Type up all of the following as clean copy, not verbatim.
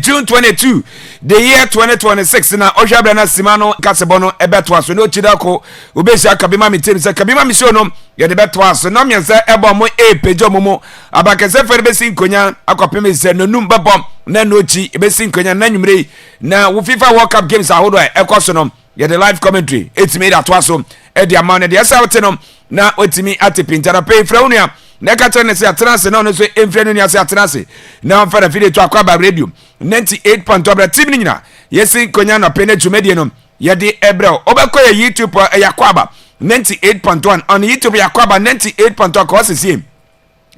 June 22 the year 2026 na ohwabra na simano kasebono ebeto aso no chidako obesha kabima mitim se kabima misho no ye de beto aso no miense ebo mo pejo momo abakese fere besi nkonya akopem se nonum bebom na nochi besi nkonya na nwumre na wo FIFA World Cup games ahodo ekoso no ye the live commentary etimi da to aso e dia man de esa wotenom na otimi atipintara pay fraunia na katene se atrase na no so emfre no ni ase atrase na mfa na video to Akwaaba radio 98.3 team ni nyina yesi konya no pene dwumedie no ye de ebrel obekoya YouTube Akwaaba 98.1 on YouTube Akwaaba 98.1 ko sisi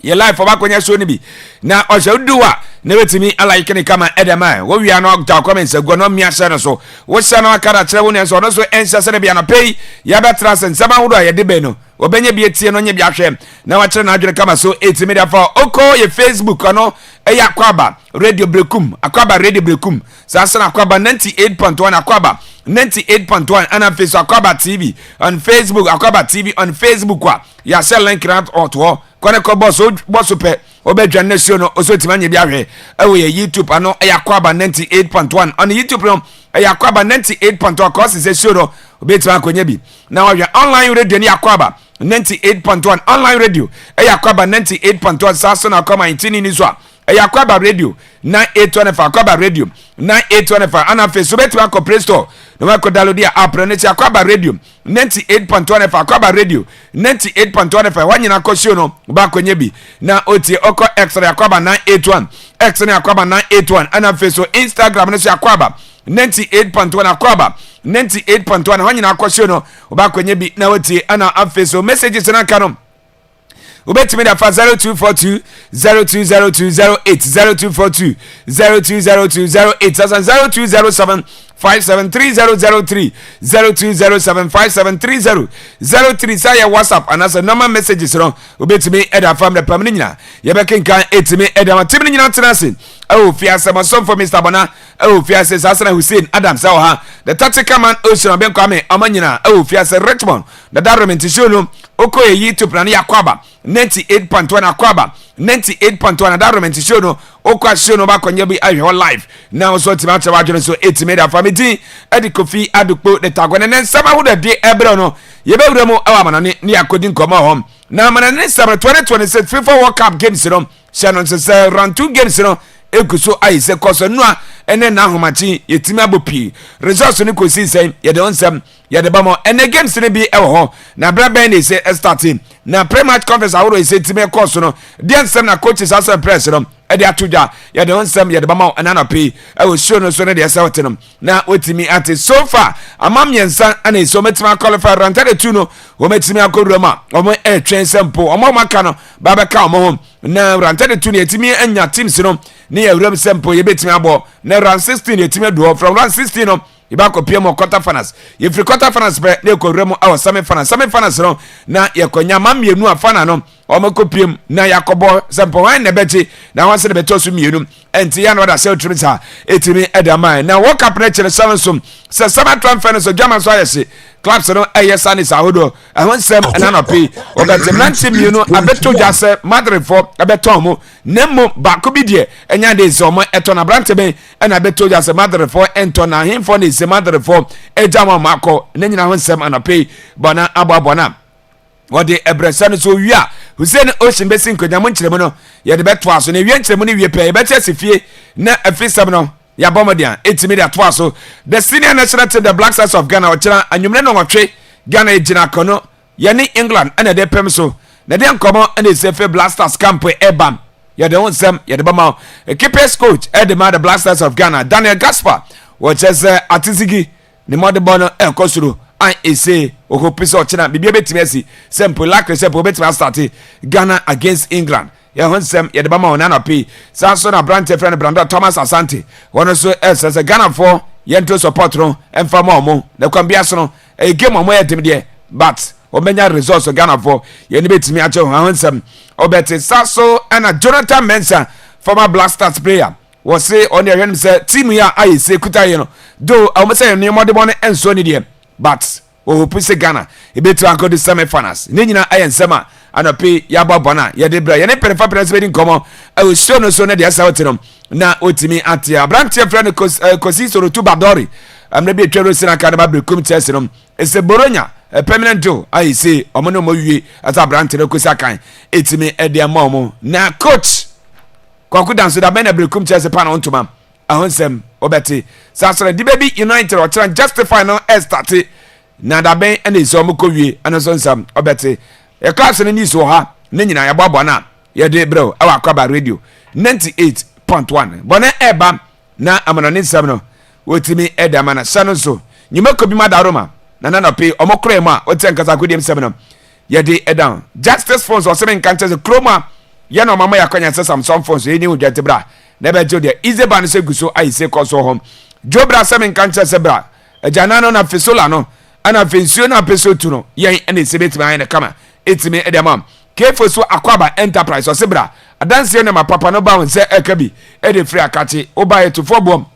ye live obakonya show ni bi na ohyaduwa na wetimi alike ne kama edema wo wi ano ta comments go no miase no so wo sha no akara kire wo ne so no so ensa se ne bia no pay ya betra sen sama hudo ye de be no obenye bi etie no nye bi ahwe na wa kire na adwene kama so etimi da fa oko ye Facebook no Akwaaba radio brekum Akwaaba radio brekum sasa na Akwaaba 98.1 Akwaaba 98.1 and on Facebook Akwaaba TV on Facebook Akwaaba TV on Facebook kwa ya share link right out kone ko boss pe obedwa nation no osotimanye bi ahwe ewe ye YouTube ano Akwaaba 98.1 on YouTube no Akwaaba 98.1 cause is show no obetima akonya bi na wa online radio ni Akwaaba 98.1 online radio Akwaaba 98.1 sasa na kama intini ni so Akwaaba radio 98.1 Akwaaba radio 98.1 ana Facebook betima ko Play Store no wa ko download ya app ne ti Akwaaba radio 98.1 Akwaaba radio 98.1 wanyina ko show no ba konye bi na oti oko extra Akwaaba 981 extra Akwaaba 981 ana Facebook Instagram ne so Akwaaba 98.1 Akwaaba 98.1 wanyina ko show no ba konye bi na oti ana Facebook messages na kanom ubetimi da fa 0242 020208 0242 020208 0207 573003 0207 5730 03 say WhatsApp and as a normal messages no ubetimi eda fam the pam nyina ye bekenkan etimi eda matim nyina tenase oh fiase masom for Mr. Bona oh fiase Hassan Hussein Adam say ha the tactical man ocean ben kwame amanyina oh fiase Richmond the darment show no okoye YouTube na Akwaaba 98.1 Akwaaba 98.1 darment show no okwa show no ba konye bi ahwe live now so timacha wadwene so etimi da famity edi Kofi Adukpo the tagone nen sama hu de ebre no ye bewura mu awamana ni akodi nkoma hom na mana ne 2026 FIFA World Cup games no shannon se round 2 games no ekuso aise koso noa ene na ahomachi yetimi abopi results ni kosi sen ye de onsem ye de bamo ene games ni bi ewo ho na bra ben ni se starting na pre-match conference aworo ise time course no de nsem na coaches asa press no e de atuja ye de onsem ye de bamo anana pe ewo show no so ne de sawotenom na otimi ate so far amam yensa ana iso metima qualify round 32 no wo metimi akoduroma omo e twen sempo omo maka no baba ka omo hom na round 32 ne etimi anya teams no ne yawuram sempo ye betimi abo na round 16 etimi do from round 16 no iba ko pm quarter finals ye free quarter finals be ne ko wurem awo semi finals no na ye konya mamienu afana no omo ko pm na yakobo sempo wan ne bechi na wan se ne beto so mienu enti ya no da se otrimisa etimi edama na World Cup ne chere seven som se sama transfer so German so ayese clubs no ayesa ni sahodo ahon sem na no pe obetem na ntim mienu abeto jase Madrid for abeto mo nemo ba ko bi de enya de so mo eto na brante ben na abeto jase Madrid for ento na him for ni se Madrid for ejama mako na nyina hon sem na pe bona ababona wode ebresa so wia Hussein Ocean besin ko nyamo nkyeremu no ye de beto aso na wie nkyeremu ni wie pe beti asifie na afisam no ya bomodian etimi de to aso the senior national team the Black Stars of Ghana ochira anwumre no nwotwe Ghana ejina kono ye ni England ana de pem so na de nkomo ana sefe Black Stars camp ebam ye de onsem ye de bama keepers coach the Black Stars of Ghana Daniel Gaspar watches atizigi ni modebono enkosuru an ese okopisa ochina bibia betimi asi simple like simple betimi start Ghana against England ya honsem ye de bama onana pe sanso na brand friend Brando Thomas Asante wono so ese Ghana for yento support no emfa ma omo na kwambia so no e game omo yedim de but omenya results Ghana for ye ni betimi ache honsem obeti sanso na Jonathan Mensah former Black Stars player was say on your hand say team ya ayi say kuta you know do I must say ni modebono enso ni de but o puse Ghana e betu anko the semi finals ni nyina ayen sema anope yaba bona ye de bra ye ne perefa presbedi nkomo e so no so na de asa wotinom na otimi ate abrantie fra ne kosi soro tu badori amna bi twero sina ka na brekum tesinom ese boronya permanent do I say omono mo wie asa abrantie ne kosi akan etimi e de ma omo na coach kwaku danso da bena brekum tesi pa na ontoma ahonsem obeti sasore di baby united or try justify no start na da ben ene so mo kowie ana so nsam obeti e class ne ni so ha ne nyina ya babo na ye de bro awa Akwaaba radio 98.1 bone eba na amanone nsam no wotimi edama na sano so nyima ko bi madaroma na no pe omokro ma oten kasa kodiem nsam no ye de edan justice phones or seven countries chroma ye no mama yakwanya sesam some phones ye ni udwate bra nebe jode ize ban se guso ai se koso hom jobra seven countries se bra ejana no na fisola no ana fensuo na peso tu no ye ene sebeti ma ene kama etimi edama kefo so Akwaaba enterprise or sebra adanse na mapapa no ba won se ekabi e de free akati oba ye to fobom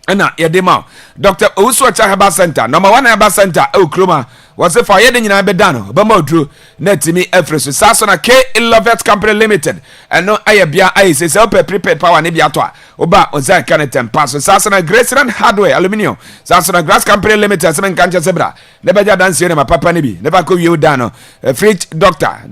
na ye de ma Dr. Owusu Herbal Center number 1 Herbal Center e Okroma was for ye de nyina be dan ba ma oduro na timi efreso saso na K Lovet Company Limited no aye bia aye se prepared power ne bia to a oba ozan kan tempa so saso na Graceland Hardware Aluminium saso na Grass Company Limited semen kanche sebra ne be ja danse ne mapapa ne bi ne ba ko wie dan no fridge doctor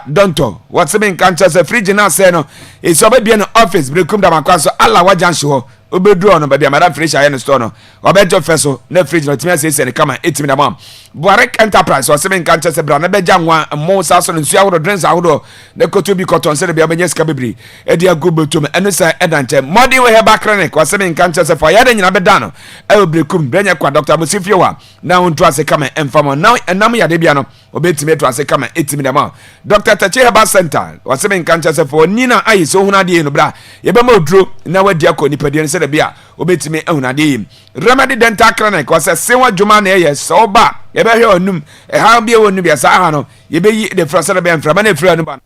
Donto what semen kanche se fridge na se no e so ba bia no office brekum da makwaso alla wajan hye obedru no ba bia mara fridge aye no store no obejo feso na fridge no timi ase ne kama etimi na mam Buarek Enterprise or seven cancer sebra na beja nwa mo saso nsu awodo drinks awodo na koto bi koton se bia benye ska bebri e dia gubotum eno sa edante modi we Herbal Clinic or seven cancer se for ya de nyina beda no e obrekum benye kwa Dr. Musifiewa na onto ase kama enfamo na enam ya de bia no obetime to ase kama etimi na ma Dr. Tachi Herbal Center or seven cancer se for nina ayi so huna de no bra ye be ma oduro na wadi akọ nipadie se de bia obetime ehuna de Remedy Dental Clinic or se sewa djuma na ye so ba ye be hwe onum e ha bia wonu bia sa ha no ye be yi de frasa de be mframa na franu ba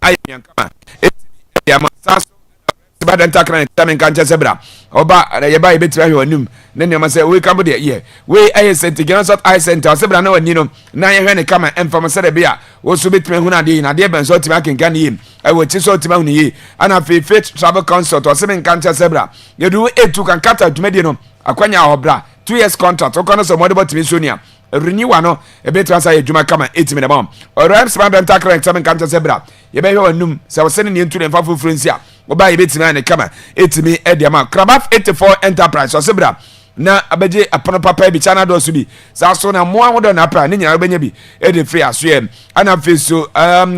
ayi kama ya ma saso ba dental clinic tamen kan chesebra oba ye ba ye be tira hwe onum ne ne ma se we kabo de ye we ayi center Genosot Eye Center sebra na wani no na ye hwe ne kama mfama se de bia wo so betime hu na de na de ben so tima kenkan ye e wo ti so tima hu ni ye ana faith travel consult o semen kan chesebra ye du etu kan kata dwumade no akwanya obra 2 years contract o kono so modebo timi sonia renew no e betra say adwuma kama 8 minute bam oram smart dental clinic semen kan chesebra ye be hwe onum se wo se ne ntu ne mfa foforo nsia oba ye betimi ne kama 8 mi e diama Krabaf 84 Enterprise o sebra na abeje apono papa bi chana do so bi sa so na mo ahodo na pra ne nyina benya bi e de free aso em ana feso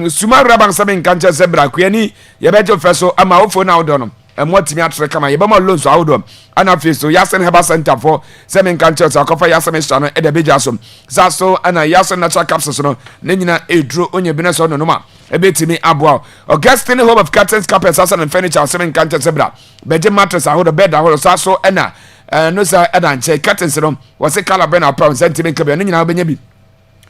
suma raban semen kan chesebra kuani ye beje feso ama ofo na odo no emo timi atre kama ye ba ma loan so awodom ana feso Yasen Herbal Center for semen cancer so akofa Yasen stano e de beja so za so ana Yasen natural capsules no ne nyina edro onye bi na so no ma e betimi aboa Augustine Home of Curtains Carpets and Furniture semen cancer sebra beje mattress ahodo bed ahodo sa so ana no sa edanche curtains no was color ben pound sentiment kabe ne nyina obenya bi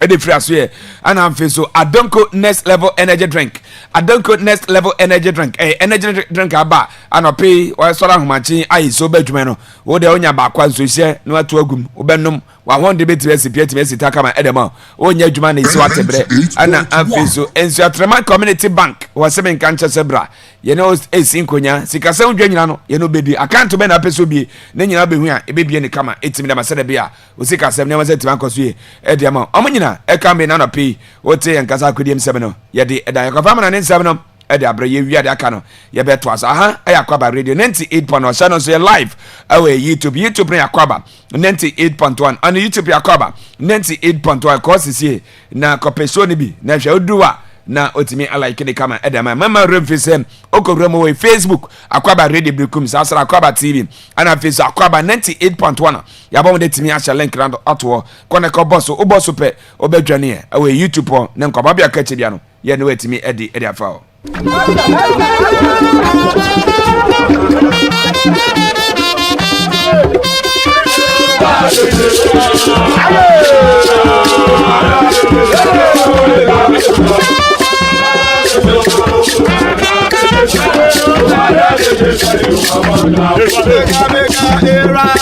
ede free aso ana amfeso Adonko Next Level Energy Drink Adonko Next Level Energy Drink energy drink aba anope wa sora homachi ayi so badwuma no wo de onya ba kwa nso hye no ato agum obenum wa honde beti esi takama edema onya adwuma na isi watebre ana amfeso enso atrema community bank wa semen kanche sebra ye no esi nkonya sikasa udwa nyina no ye no bedi account be na peso bi ne nyina behu a ebebie ne kama etimi da masede bia o sikasa ne masede timankoso ye edema omunyina ekambe na no pe wote yankasa akodiem sebe no ye de edan yakofama na ne sebe no e de abre ye wiade aka no ye beto asa aha Akwaaba radio 98.1 channel so live awe YouTube na Akwaaba 98.1 on YouTube Akwaaba 98.1 course sie na kopeso ni bi na hwe oduwa na otimi alike de kama edema mama remfisem okowremo we Facebook Akwaaba radio brekum sasra Akwaaba TV ana Facebook Akwaaba 98.1 yabom de timi acha link rando atwo kone ko boss pe obedwane awe YouTube na nkwa babia ka chebia no ye ne wetimi edi afa Era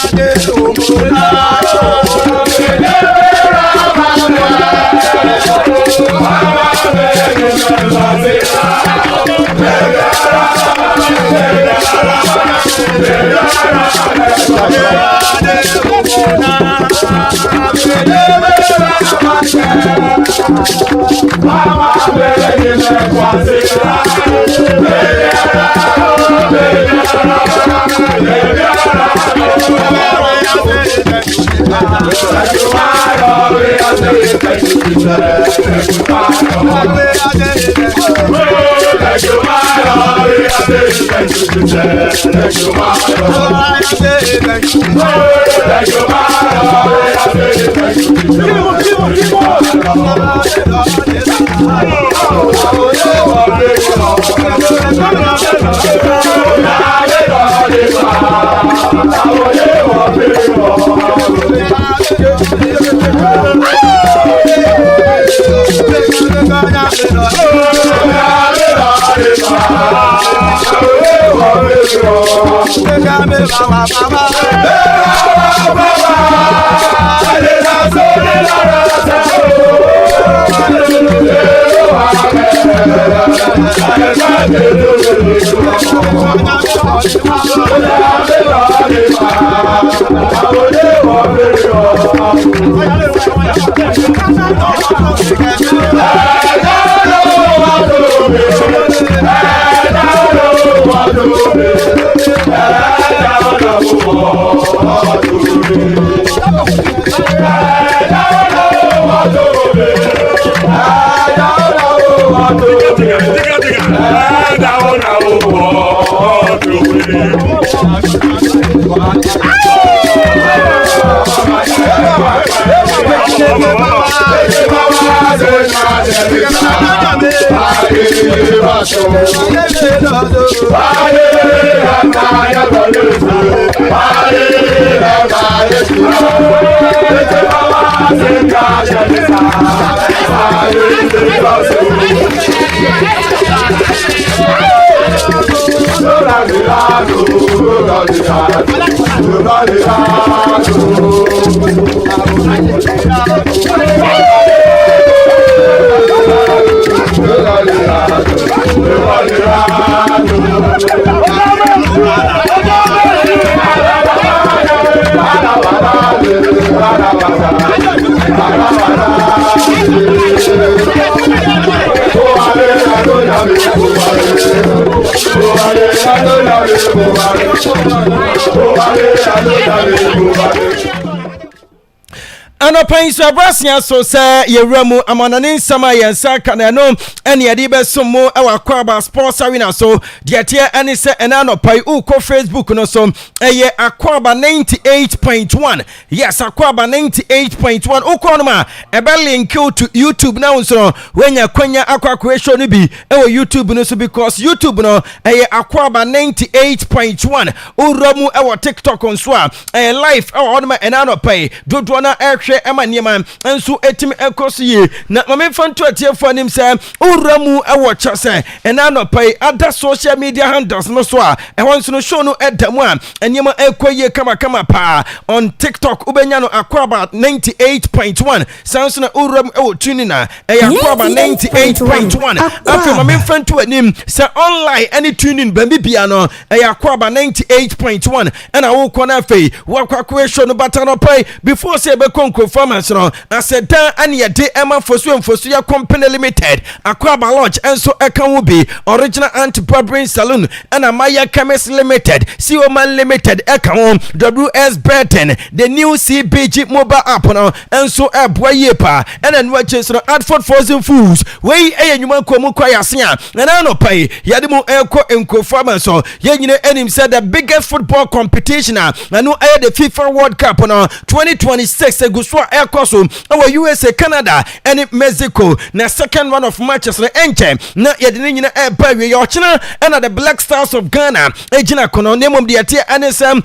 Anopain so abrasia so say yewramu amanane nsama yensa kana no ene yede be somo e wa Akwaaba sports arena so de tie ene se ena anopai uko Facebook no so eye Akwaaba 98.1 yes Akwaaba 98.1 uko no ma e be link to YouTube now so wenya kwanya akwa show no bi e wo YouTube no so because YouTube no eye Akwaaba 98.1 uramu e wo TikTok on so e live e wo no ma ena anopai dodo na e ema niema enso etimi ekoso ye na mame fanto atiefo anim se uramu ewo chase ena no pai ada social media handles no so a ehonso no show no edamu a eniema ekoye kama pa on TikTok ubenya no Akwaaba 98.1 sanso na uramu ewo tuni na Akwaaba 98.1 afi mame fanto anim se online any tuning bambi bia no Akwaaba 98.1 ena wo kona afi wo kwakwe show no batano pai before say be performance no aseda ane yede ema fosu ya company limited Akwaaba launch enso eka wo bi original anti-barbering salon and Maya chemist limited Sioman limited eka wo WS Burton the new CBG mobile app no enso eboa yepa and enwa cheso Adford Frozen Foods we enyuma komu kwa yasea na no pai yade mu eko performance so yenyine enim said the biggest football competition na no aye the FIFA World Cup no 2026 Guswa Air Coso, our USA, Canada, and Mexico. Na second one of matches na enche na yedini air by your china and the Black Stars of Ghana. Ejina kono name of the atia NSM.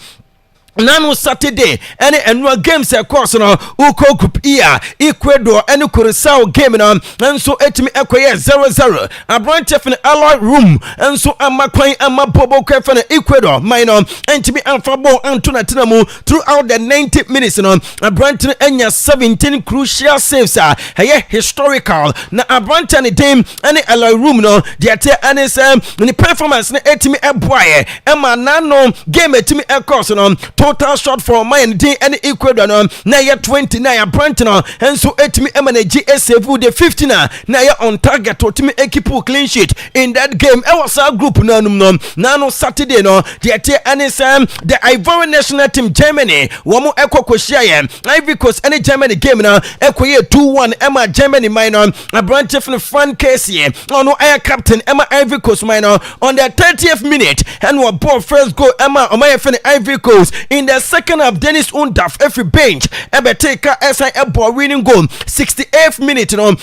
Nano Saturday any annual games course no uko group ia Ecuador and Curacao game no and so etimi ekoye 0-0 a branch of an alloy room and so amakwan amabobo kwefa na Ecuador minor entimi amfabo antuna tinamu throughout the 90 minutes no a branch enya 17 crucial saves hey historical na a branch and team any alloy room no the ate anisem ni performance na etimi eboaye ema nano game etimi course no total shot for mine day any Ecuador no na ya 29 abrant no enso etimi emanage save the 15 na ya on target otimi equipe clean sheet in that game e was a group no no Saturday no the the Ivory national team Germany womo ekokohia ye Ivory Coast any Germany game no ekoye 2-1 Emma Germany minor abrant from fan case ye no air captain Emma Ivory Coast minor on the 30th minute and was ball first goal Emma Omayefene Ivory Coast in the second half. Dennis Undaf every bench ebe take a SI ball winning goal 68th minute no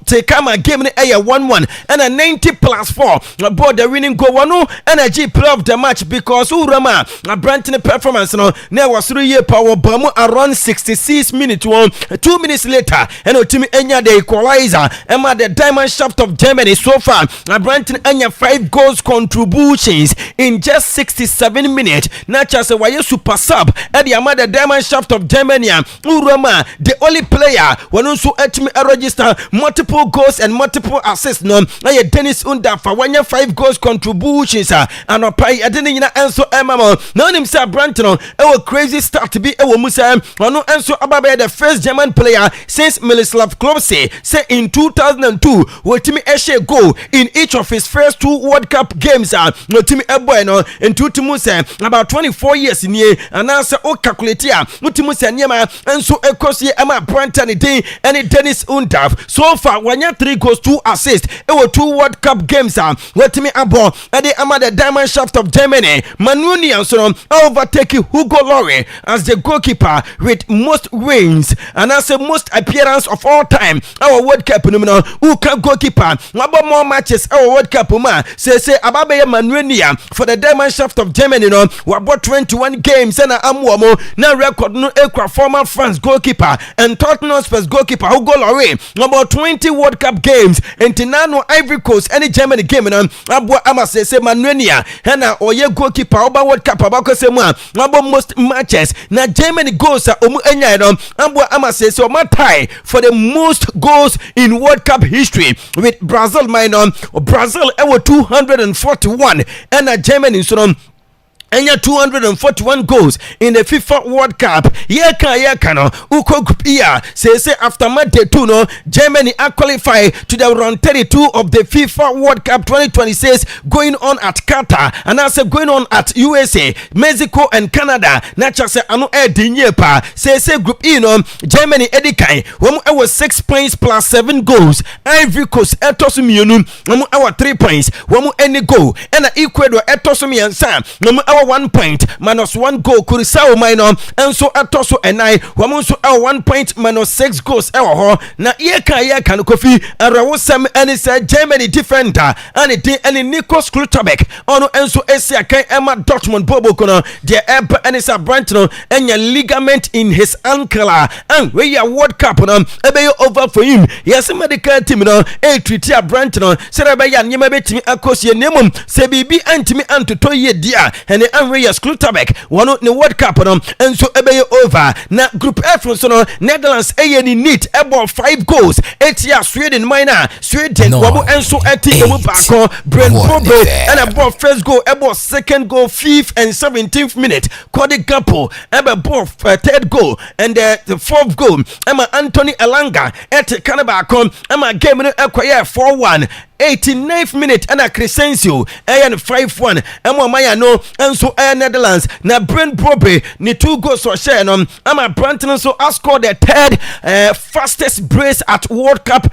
take my game ni 1-1 and a 90+4 ball the winning goal one and a G play of the match because Urama a Branton performance no there was 3 year power bomb around 66 minutes 2 minutes later and Otimi Enya the equalizer Emma the diamond shaft of Germany so far a Branton Enya 5 goals contributions in just 67 minutes. Nacha say why super sub at the Amada diamond shaft of Germany Urama the only player when also etimi register multiple goals and multiple assists no na Dennis Unda for 5 goals contributions and opai adeni nyina enso emamo na onim say Branton e crazy start to be e musa ono enso ababe the first German player since Miroslav Klose say in 2002 wotimi eshe goal in each of his first 2 World Cup games no timi eboy no in tutimu say about 24 years in here and answer o calculate here mutimu say niema enso ekosie ema Branton day and Dennis Undaf so far wanya 3 goals 2 assists e 2 World Cup games wetimi abo and the Amada diamond shaft of Germany Manunia so overtake Hugo Lloris as the goalkeeper with most wins and as the most appearance of all time our World Cup no who can goalkeeper about more matches our World Cup ma say ababe Manunia for the diamond shaft of Germany no we bought 21 games and amwomo na record no equal former France goalkeeper and Tottenham Spurs goalkeeper Hugo Lloris about 20 World Cup games and Tinano Ivory Coast any Germany game no abo ama say Manunia na oye goalkeeper oba World Cup abako say mo abo most matches na Germany goals omu enya no abo ama say o tie for the most goals in World Cup history with Brazil minor Brazil 241 and Germany so and 241 goals in the FIFA World Cup. Yeka no uko group here say after match day 2 no Germany are qualified to the round 32 of the FIFA World Cup 2026 going on at Qatar and also going on at USA, Mexico and Canada. Nacha say anu dinye pa say group E no Germany edikai womu was 6 points plus 7 goals. Ivory Coast etosu mienu womu our 3 points womu any goal and Ecuador etosu miensa womu 1 point minus 1 goal Kurisao minor and so atoso and I wamunso 1 point minus 6 goals na yeka no kofi arawosam and said Germany defender and it and Nikos Klutabek ono enso esia kan Emma Dortmund bobo kono the eb and is a branch no enya ligament in his ankle and we are World Cup no ebe over for him yes medical team no e treat a branch no say be ya nyema betimi akosie nemum se bibi antimi antoto ye dia and Andreas Klutabek one the World Cup no and so ebe over na group F so no Netherlands ni neat about 5 goals 8 years Sweden minor Sweden wabo enso eti emu bako Brent Bobe and about first goal about second goal 5th and 17th minute Cody Gakpo about third goal and the fourth goal Emma Anthony Elanga at Kanabako Emma game no acquire 4-1 89th minute and a Crescencio and 5-1 Emma Maya no and so Netherlands na Brent Bobe ni 2 goals for share no Emma Branton so has scored the third fastest brace at World Cup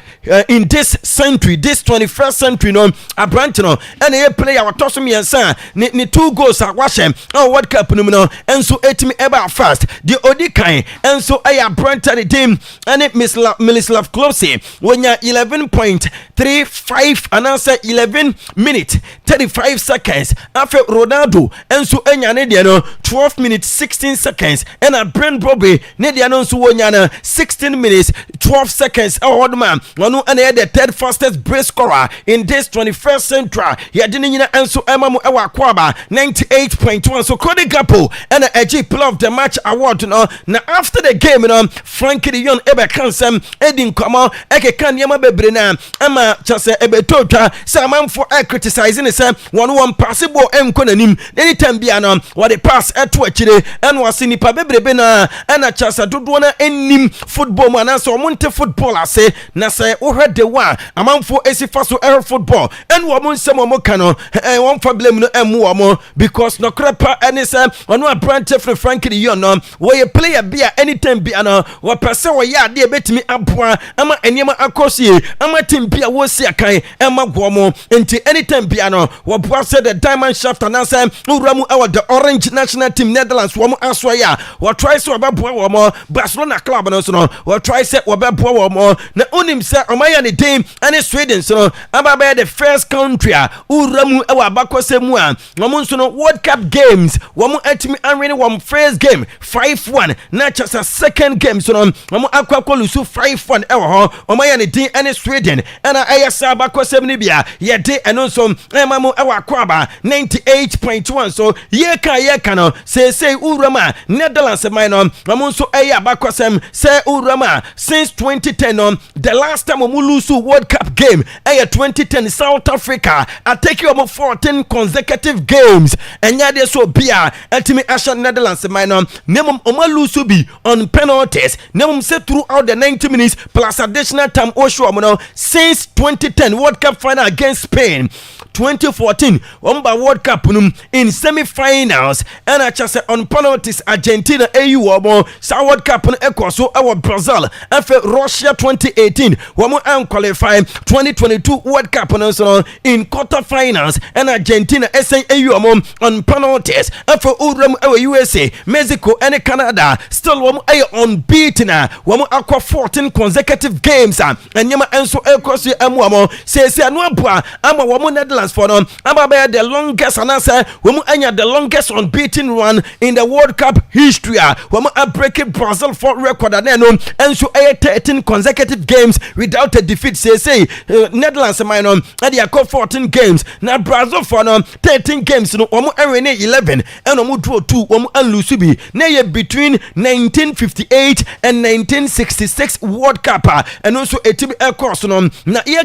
in this century, this 21st century no a Branton and a player wa toso mi ansa ni 2 goals at Washem World Cup no and so etimi ever fast the Odikan and so a Branton the team and it Miroslav Klose wonya 11.35 and answer 11 minutes 35 seconds after Ronaldo and so enya ne de no 12 minutes 16 seconds and a Brent Bobe ne de no so wonya 16 minutes 12 seconds old man one and the third fastest brace scorer in this 21st century ya de nyina and so emamu ewa Akwaaba 98.1 so Cody Gakpo and a G player of the match award no na after the game no Frankie de Jong ebe kansem edin komo eke kan yama bebre na ama chase ebe betotwa sɛ amanfo criticizing sɛ one possible enkonanim anytime bia no what the pass ɛto akyire ɛna wɔse nipa bebrebe na ɛna kyasa dodoɔ na enim football mu anaasɛ ɔmonte football ase na sɛ wohwɛ de wa amanfo esi fa so ɛhwɛ football ɛna wɔn nsɛm wɔn ka no wɔn fa blame no ɛmu wɔn because nɔkorɛ pa ɛne sɛ ɔno aberante firi Frankie de Jong no wɔyɛ player bi a anytime bia no wɔpɛ sɛ wɔyɛ adeɛ betumi aboa ama nneɛma akɔ sie ama team bi a wɔsi akan ɛma wɔn nti anytime bia no wɔboa sɛ the diamond shaft anaasɛ wura mu ɛwɔ the orange national team Netherlands wɔn asoa yɛ a wɔtry sɛ wɔbɛboa wɔn Barcelona club no so no wɔtry sɛ wɔbɛboa wɔn na onim sɛ ɔmayɛ ne den ɛne Sweden so no aba bɛyɛ the first country a wura mu ɛwɔ abakɔsɛ mu a wɔn nso no World Cup games wɔn atumi anwene wɔn first game 5-1 na kyerɛ second game so no wɔn akɔ lusu 5-1 ɛwɔ hɔ ɔmayɛ ne den ɛne Sweden ɛna ɛyɛ sɛ abakɔsɛm no bia yɛde ɛno nso ɛma mu ɛwɔ Akwaaba 98.1 so yɛka no seesei wuram a Netherlands man no wɔn nso ɛyɛ abakɔsɛm sɛ wuram a since 2010 no the last time wɔn lose World Cup game ɛyɛ 2010 South Africa atake wɔn 14 consecutive games ɛnyɛ adeɛ so bia ɛtumi ahyɛ Netherlands man no na wɔn lose bi on penalties na wɔn sɛ throughout the 90 minutes plus additional time ɔhwɛ wɔn no since 2010 World Cup final against Spain 2014 Wamba World Cup in semi-finals and actually on penalties Argentina AU wabo sa World Cup no ekoso ewo Brazil afa Russia 2018 wamo an qualify 2022 World Cup no so in quarter-finals and Argentina SN AU on penalties afa uram ewo USA Mexico and Canada still wamo unbeaten wamo akwa 14 consecutive games and yama enso ekoso emu say anu abua ama wamo Netherlands for them. About the longest and answer when the longest unbeaten run in the World Cup history. When we breaking Brazil for record and so 13 consecutive games without a defeat. Say Netherlands minor and they are 14 games. Now Brazil for 13 games. No, 11 and draw 2 and lose be. Now between 1958 and 1966 World Cup and also a team across no. Now here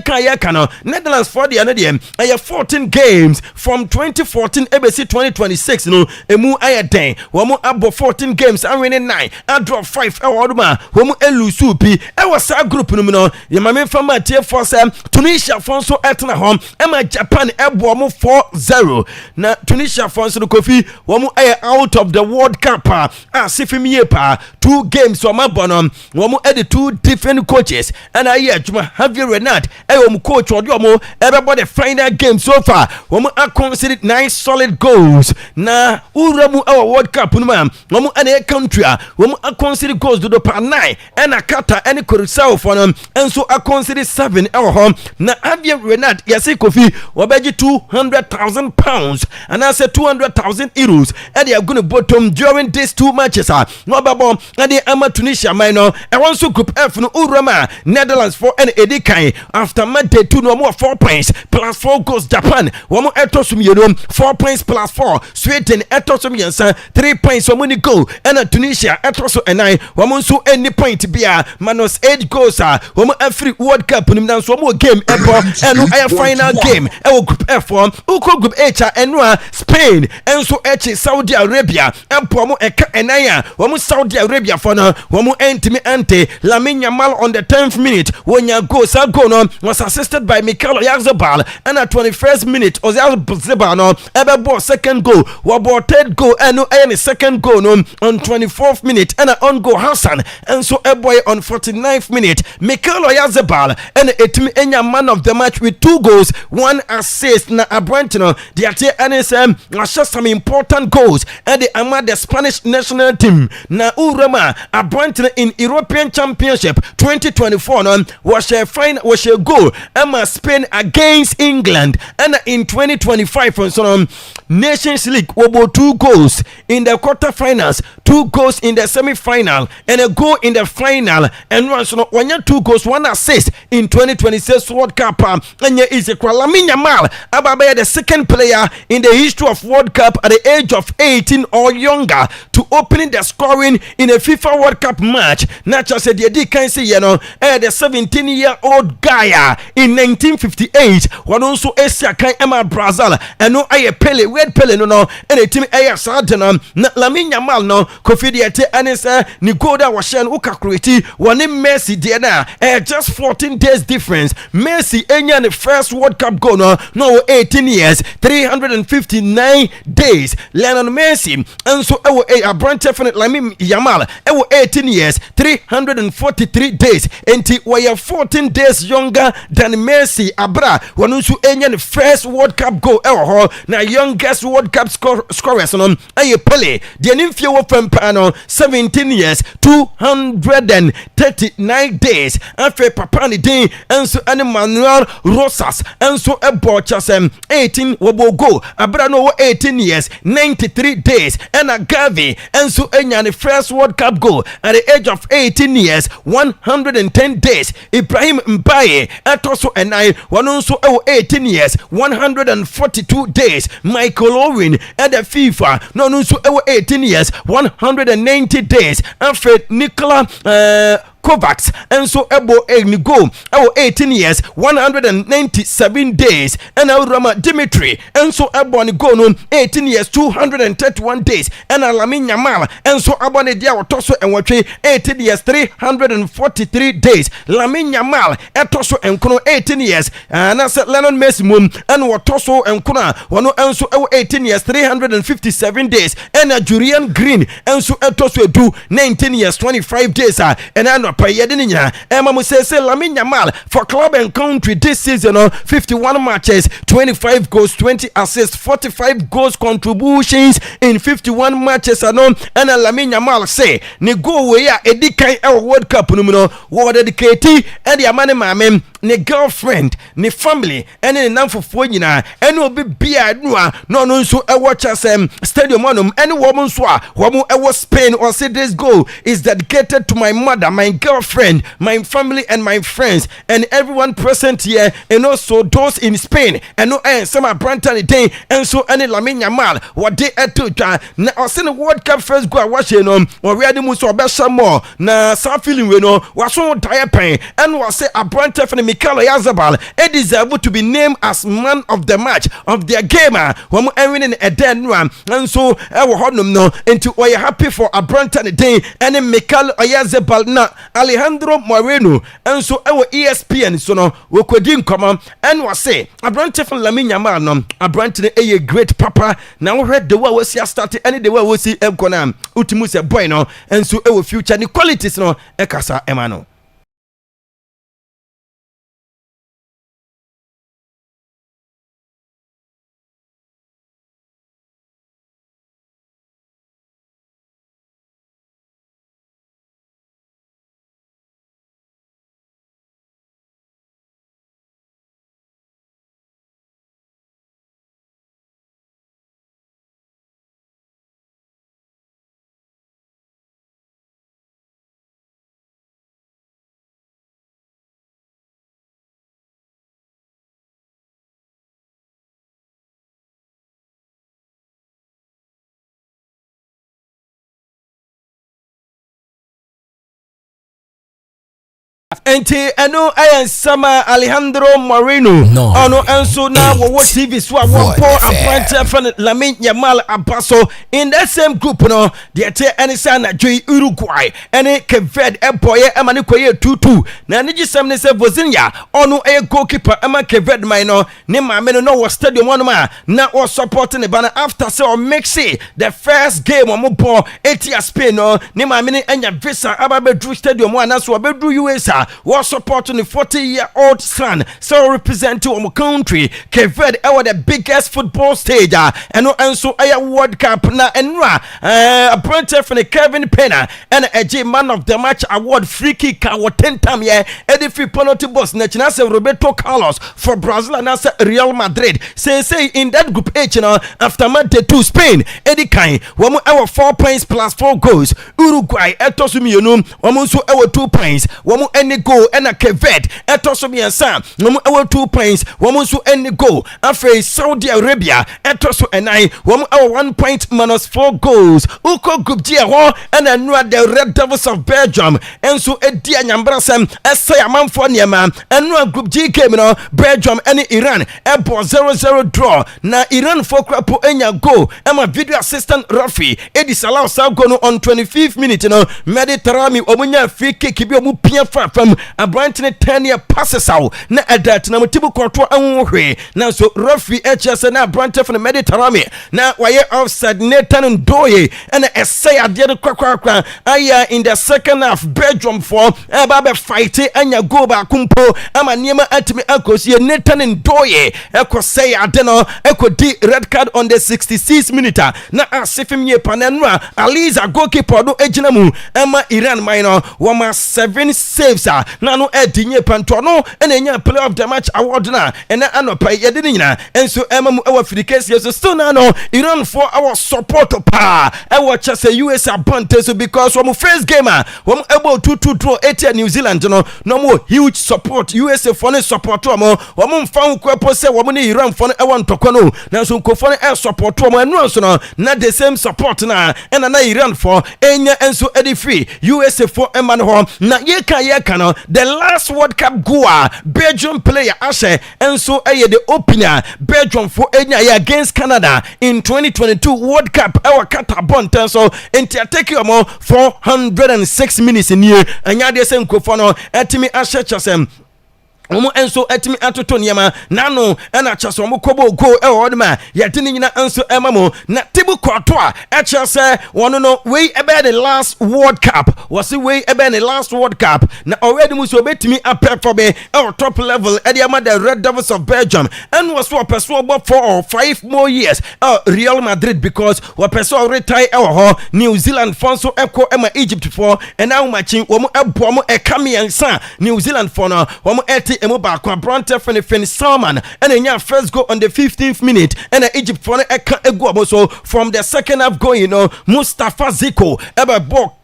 Netherlands for the another. I have 14 games from 2014 ABC 2026 no emu ayeden womo abo 14 games and winning 9 and drop 5 ewaduma womo elusu pi e was a group no no yemame fama tie for sem Tunisia fonso etna home ema Japan ebo mo 4-0 na Tunisia fonso no kofi womo out of the World Cup asifimie pa 2 games womo bonom womo the 2 different coaches and I adwuma Javier Renard womo coach odi womo everybody final game so far women are considered 9 solid goals na uramu our World Cup women and country women are considered goals do per 9 and a kata and Curacao for them and so are considered 7 our home na Javier Renard yase kofi wabeji £200,000 and I said €200,000 and they are going to bottom during these 2 matches no babo and they ama Tunisia minor and also group F no urama Netherlands for an edikai after match 2 no more 4 points plus 4 goals Japan womo etosum yeno 4 points plus 4 Sweden etosum yensa 3 points womo ni go and Tunisia etoso enai womo nso any point bia minus 8 goals womo every World Cup nim na so womo game epo eno air final game e group F uko group H eno Spain enso echi Saudi Arabia empo womo eka enai womo Saudi Arabia for no womo entimi ante Lamine Yamal on the 10th minute wonya goal sa goal no was assisted by Mikel Oyarzabal and at 21st minute Oyarzabal no ebe ball second goal wabo third goal and no any second goal no on 24th minute and on goal Hassan and so a boy on 49th minute Mikel Oyarzabal and etimi enya man of the match with 2 goals 1 assist na Abrantino the ate NSM was some important goals and the ama the Spanish national team na urama Abrantino in European Championship 2024 no was a goal Emma Spain against England and in 2025 on some Nations League wobo 2 goals in the quarterfinals 2 goals in the semi-final and a goal in the final, and once no one 2 goals 1 assist in 2026 World Cup. And is Lamine Yamal Ababe, the second player in the history of World Cup at the age of 18 or younger to opening the scoring in a FIFA World Cup match. Not just said the can say the 17-year-old guy in 1958 one also Asia kan Emma Brazil and no aye Pele red Pele no and a team aye Sadana Lamine Yamal no Kofi Diate and say ni go that was shen uka create one Messi there just 14 days difference. Messi enya the first World Cup goal no 18 years 359 days. Lionel Messi and so a brand definite Lamine Yamal 18 years 343 days and we are 14 days younger than Messi Abra one also enya the first World Cup goal na youngest World Cup scorers no aye Pele the nimfie from pano 17 years 239 days after papa ni din enso ane Manuel Rosas enso ebo chasem 18 wobo go Abra no 18 years 93 days and Gavi enso enya the first World Cup goal at the age of 18 years 110 days. Ibrahim Mbaye atoso and I one also 18 years 142 days. Michael Owen at the FIFA no so 18 years 190 days. Alfred Nicola Kovacs and so ebo go 18 years 197 days and Rama Dimitri and so ebo ni go no 18 years 231 days and Lamine Yamal and so abone dia otoso enwatwe 18 years 343 days. Lamine Yamal etoso enkono 18 years and as Lionel Messi mum and otoso enkono wono enso 18 years 357 days and Julian Green and so etoso edu 19 years 25 days and Payedinya Emma Musese Lamine Yamal for club and country this season 51 matches 25 goals 20 assists 45 goals contributions in 51 matches and Lamine Yamal say ni go we ya edikan World Cup no wo dedicate and the amane mame ni girlfriend ni family and ni namfofo nyina and obi bia no nso watch us stadium on any woman so woman Spain or say this goal is dedicated to my mother, my girlfriend, my family and my friends and everyone present here and also those in Spain and no some are Branton day and so any Lamine Yamal what they to na or send World Cup first go watch or we are muso besha more na sa feeling we no was so tire pain and was say a Branton for Mikel Yazabal it deserve to be named as man of the match of their gamer when winning a den one and so hodnum no into we are happy for a Branton day and Mikel Yazabal na Alejandro Moreno and so ESPN so no we could come and was say a Branton for Lamine Yamal no a Branton a great papa now read the way we see started any the way we see Kona Ultimus boy no and so our future the qualities no ekasa emano. Enti eno ayan sama Alejandro Moreno ono enso na wo TV so wo po appointed for Lamine Yamal abaso in that same group no de te enisa na dwe Uruguay ene Keved eboye emane koye 2-2 na ne gisem ne se Vozinha ono e goalkeeper ema Keved man no ne maame no wo stadium ono ma na wo supporting the banner after say o make say the first game o mo ball etia Spain no ne maame ne enya visa aba bedru stadium one so bedru USA Brazil was supporting the 40-year-old son, so representing our country. Cape Verde the biggest football stage, and also a World Cup na enra a printer for the Kevin Pena and a G Man of the Match award free kick 10 time Eddie free penalty box national Roberto Carlos for Brazil and as Real Madrid. Say in that group H after Monday to Spain, Eddie Kain, our 4 points plus 4 goals. Uruguay etosumionu, so our 2 points. Any goal and a Cape Verde etosumian Sam, our 2 points. So any goal. After Saudi Arabia etosu and our 1 point minus 4 goals. Uko group G and the Red Devils of Belgium and so Edia Nyambrasem Esaya Manfoniama and group G came Belgium and Iran Airport 0-0 draw. Na Iran for Krapo Enya go. I'm a video assistant referee. Edis allow Salgono on 25th minute. Mediterranean Omunya free kick Kibio Pia from a Brighton 10-year passes out. Na adat na Mutibu Kotwa Anwe. Now so referee HS na Brighton from the Mediterranean. Now why offside Nathan Ndoye and essay at the other kwakwa. Aya in the second half Belgium for Ababe fight and ya go back kumpo. Ama niema atimi akosi Nathan Ndoye. Eko say adeno eko di red card on the 66th minute. Na asifim ye panenwa Aliza goalkeeper do ejinamu Emma Iran minor wama 7 saves na no edinye pantono enya player of the match award na ena anopa yedinina enso Emma mu ewa fidikesi yeso still na no Iran for our support pa ewa chase US abante so because wama first game wama able 2-2 draw 8 New Zealand no more huge support USA for ne support wama mfa kwepo se wama ni Iran for ewa ntokono na so nkofo ne support wama enu so no na the same support na ena na Iran for enya enso edi free USA for eman ho na yeka no the last World Cup goal Belgium player ashe enso eye the opener Belgium for enya against Canada in 2022 World Cup our Catabon so enti take you more 406 minutes in here enya the same nkofo no etimi ashe chasem omo enso etimi atoto niema nano ena chaso omo kobo go e odma yetini nyina enso emamo na tibu kwato a echese wono no we ebe the last World Cup was we ebe the last World Cup na already muso betimi apep for be top level e dey the Red Devils of Belgium and was so person about 4 or 5 more years Real Madrid because we person retire New Zealand fonso eko ema Egypt for and now matching womo ebo mo e kamiansa New Zealand for no womo emo ba kwa Bronte Fen Salman and enya first goal on the 15th minute and Egypt for eka ego so from the second half going Mustafa Ziko eba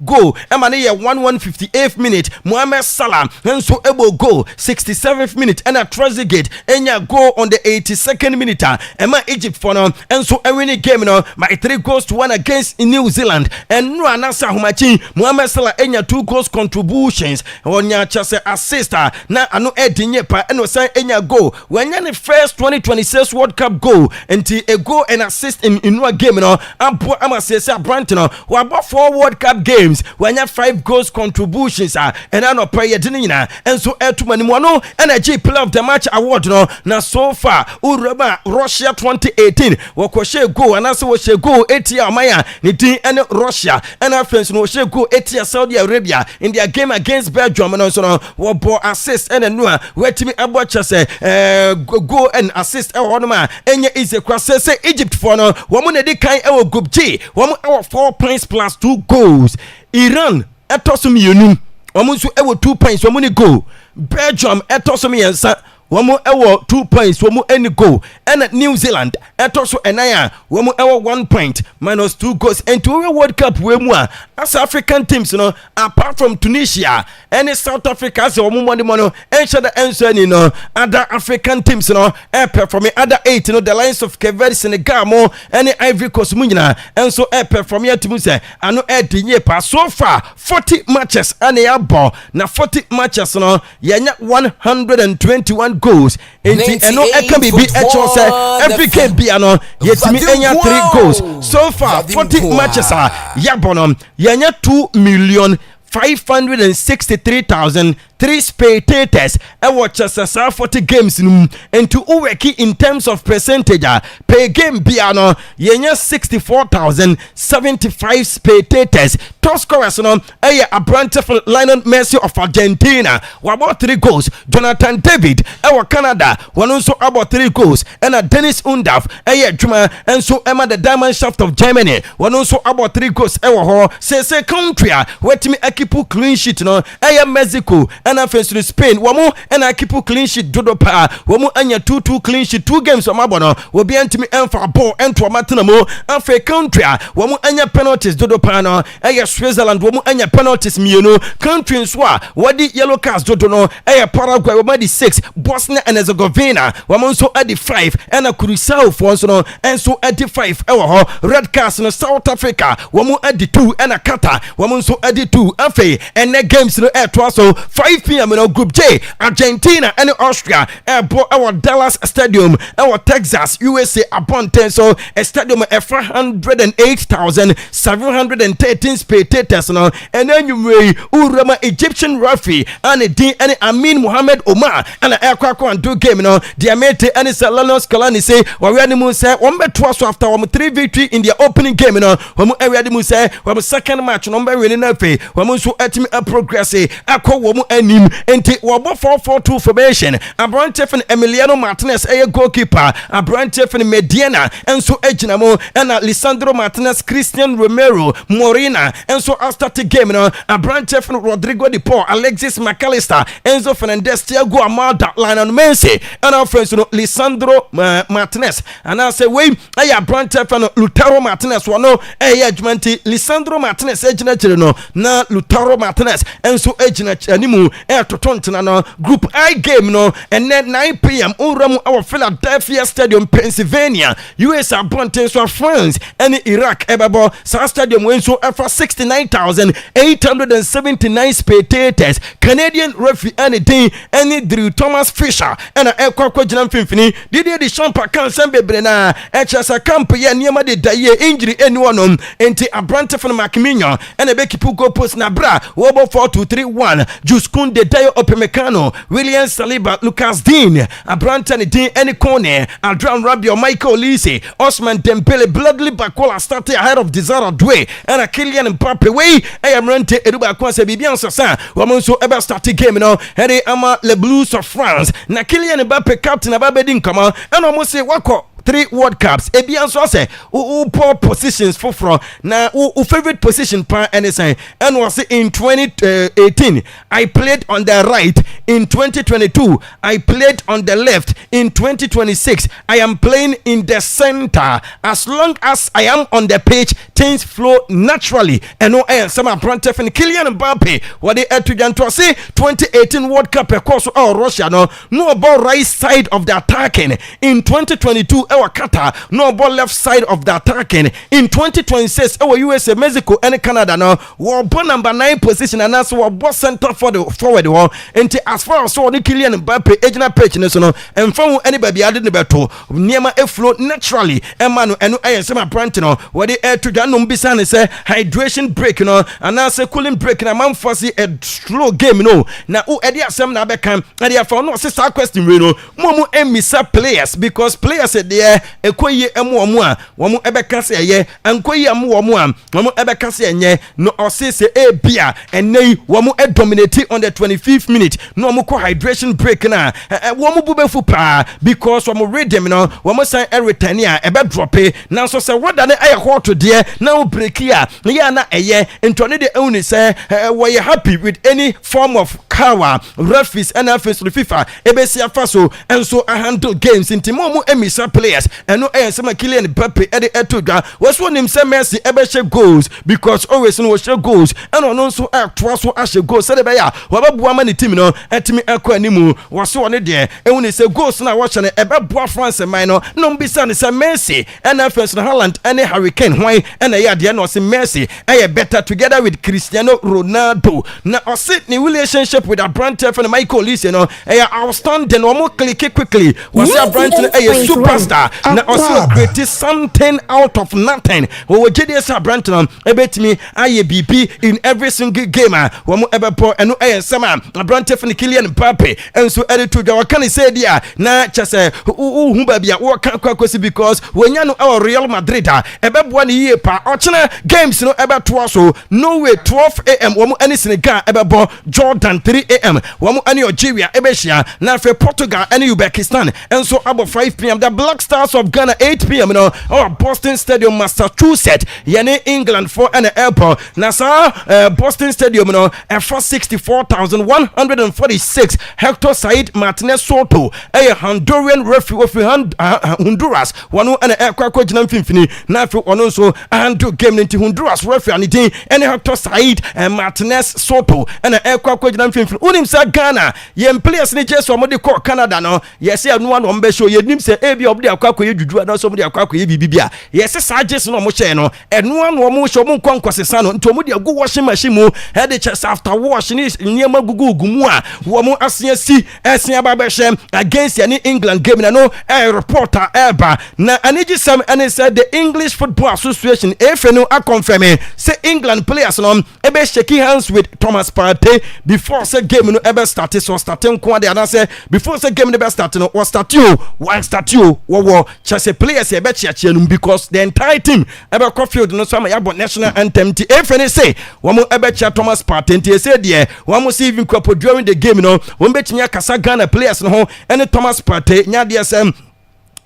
goal emane ye 158th minute Mohamed Salah and so ebo goal 67th minute and a Trezeguet enya goal on the 82nd minute ema Egypt for no and so winning game by 3 goals to 1 against New Zealand and no anasa humachi Mohamed Salah enya 2 goals contributions onya chase assist na ano edinye pa eno san enya goal when the first 2026 World Cup goal enti a goal and assist in no game abo amasese Branton we about 4 World Cup games when 5 goals contributions and ano pa yedinina and so etumani mo no energy player of the match award na so far uraba Russia 2018 wakoshe goal and also she goal 8 amaya ni din ene Russia and offense no she goal 8 Saudi Arabia in their game against Belgium and so no wo ball assist and no wetimi abocha say go and assist e wonoma enye is a say Egypt for no wo mo na di kan e wo group G wo mo 4 points plus 2 goals Iran etosum yenu wo mo so e wo 2 points wo mo ni goal Belgium etosum yensa womo ewo 2 points womo any goal and New Zealand etoso enaya womo ewo 1 point minus 2 goals and to World Cup we mu as African teams apart from Tunisia and South Africa as womo money mono ensure the answer ni other African teams perform other 8 the Lions of Cape Verde, Senegal mo and Ivory Coast mu nyina and so perform yet mu say ano edinye pa so far 40 matches and ya ball na 40 matches yenya 121 goals eno can be every game be yetimi enya 3 goals so far 40 matches yabonom yenya 2,563,300 3 spectators watch us 40 games and to work in terms of percentage per game biano yenya 64,075 spectators. Top scorers no a branch of Lionel Messi of Argentina about 3 goals. Jonathan David Canada one also about 3 goals and Dennis Undav Juma and so Emma the Diamond Shaft of Germany one also about 3 goals say country wait me akipu clean sheet no Mexico and after Spain wamu and akipu clean sheet dodo pa wamu anya 2-2 clean sheet 2 games on mabono will be antimi emfa ball ento matena mo after country wamu anya penalties dodo pa no Switzerland wamu anya penalties mienu country nso wadi yellow cards dodo no Paraguay wamu di 6 Bosnia and Herzegovina wamu nso adi 5 and Curacao for nso no enso adi 5 red cards no South Africa wamu adi 2 and Qatar wamu nso adi 2 afi and games no so 5 p.m. no group J Argentina and Austria our Dallas Stadium our Texas USA upon 10 so a stadium 408,713 spectators no and then you may Urama Egyptian referee and D and Amin Mohammed Omar and Akwaaba and do game no Diamete and Salano Skalani say Warianimu say one bet after 3 victory in the opening game no Warianimu say second match number winning nafe so etimi progress akọ womu anim enti wobo 4-4-2 formation Abrante fen Emiliano Martinez goalkeeper Abrante fen Mediana enso eginamo na Lisandro Martinez Christian Romero Morena enso start game no Abrante fen Rodrigo de Paul Alexis McAllister Enzo Fernandez Thiago Amada Lionel Messi and our friends no Lisandro Martinez and I say we Abrante fen Lutaro Martinez wano adjumanti Lisandro Martinez egina no na Lutaro Martinez enso egina animu totontena no group I game no and then 9 p.m. Uramu our Philadelphia Stadium Pennsylvania USA Bonten so France and Iraq ebabo sa stadium wenso for 69,879 spectators Canadian referee and Drew Thomas Fisher and Ekwa Jinam Finfini did the champa kan sembebre na echasa camp ye niema de daye injury anyone enti Abrante from Macminyo and a bekipu go post na bra wobo 4-2-3-1 Juskunde Dayo Opemecano William Saliba Lucas Dean Abrante and Dean any corner Adrian Rabiot Michael Olise Osman Dembele Bloodly Bakola started ahead of Desire Dwe and a Kylian Mbappe way I am rente Eruba Kwanse Bibian Sasa Wamonso ever started game no Hede ama Le Blues of France na Kylian Mbappe captain ababedin kama and almost say wako 3 World Cups. Ebian so say poor positions for na favorite position pa anything and was in 2018 I played on the right, in 2022 I played on the left, in 2026 I am playing in the center. As long as I am on the pitch things flow naturally and no some Abrante and Kylian Mbappe what they had to janto say 2018 World Cup course Russia no about right side of the attacking. In 2022 our Qatar no ball left side of the attacking. In 2026 our USA Mexico and Canada no war ball number 9 position and that's war ball center for the forward wall and as far as so the Kylian Mbappe ejina pitch no so and from anybody added the beto niema e flow naturally emanu enu ayensem Abrante no what they air to janum bisa ne say hydration break no and now say cooling break na man force a slow game no na o edi asem na be kan edi for no say question we no mo emisa players because players there ekoyi emu omu a wo mo ebeka se ye ankoyi emu omu a wo mo ebeka se enye no osese e bia enei wo mo dominate on the 25th minute no mo ko hydration break na wo mo bubefu pa because wo mo rhythm no wo mo san return a ebe drop na so say what na aye hot there na o break ya na eye ntone de ewuni say we happy with any form of power referees and office FIFA ebesi afaso enso handle games intimo mo emisa players eno eyesema Kylian Mbappe ede etodwa waso nim say Messi ebehye goals because always no share goals eno no so actwa so ahye goals say be ya wababoa ma ne team no etimi akọ animu waso one de ewuni say goals na wa hye ebeboa France man no mbisa ne say Messi and offense Haaland and Hurricane why and ya de no say Messi better together with Cristiano Ronaldo na o sit ni relationship with a brand for Michael Lise, you know, outstanding, or click quickly. Was a brand a superstar. Now also created something out of nothing. We JDS brand a bet me BP in every single game. One ever pour and no summer. A brand for Kylian Mbappe. And so attitude, what can I say there? Now just say who baby what can because when you know our Real Madrid, about 1 year per Archana games, no about 12 so no way 12 a.m. One any Senegal about Jordan 3 a.m. One any Algeria, Ebesia, now for Portugal and Uzbekistan, and so about 5 p.m. The Black Stars of Ghana 8 p.m. You know, or Boston Stadium, Massachusetts, Yane England for an airport. Nasa Boston Stadium, you know, for 64,146. Hector Said Martinez Soto, a Honduran referee of Honduras, one and an aircraft coach Namfini, Nafu on also and to game into Honduras referee and Hector Said and Martinez Soto and an aircraft coach Namfini. Unim sa Ghana, Yen players ni just somebody call Canada no. Yes, no one on Besho, Yedim say Abi of the Aquako, you do not somebody Aquako Bibia. Yes, Sages no Mocheno, and one woman show Mon Conquasano, and Tomudi go washing machine had the chest after washing is near Magugu Gumua, Womo Asia Babashem against any England game. No a reporter ever. Now, I need some and it said the English Football Association, if you know, I confirm say England players on ebe shaking hands with Thomas Partey before say game no ever started. So starting Kwade and I say before say game never started no was statue Chelsea players ebe chiachianum because the entire team ever Cofield no some about national anthem ti if any say one more ebe chia Thomas Partey ti say there one more see even during the game no one bet nya kasa Ghana players no and Thomas Partey nya DSM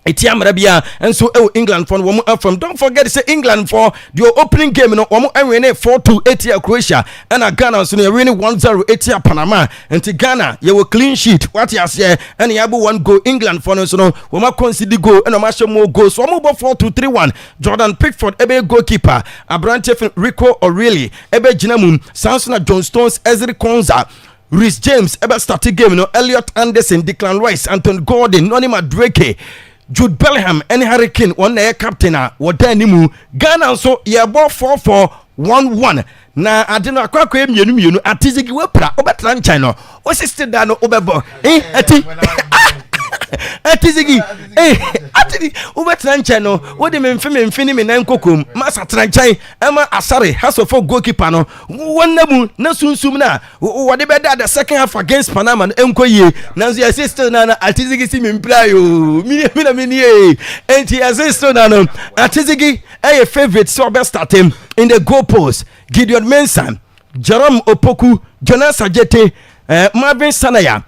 Etiam Rabia and so England for one from don't forget to say England for the opening game no one win 4-2 Croatia and Ghana so they winning 1-0 Panama and to Ghana you will clean sheet what you say and you have one goal England for no so no one concede goal and a more goals so one 4-2-3-1 Jordan Pickford ebe goalkeeper Abrante Rico O'Reilly ebe Jinamun Samson John Stones Ezri Konza Rhys James ebe starting game no Elliot Anderson Declan Rice Anthony Gordon Nonima Drake Jude Bellingham and Hurricane one air captain what animu Ghana so ye ball 4-4-1-1 na adeno akwakwa emienu atizigi wepra obetran chino o sister da no obebo ati atizigi ati obetran chino wo de memfini me nan kokom masa tranchan ema asare has of goalkeeper no wonnamu na sunsum na wo de beda the second half against Panama enkoye na so sister na atizigi si mempla yo mini enti sister na no atizigi a favorite so best start him in the goal post Gideon Mensah, Jerome Opoku, Jonas Ajete, Marvin Sanaya,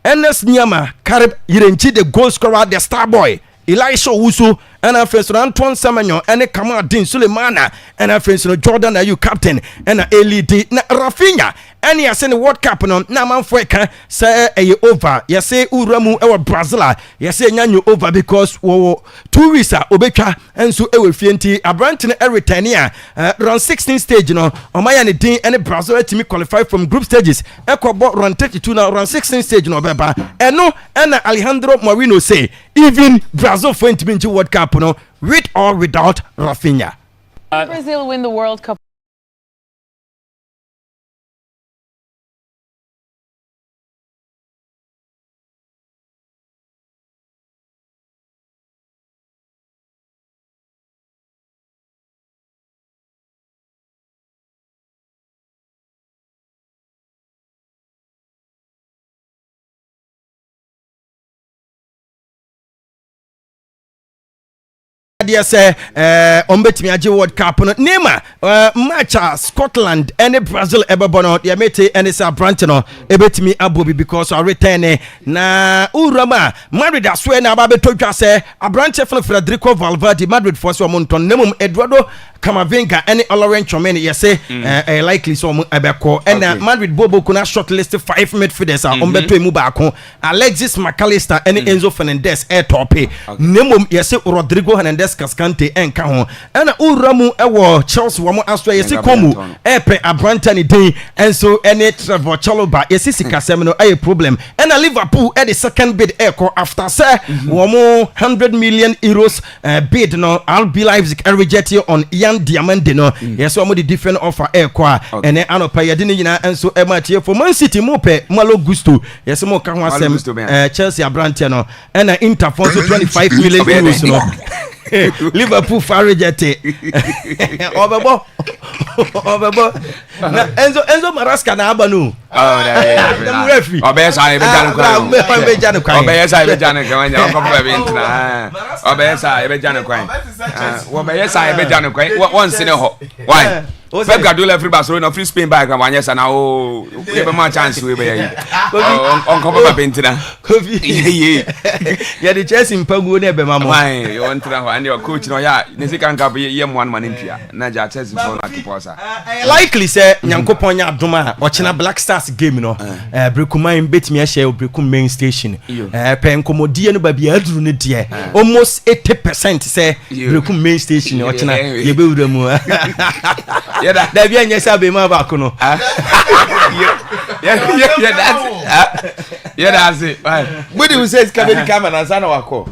Ernest Nyama, Karib Yirenchi, the goal scorer, the star boy, Elisha Wusu, and our friends Antoine Samanyo, and Kamadin Sulemana, and our friends Jordan Ayu captain, and LED Rafinha. And you send the World Cup on Naman Fueka say a over. You say Uramu our Brazil. You say Nyanyu over because 2 weeks Obeka and so ewe fienti a brand in every 10 year round 16 stage you know on my any any Brazil team qualify from group stages. Echo bought round 32 now round 16 stage no beba. And no and Alejandro Moreno say even Brazil for into World Cup no with or without Rafinha. Brazil win the World Cup. Dear say ombetimi age World Cup no nema match Scotland and Brazil ebebono dia mete and say branch no ebetimi abobi because I return na urama Madrid aswe na ababeto twa say abranche Federico Valverde Madrid for so monton nemum Eduardo Camavinga and Laurent Tchouameni you say likely so ebeko and Madrid bobo kuna shortlist 5 midfielders ombeto emu baako Alexis McAllister and Enzo Fernandez tope nemum you say Rodrigo Hernandez Cascante enka ho na uramu ewo Chelsea wo mo aso yesi komu epe abranta ni din enso ene Trevor Chalobah yesi sikasem no a problem na Liverpool the second bid echo after say wo mo 100 million euros bid no RB Leipzig reject on Brazilian diamond no yes so the different offer kwa ene anopa ye de ne nyina enso e ma tie for Man City mo pe Malo Gusto yes mo ka ho asem Chelsea abrante no ena Inter for 25 million euros no Liverpool farigete obebo na Enzo Maresca na aba no obesa ebe janu kwan obesa ebe janu kwan ya ko ba bintina obesa ebe janu kwan obesa ebe janu kwan once ne ho why Pep Guardiola free Barcelona free Spain back and wanyesa na o ebe ma chance we be yi on ko ba bintina ye the Chelsea mpagu na ebe ma mo why you want to know and your coach no ya ne sika nka ye mo one man impia na ja Chelsea for na kiposa likely say Nyankopon nya adoma o chena Black Stars game no Brekuman betimi a share Brekum main station pe nkomodie no ba bia aduru ne de almost 80% say Brekum main station o chena ye be wura mu da bia nya sabe ma ba ko no that's it Budi Hussein Kabedi Kama na sana wako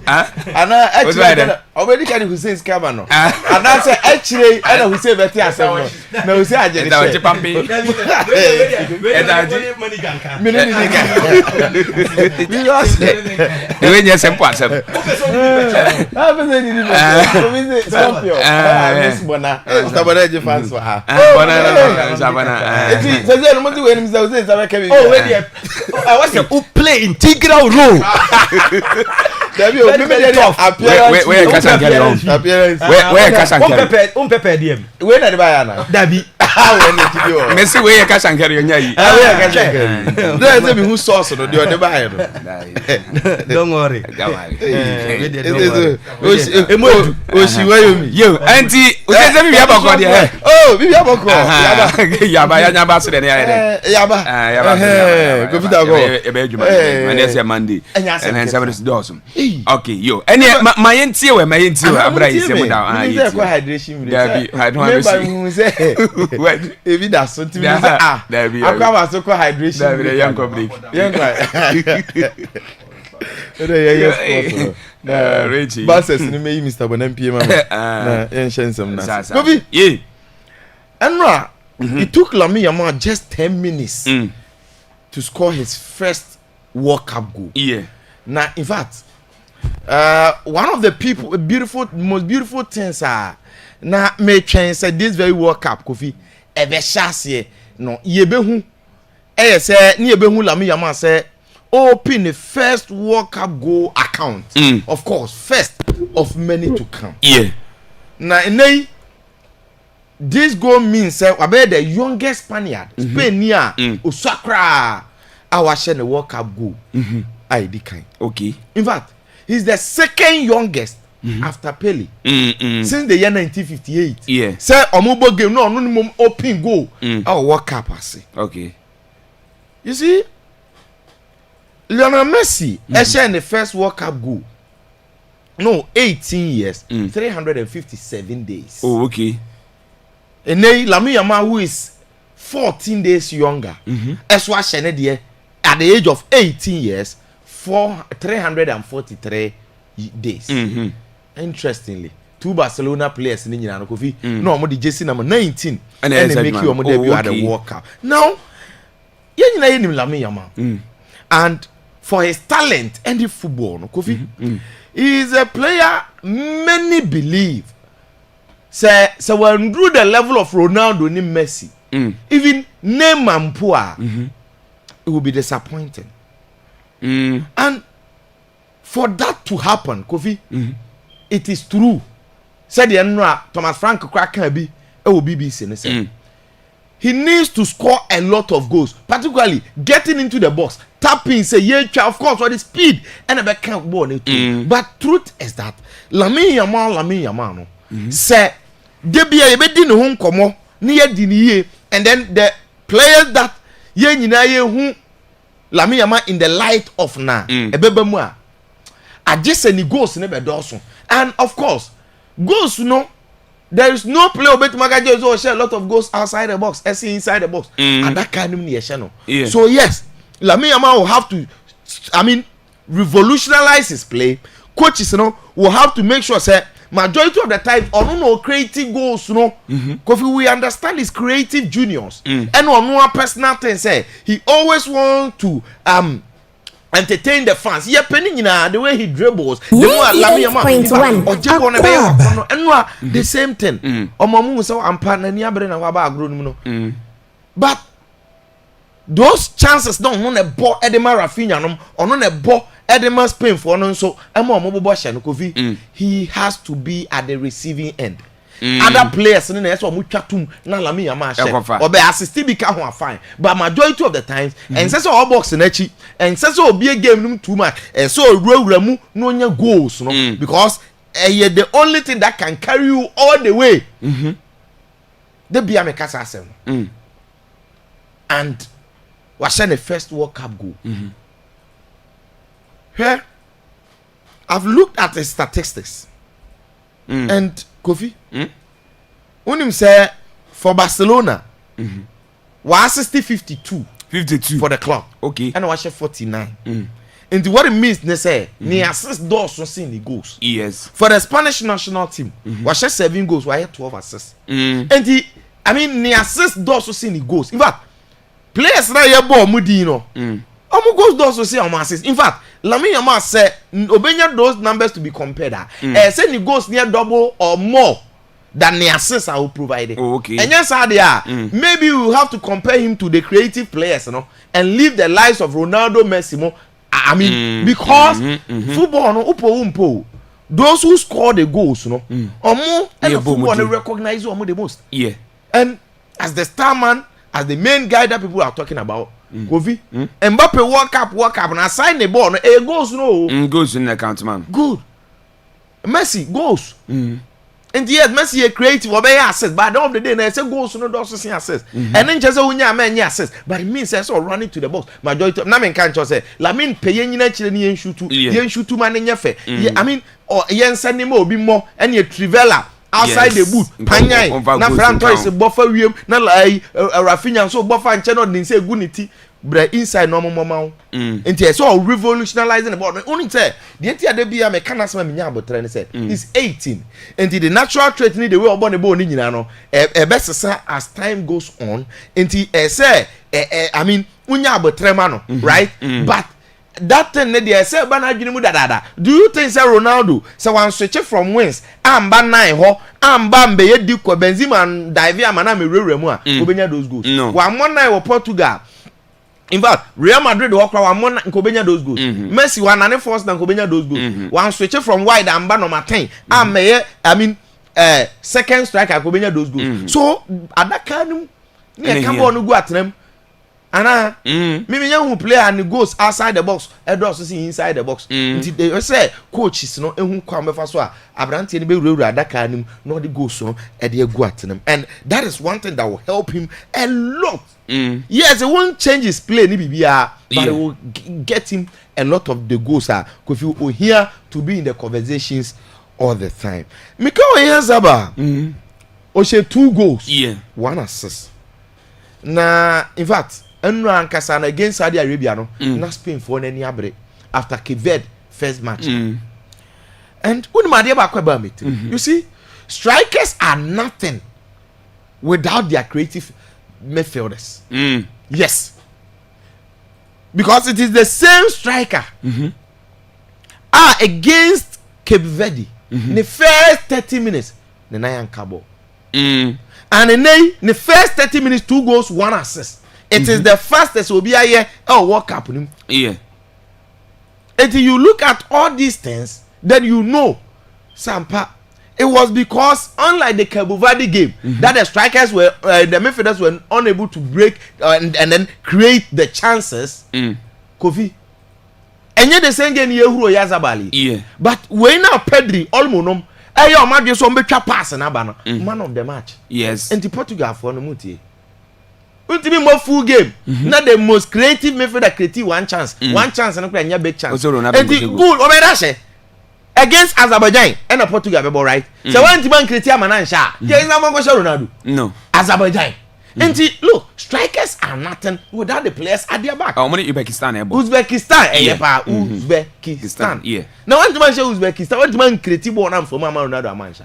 ana actually obedi kan Hussein Kama no ana say actually ana Hussein beti asem no na Hussein ajere da wachi pampi mini ni ka we we nya sempo asem bese ni bese champion miss bona stabana je fans wa bona sabana eti seze no mo ti we ni Mr. Hussein sabe Kevin we dey I was who play integral role Dabi o me dey appearance we kasa ngere on appearance we kasa ngere on pepper dem we na dey buy na Dabi we na ti do Messi we kasa ngere nya yi we kasa ngere dey say me who source no dey buy no don't worry o si wayomi yo anti o say me abako dey oh bibi abako yaba ya nya ba so dey yaba go fit go ebe adwuma and say Monday and seven doors okay yo any my yentie we abra yi say mo da yi say hydration mi Dabi I don't understand say what ebi da so ti mi say Dabi Akwaaba so hydration Dabi the young break Richie Bases ni me Mr. Bonampie ma na yen shensem na Kofi yeah Enra it took Lamine Yamal just 10 minutes to score his first World Cup goal. Yeah. Now, in fact, one of the most beautiful things are now may change this very World Cup. Kofi, ebe shasiye no yebehu. Say ni yebehu Lamine Yamal say open the first World Cup goal account. Of course, first of many to come. Yeah. Now, this goal means wabe the youngest Spaniard Spain near Osakra our share the World Cup goal ID kind. Okay. In fact, he's the second youngest after Pele since the year 1958. Yeah. Say omubo game no open goal our World Cup ase. Okay. You see Lionel Messi share the first World Cup goal. No, 18 years, 357 days. Oh, okay. And then Lamine Yamal, who is 14 days younger, Eswa Shenedie, at the age of 18 years, 343 days. Interestingly, two Barcelona players in India, no more the jersey number 19, and they make you a debut at the World Cup. Now, you know Lamine Yamal, and for his talent and the football, Kofi, he is a player many believe. Say when through the level of Ronaldo ni Messi, even Neymar Mpua, it will be disappointing. And for that to happen, Kofi, it is true. Said the Thomas Frank Cracker be BBC. He needs to score a lot of goals, particularly getting into the box, tapping, say of course, for the speed and a back can't ball. But truth is that Lamine Yamal no. Say debia yebedi ne ho nkomo ne yedi ne yie and then the players that ye nyina ye hu Lamine Yamal in the light of na ebeba mu a agese ni goals ne be doso and of course goals no there is no player obetumaga just share a lot of goals outside the box as inside the box and that kind of ye share no so yes Lamine Yamal will have to revolutionize his play. Coaches will have to make sure say majority of the time no creative goals no Kofi we understand his creative juniors and no personal thing say he always want to entertain the fans. Yeah, penny the way he dribbles, the more the same thing. Omamu so ampana ni abre na waba agro no. But those chances don't on a ball Edema Rafinha no on a ball Edema Spain for no so he has to be at the receiving end. Other players in the so muchatum na lami yama she or be assist be ka fine, but majority of the times and say so all box in echi and say so be a game too much and so mu no nya goals no because the only thing that can carry you all the way the be amekasa asem and was the first World Cup goal here I've looked at the statistics and Kofi unim say for Barcelona was 52 for the club and was 49 and what it means they say ni assist doors so see the goals yes for the Spanish national team was 7 goals why 12 assists and the I mean ni assist doors so see the goals in fact players na ye ball mudi no omo goals doors so see omo assist in fact Lamine Yamal say obenya those numbers to be compared say ni goals near double or more than the assists I will provide. And yes, maybe we will have to compare him to the creative players, you know, and leave the lives of Ronaldo, Messi. I mean, because football, no, upo, those who score the goals, you know, or more, and the football they recognize you the most. Yeah. And as the star man, as the main guy that people are talking about, Kofi, Mbappe World Cup, and assign the ball, goals, no, goals in the account, man. Good. Messi goals. And yes, Messi a creative or be assist, but at the end of the day, they say goals no do see assist. And then just when you man assist, but it means so running to the box. Majority na men can just say, Lamine pay nyina chire ni yen shoot man nyefe. I mean, or yen send him obi more and ye Trivela outside the boot. Panyai na Franco is buffer wiem na Rafinha so buffer and channel din say guniti. Bre inside normal mama nti so revolutionizing the ball only say the enti ade bia me kana sama menya abotre ne say is 18 and the natural trait ni the way obo ne ball ni nyina no besesa as time goes on nti say I mean unya abotre ma no right but that thing ne dey say ba na adwene mu dadada do you think say Ronaldo say one switch from wings amba 9 ho amba mbe ye di ko Benzema and dive amana me rewre mu a obenya those goals one more 9 wo Portugal. In fact, Real Madrid walk around one Nkobenya those goals. Messi one and force than Nkobenya those goals. One switch from wide and ban number 10. I mean, second striker Nkobenya those goals. So at that kind, me come on go at them. And me who play and goes outside the box, also see inside the box. They say coaches no who come first so Abrante ni be at that kind no the goals so e dey go at them. And that is one thing that will help him a lot. Yes, it won't change his play, but it will get him a lot of the goals. Because you will hear to be in the conversations all the time. Mika Oyazaba, Oshe 2 goals, 1 assist. Na, in fact, Enra Ankasana against Saudi Arabia, no, na Spain for any abre after Cape Verde first match. And you see, strikers are nothing without their creative midfielders. Yes, because it is the same striker against Cape Verde in the first 30 minutes the Nayan Cabo and in the first 30 minutes 2 goals 1 assist. It is the fastest will be a year World Cup. Until you look at all these things, then you know Sampa. It was because, unlike the Cabo Verde game, that the strikers were, the midfielders were unable to break and then create the chances. Kofi. And yet the same game, Yehuro Yazabali. But when now Pedri, Olmonom, your man just on better pass and Abana, man of the match. Yes. And to Portugal for the Muti. Ultimate more full game. Not the most creative midfielder creative one chance and a big chance. And the good Obedashe. Against Azerbaijan and Portugal, right? So when Tiban Kritia Manansha, there is no Ronaldo. No. Azerbaijan. And look, strikers are nothing without the players at their back. How many Uzbekistan? Uzbekistan. Yeah. Now, one man show Uzbekistan, one man creative one for Mama Ronaldo Mancha.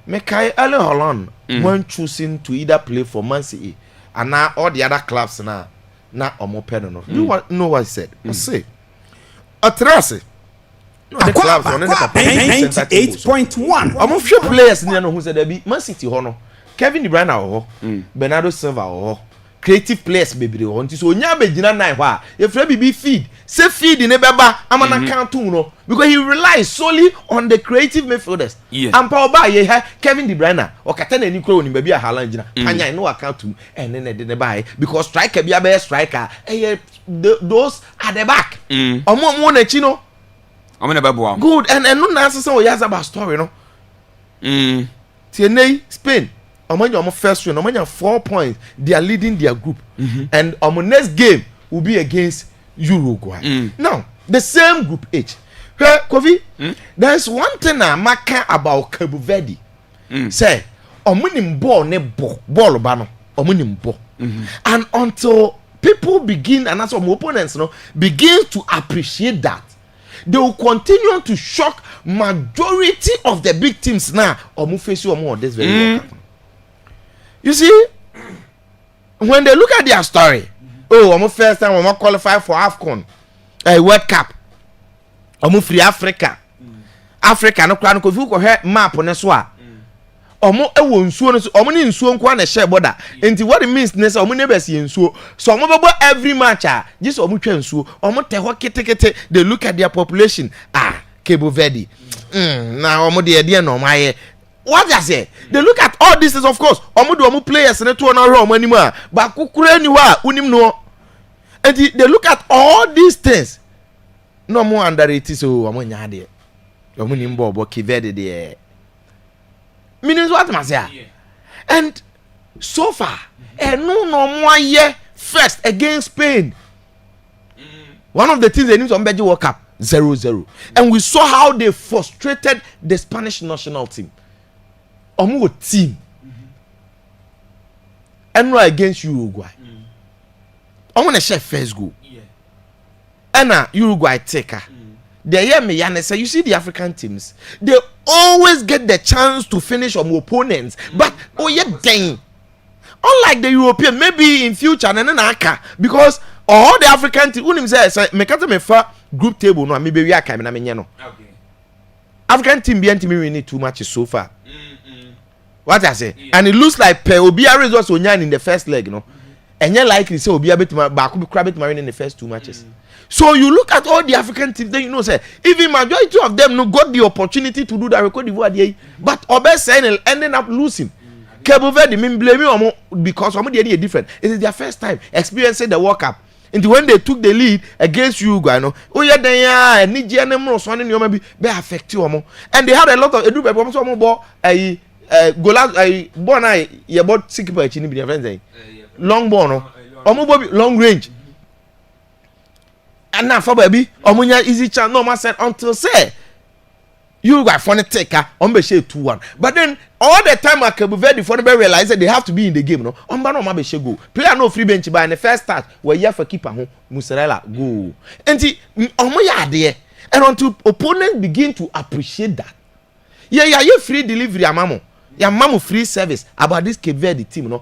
Mekai Erling Haaland when choosing to either play for Man City and now all the other clubs now omo pen. You know what I said? I say, Atrase. The clubs on the 98.1. Omo few players near no who said there be Man City hono. Kevin De Bruyne Bernardo Silva creative players baby they want so nya be gina nine hwa if be feed say feed in beba amana count no because he relies solely on the creative midfielders and power by ye Kevin De Bruyne or katana ni kro ni baby a Haaland gina anya no account to and then they buy because striker be a striker those at the back omo na chi no omo na bebo good and no na say o yaza ba story no tienei Spain Omanya first round, Omanya 4 points. They are leading their group, and our next game will be against Uruguay. Now, the same group H. Hey, Kofi, there's one thing I maka about Cabo Verde. Say, omunim ball ne ball bano, omunim ball, and until people begin and also opponents, begin to appreciate that, they will continue to shock majority of the big teams now. Omu face you omu this very well. You see, when they look at their story, I'm first time I'm qualify for AFCON, World Cup. I'm free Africa. Africa no plan because you go hear map on so. Omo ewo nsuo no so omo ni nsuo nkwa na share border. Enti what it means ne say omo ne besi nsuo. So omo bebo every match just omo twa nsuo. Omo te ho ketekete they look at their population. Cabo Verde. Na omo de no maye. What I say? They look at all this is of course. Omo players in the two na home anymore. But kukure ni wa unim no. And they look at all these things. No more underrated so omo nya de. Omo ni mbo bo Kivede de. Meaning what I say? And so far, no more year first against Spain. One of the things they need to Beji World Cup 0-0. And we saw how they frustrated the Spanish national team. Omo team and right against Uruguay. I want to share first goal. And Uruguay taker. They hear me and say, you see the African teams, they always get the chance to finish on opponents. But dang. Unlike the European, maybe in future because all the African teams, unim say me kata me fa group table no maybe we are coming na no. Okay. African team be anti me need too much so far. What I say, and it looks like Obia results onyan in the first leg, and you're likely say Obia bet back be crab it marine in the first 2 matches. So you look at all the African teams, then you know say even majority of them no got the opportunity to do that record d'Ivoire, but Obe saying ending up losing. Cabo Verde mean blame you because some of the idea different. It is their first time experiencing the World Cup. And when they took the lead against Uruguay, and Nigeria maybe affect you, and they had a lot of gola born I about 6 people chini be friends long born long range and now for baby omunya easy chance no man said until say Uruguay for the taker on be share 2-1 but then all the time at Cabo Verde for the realize that they have to be in the game on ba no ma be share go player no free bench by in the first start where you for keeper ho Musarela go enti omuya ade and until opponents begin to appreciate that you free delivery amamo ya mamu free service about this Cape Verde team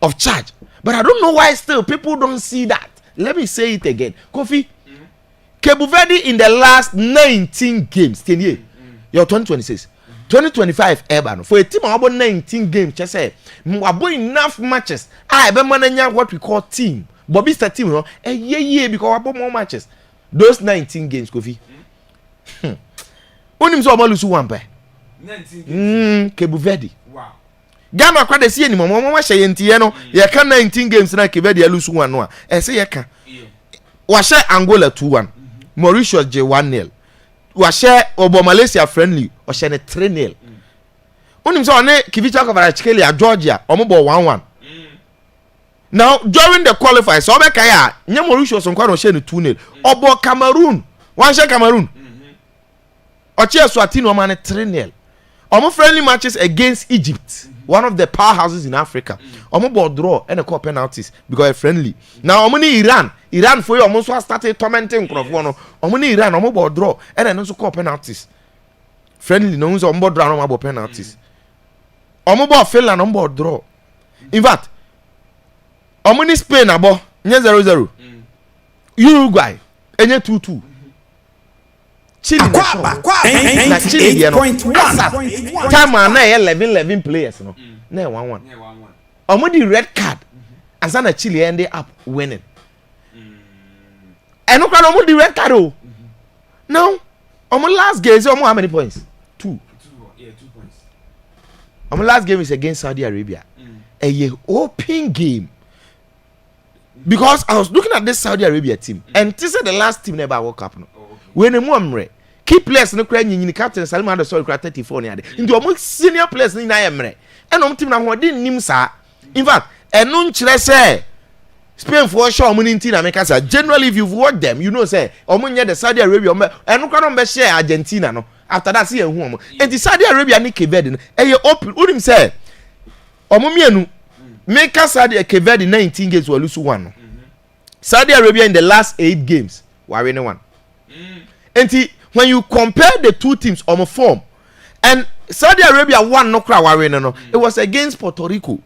of charge but I don't know why still people don't see that. Let me say it again. Kofi, Cape Verde in the last 19 games 10 years you're 2026 2025 urban for a team about 19 games just say about enough matches I be mananya what we call team Bobby Star team yeah because about more matches those 19 games Kofi onim so lose one pair 19 Cape Verde. Wow. Ghana kwa de see ni mama hye ntie no ye ka 19 games na Cape Verde lose one no a say ye ka. Wa hye Angola 2-1. Mauritius J 1-0. Wa hye Obo Malaysia friendly o hye ne 3-0. Onim so ne Kivicha Kvaratskhelia Georgia omobo 1-1. Now during the qualifiers so be kai a nya Mauritius nkwa no hye ne 2-0. Obo Cameroon, one hye Cameroon. Oche Swatini o man 3-0. Omo friendly matches against Egypt. one of the powerhouses in Africa. Omo draw and a call penalties because they're friendly. Now omo ni Iran for you almost started tormenting Krofo. Omo ni Iran omo draw and then also call penalties. Friendly no one's omo draw omo penalties. Omo Finland omo draw. In fact, omo ni Spain abo nye 0-0. Uruguay enye 2-2. Chile na Chile 8.1 time na 11 players no na 1-1 omo di red card and na Chile ended up winning eno kwa omo di red card o now omo last game is omo how many points 2 points omo last game is against Saudi Arabia a open game because I was looking at this Saudi Arabia team and this is the last team never World Cup no when emu amre key players no kra nyinyi captain Salman the sorry kra 34 ne ade nti omo senior players ni na yemre enom team na ho de nim sa in fact enu nkyere say Spain for sure omo ni na make say generally if you've watched them you know say omo nye the Saudi Arabia omo enu kwa no be share Argentina no after that see ehu omo enti Saudi Arabia ni Keved no eye open unim say omo mienu make Saudi Keved 19 games we lose 1 no Saudi Arabia in the last 8 games we win 1 and when you compare the two teams on a form, and Saudi Arabia won no it was against Puerto Rico.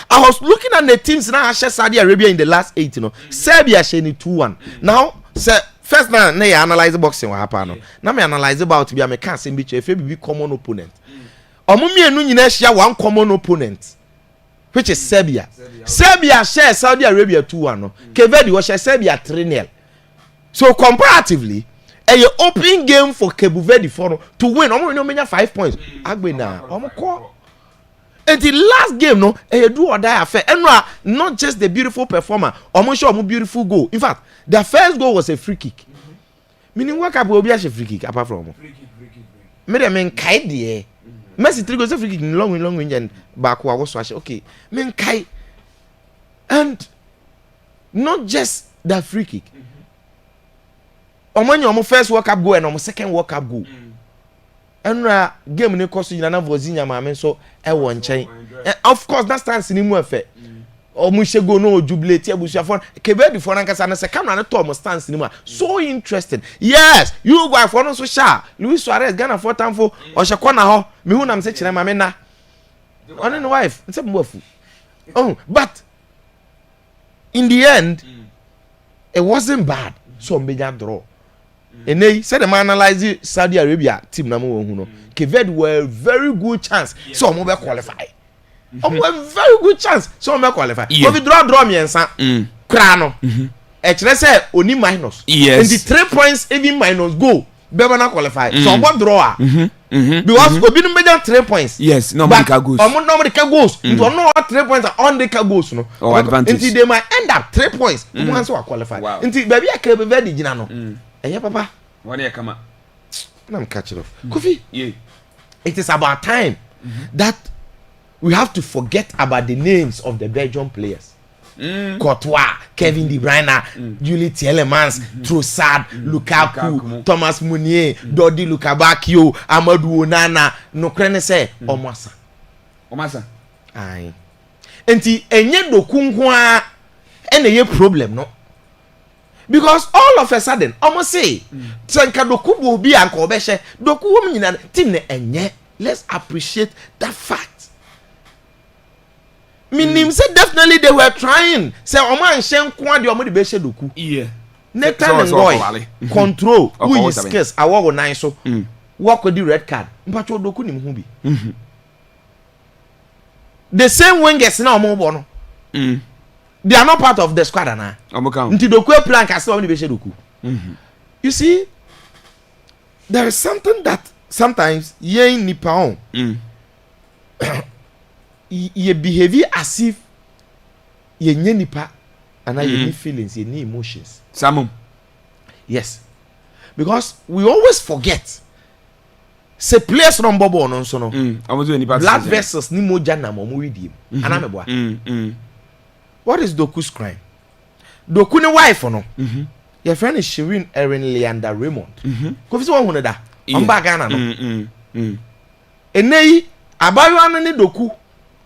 I was looking at the teams now Saudi Arabia in the last 8, Serbia sheni 2-1. Now, first now analyze the boxing what happened. Now me analyze about be a can't say be common opponent. Omumi enu nyina share one common opponent, which is Serbia. Serbia share Saudi Arabia 2-1 no. Kevedi was share Serbia 3-0. So comparatively a open game for Cape Verde for to win. Omo no menya 5 points. Agbe na omo ko. And the last game no a do or die affair. And not just the beautiful performer. Omo show omo beautiful goal. In fact, their first goal was a free kick. Meaning what can be a free kick apart from free kick. Me dem men kai de. Messi 3 goals free kick in long range and back was okay. Men kai. And not just that free kick. Omo first World Cup goal and omo second World Cup goal. And game ne cost you na vozinya maame so e wo nchen. Of course that stands in mu efe. Omo shego no jubilate abusuafo Kebedi for nankasa na se camera na to omo stands in mu. So interesting. Yes, you go for no so sha. Luis Suarez Ghana for tamfo o she kona ho. Me hu na me se kire maame na. On the wife, nse mbofu. Oh, but in the end it wasn't bad. So mbeja draw. And they said the man analyze Saudi Arabia team na mo hu no. Keved were very good chance so mo be qualify. A very good chance so mo be qualify. But we draw me ensa. Kra no. E kire say oni minus. Yes. And the 3 points even minus go. Be na qualify. So mo draw. Because obi no be 3 points. Yes, no medical goals. Omo no medical goals. It was no 3 points on the goals no. Oh, advantage. Until they might end up 3 points. Omo so qualify. Until baby a Cape Verde gina no. Eye papa. What dey come? I'm catching up. Kofi. Yeah. It is about time that we have to forget about the names of the Belgian players. Courtois, Kevin De Bruyne, Julie Tielemans, Trossard, Lukaku, Thomas Meunier, Dodi Lukabakio, Amadou Onana, no krene se Omasa. Aye. Enti enye doku nkoa ene ye problem no. Because all of a sudden, almost say, Sanka doku will be anko obeshe, doku woman in team ne enye. Let's appreciate that fact. Meaning say definitely they were trying. Say Oman Shen Kwa the Omodi Beshe doku. Yeah. Nathan and Boy control who is scarce. I walk on so walk with the red card. Mpacho doku ni mhubi. The same wingers now more they are not part of the squad na. Until doku plan kasi Omodi Beshe doku. You see, there is something that sometimes ye nipa on. Ye behave as if ye nye nipa and ye need feelings, ye need emotions. Samum. Yes. Because we always forget. Se players non bobo on so no. Blood vessels ni moja na mo redeem. Anameboa. What is Doku's crime? Doku ne wife no. Your friend is Shirin Erin Leander Raymond. Ko fi so hu ne da. On ba Ghana no. Enei abayo anu ni Doku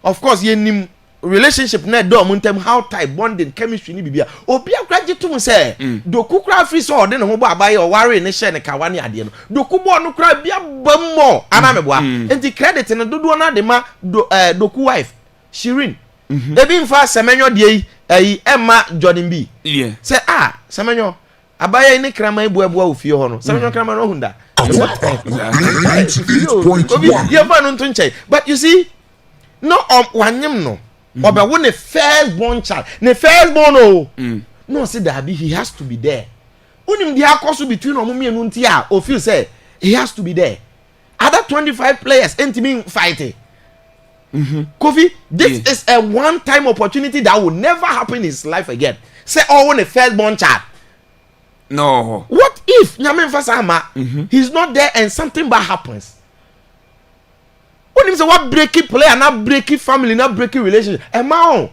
of course yenim relationship na do mo ntem how type bonding chemistry ni bibia obi akra gitum say doku kra free so ode ne ho bo abaye o ware ne share ne kawa ne ade no doku bo no kra bia bammo ana meboa enti credit ne dodo na de ma doku wife Shirin ebi mfa semenyo de yi Emma Jordan B say semenyo abaye ne krama ebu ofie ho no semenyo krama no hunda but you see no wanyem no oba won the first born child the first born no say that he has to be there unim dia akoso between omumienu nti a o feel say he has to be there other 25 players entimi fighting Kofi, this is a one time opportunity that will never happen in his life again. Say won the first born child. No. What if Nyamen Fasama he's not there and something bad happens? What if what breaking player, not breaking family, not breaking relationship? The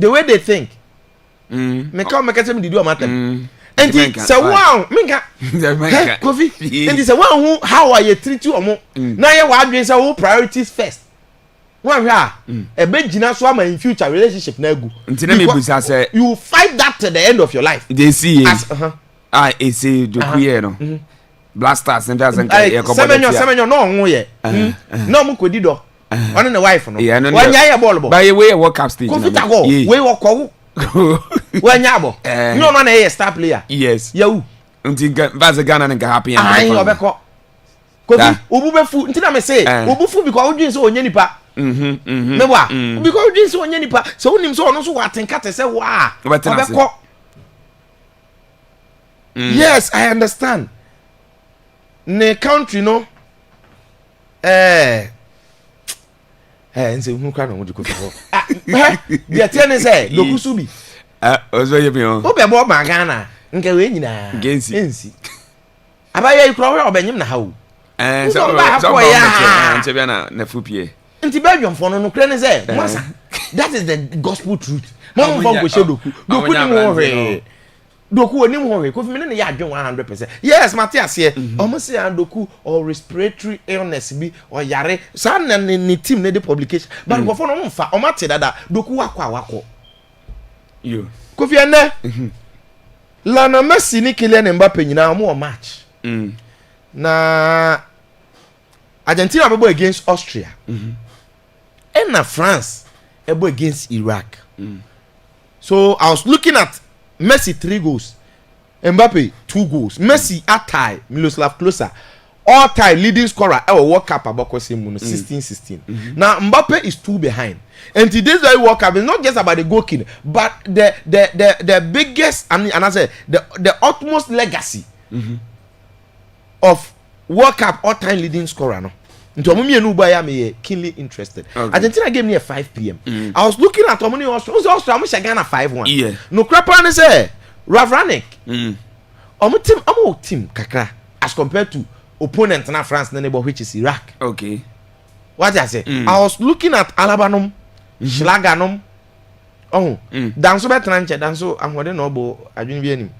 way they think. Make them do a matter. And he say, wow, Minka, Kofi, and he say, wow, how are you treat you? Now you are doing some priorities first. One a big so in future relationship na go. You fight that to the end of your life. They see it's a doku no. Blasters and doesn't semenyo no onwo ye. No mu kodi do. One na wife no. One ya ball bo. By the way World Cup stage. We work wo. One ya bo. No man na star player. Yes. Yawu. Until that's Ghana and happy and I obeko. Kofi obu befu ntina me say obu fu because odwin so onye nipa. Mewa because this one nipa so unim so ono so watenka te say wa obeko. Yes, I understand. Ne country no nse hu kwa no mo dikofi ho. Dia tie ne say dokusu bi. Ozo ye bi ho. Obebo ma Ghana nke we nyina. Ensi. Abaye ikro we obenyim na ha o. So ba nche bia na fupie. Nti Belgium for no kre ne say masa that is the gospel truth. Mama for go she doku ni mo hwe. Doku oni mo hwe Kofi me ne ya adwen 100%. Yes, Matthias here. Omo say doku or respiratory illness bi or yare. Sa na ni team ne the publication. But go for no mfa o mate dada doku wakọ. Yo. Kofi ene. Lana Messi ni Kylian Mbappe nyina mo match. Na Argentina be against Austria. And na France against Iraq. So I was looking at Messi 3 goals, Mbappe 2 goals. Messi at tie Miroslav Klose all time leading scorer ever World Cup abako same 16. Now Mbappe is 2 behind. And today's very World Cup is not just about the goalkeeping, but the biggest and I say the utmost legacy of World Cup all time leading scorer no. Nto omo mienu ba ya me keenly interested. Argentina game near 5 p.m. I was looking at Omoni Austria am Ghana 5-1. No crapa ne say Ravranik. Omo team kakra as compared to opponent na France na neighbor which is Iraq. Okay. What I say? I was looking at Alabanum, Schlaganum. Danso betranche danso amode no bo adwin bi anim.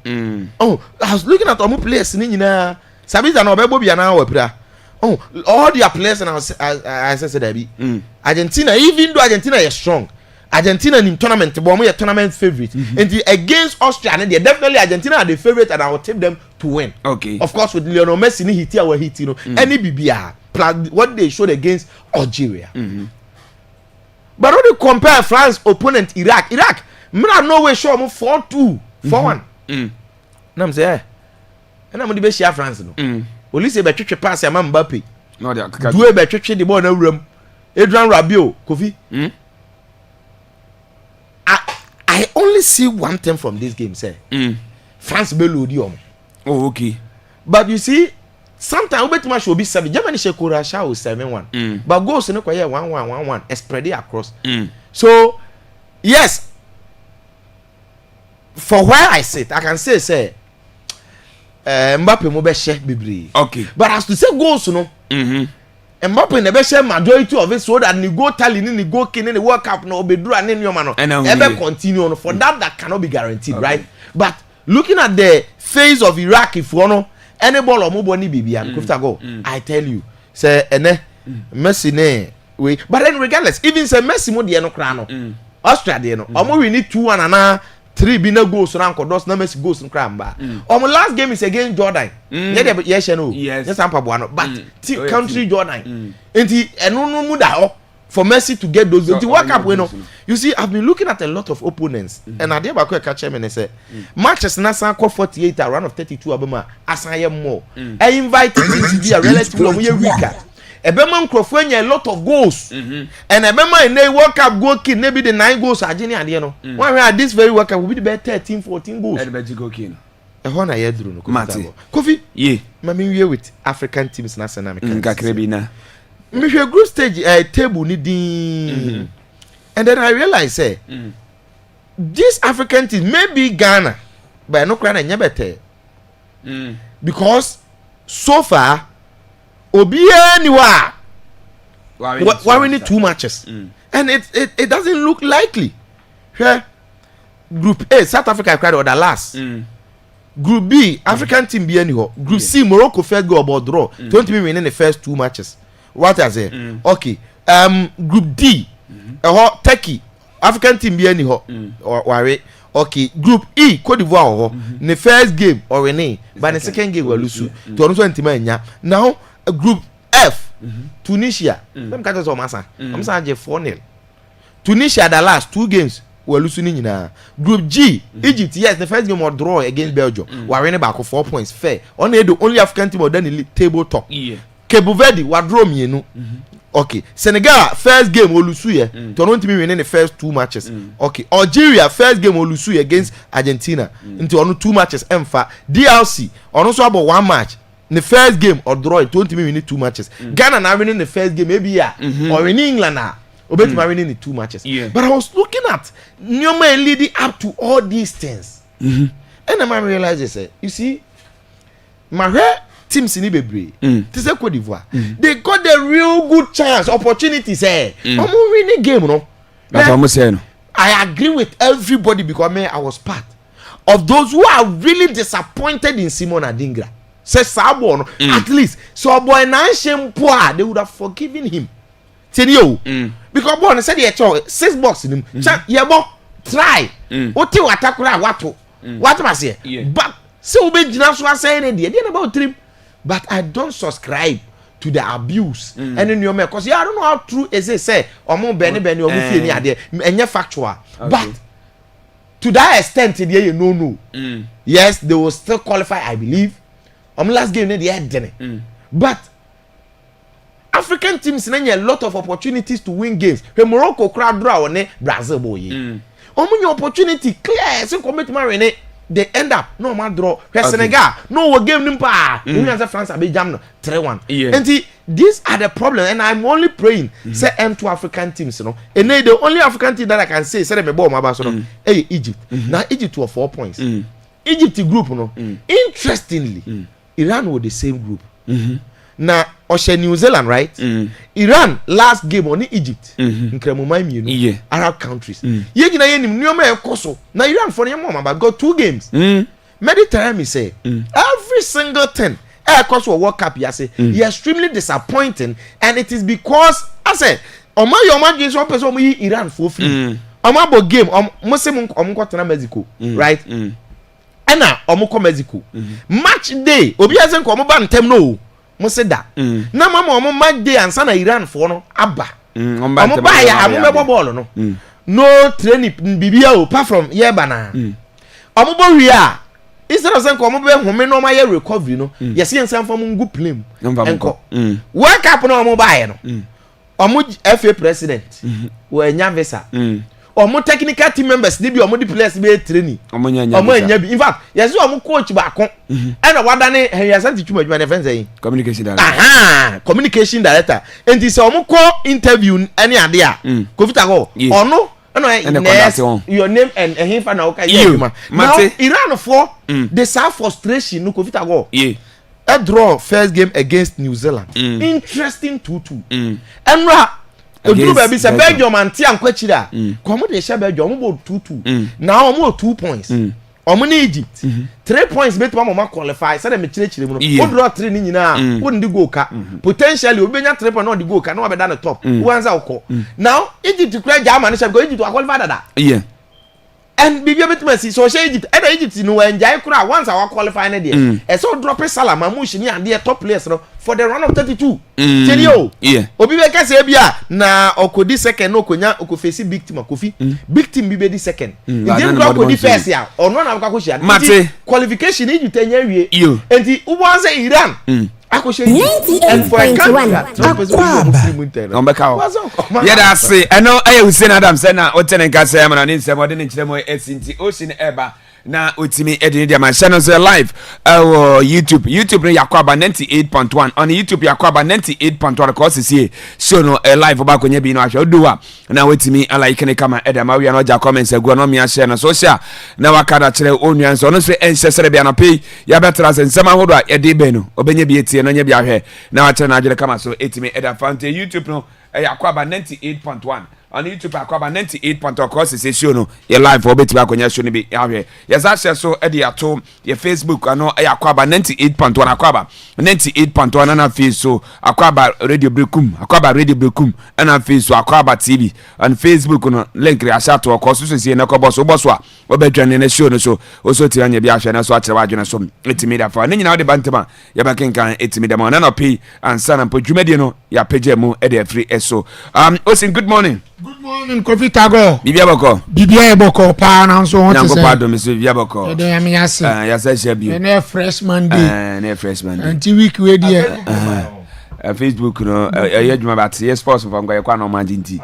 I was looking at omo players ni nyina. Sabita no obebo bia na wapira. All their players and I said that Argentina, even though Argentina is strong, Argentina in tournament, but tournament favorite. And against Austria, they definitely Argentina are the favorite, and I will take them to win. Okay. Of course, with Lionel Messi, he any BBR plus what they showed against Algeria. But when you compare France opponent Iraq, me no way show them 4-2, 4-1. Now I'm saying, and I'm going to be share France no. Police be twetwe pass ya Mbappe. No dey akaka. Duwe be twetwe the ball na wuram. Adrian Rabiot, Kofi. I only see one thing from this game, sir. France be load you. Oh, okay. But you see, sometimes we bet should be 7. Germany she could show 7-1. But goals no kwaya 1-1 spread it across. So, yes. For where I sit, I can say Mbappe mo be share bibiri. Okay. But as to say goals no. Mbappe ne be share majority of it so that ni go tally ni go kin ni World Cup no obeduru ani nyoma no. Ever continue no for that cannot be guaranteed, right? But looking at the phase of Iraq if you know any ball or mo boni bibia, go I tell you say ene Messi ne we but then regardless even say Messi mo de no kra no Austria de no omo we need 2-1 and 3 bi na goals na nkodos na Messi goals no kra mba last game is against Jordan yes no yes am pabo no but country Jordan enti eno no mu da for Messi to get those the World Cup we know you see I've been looking at a lot of opponents and I dey back we catch me say matches na san 48 a run of 32 abema asan ye more I invite teams to be a relatively weaker ebema nkrofo anya a lot of goals and ebema in the World Cup goal kick maybe the 9 goals agene ade no when we are this very World Cup will be the better 13 14 goals e be goal kick e ho na ye duru no Kofi ma me wie with African teams na sana me kan kakrebina me group stage table ni din and then I realize say this African team maybe Ghana but no cry na nya better because so far obi anywhere why we need 2 matches and it doesn't look likely here group A South Africa cried or the last group B African team be anyhow group C Morocco first go about draw 20 minutes in the first 2 matches what I say okay group D Turkey African team be anyhow worry okay group E Cote d'Ivoire in the first game or Rene but the second game we lose to also antimanya now group F Tunisia them catch us on massa I'm saying 4-0 Tunisia the last 2 games we lose nyina group G Egypt yes the first game or draw against Belgium we win back 4 points fair only the only African team on the table top Cape Verde we draw mienu okay Senegal first game we lose here to team win in the first 2 matches okay Algeria first game we lose against Argentina into on 2 matches emfa DRC on so about 1 match in the first game or draw 20 minutes we need 2 matches Ghana now winning the first game maybe or in England now obet winning the 2 matches but I was looking at Nyoma leading up to all these things and then I realized say you see my teams in Ibebre to say Cote d'Ivoire they got the real good chance opportunities I'm winning game no that's what I'm saying I agree with everybody because I was part of those who are really disappointed in Simon Adingra say Sabo at least so boy na shame poor they would have forgiven him tell you because boy said he 6 box in him yebo try oti watakura what must say but so be jina so say any dey about trim but I don't subscribe to the abuse and in your because I don't know how true is it say omo beni omo fie ni ade enye factual but to that extent they no yes they will still qualify I believe last game they had but African teams na a lot of opportunities to win games when Morocco crowd draw on Brazil boy opportunity clear so commit marine they end up no man draw Senegal no game nimpa we answer France be jam 3-1 and these are the problem and I'm only praying say end to African teams and the only African team that I can say me ball my so hey Egypt now Egypt to 4 points Egypt group no interestingly Iran were the same group now Oshe New Zealand right Iran last game on Egypt Arab countries ye gina ye nim nyoma ekoso na Iran for them mama got 2 games Mediterranean say every single thing ekoso World Cup ya say you extremely disappointing and it is because I say oma your man games one person Iran for free bo game mo say mo ko Mexico right na omukọ Mexico match day obi azen ko omuba ntem no mo se da na mama omu match day ansa na Iran for no aba omu ba ya amu mebo ball no no training bibia o apart from here bana omu bo wi a instead of saying ko omu be home no ma ye recovery no yes yen san fam ngu play enko World Cup no omu ba ye no omu FA president we nya visa omo technical team members ni bi omo di players be training omo nya bi in fact yes omo coach ba kon e na wada ne Yasanti Chuma Juma ne friends say communication director and this omo call interview any ade a Kofita go ono your name and him fa na o kai now Iran for the self frustration no Kofita go a draw first game against New Zealand interesting 2-2 and Odu baby say Belgium anti ankwachira. Komo dey share Belgium bo 2-2. Now omo 2 points. omo ni Egypt 3 points bet ma qualify say dem chire mu no wo draw 3 ni nyina wo ndi go ka potentially obenya 3 points no di go ka no obeda na top wo anza uko now Egypt kura jama ni say because Egypt qualify dada yeah and bibia betumasi so she Egypt and Egypt no enjoy kura once our qualify na there e so drop salama mushi ni and top players no for the round of 32 tell you yeah obi be ka say bia na okodi second no konya okofesi big team akofi big team bi be second dem go okodi first ya ono na akwa koshia qualification Egypt enya wie enti ubo say Iran akoshe and for a country yeah that's it I know Hussein Adam say na otene ka say na ni say mo de ni kire mo esinti ocean eba na otimi edi dia man channel say live YouTube no Akwaaba 98.1 on YouTube Akwaaba 98.1 cause see show no live ba konya bi no ahwe oduwa na otimi like ne kama edama wi na oja comments egu no me share na social na wakada kire onua nso no so enhyesere bia na pay ya betra sensema hodo a edi be no obenye bi etie no nya bi ahwe na wakere na agere kama so etimi eda fante YouTube no Akwaaba 98.1 on YouTube Akwaaba 98.1 cause say show no your live for beti akonya show ni bi ahwe yes share so edi ato your Facebook ano Akwaaba 98.1 Akwaaba 98.1 na face so Akwaaba radio brekum na face so Akwaaba TV on Facebook no link re asha to cause so say na ko boss a obetwane na show no so oso ti anya bi ahwe na so akere wadwena so etimi da fa na nyina wo de bantema ya bakenkan etimi da ma na no pay ansa na podwumade no ya page mu edi free eso Osin good morning. Good morning, Kofi Tago. Bibia boko pa na so won say. Pardon me, Bibia boko. Ede ya me yase. Ya say shebi. Na freshman day. Na freshman day. Anti week we dey. Facebook no yedwuma bat yes sports for ngwa yakwa no manji nti.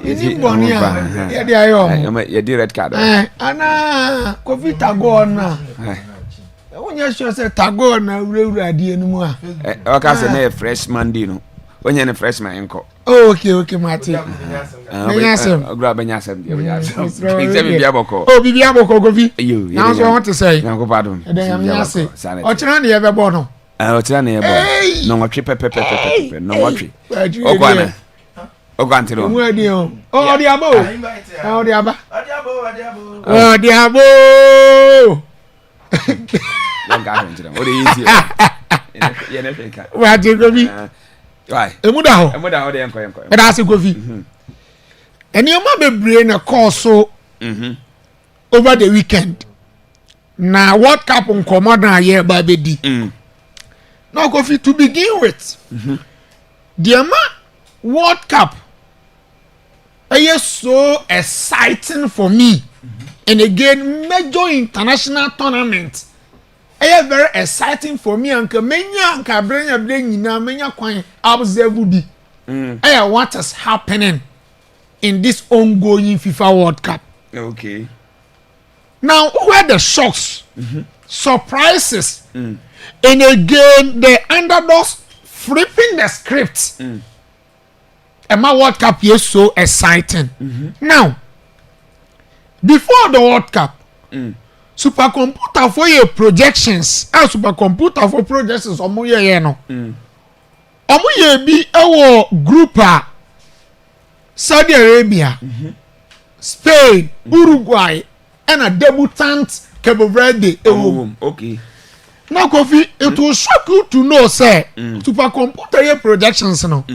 Ezi boni ya. Ye dey ayo. Ye dey red card. Ana Kofi Tago na. Onya sure say Tago na wura die enu mu a. O ka say na freshman day no. Onye ne freshman enko. Okay, Mati. Benyasem. Ogra benyasem. Bibia boko. Oh, Bibia boko Kofi. You. Now so want to say. Yanko pardon. Ede yamyase. Ochira na ye be bo no. Ochira na ye bo. No watwe pepe. No watwe. Ogwana. Ogwante no. Mu adi o. Oh, odi abo. Odi aba. Odi abo. Langa hanjira. Odi easy. Ye na feka. Wa je Kofi. Why? Emuda ho de enko. E da se Kofi. Enioma bebre na course over the weekend. Na World Cup nkomo na ye ba bedi. Now Kofi, to begin with. The World Cup is so exciting for me. And again, major international tournament. It's very exciting for me and menya bring nyina menya kwan observe bi. What is happening in this ongoing FIFA World Cup? Okay. Now, where the shocks, surprises, and again the underdogs flipping the script. And my World Cup is so exciting. Now, before the World Cup, supercomputer for your projections, supercomputer for projections, omo ye no. Omo ye bi ewo group a Saudi Arabia, Spain, Uruguay, and a debutant Cabo Verde. Okay. Now, Kofi, it will shock you to know, say, supercomputer your projections no.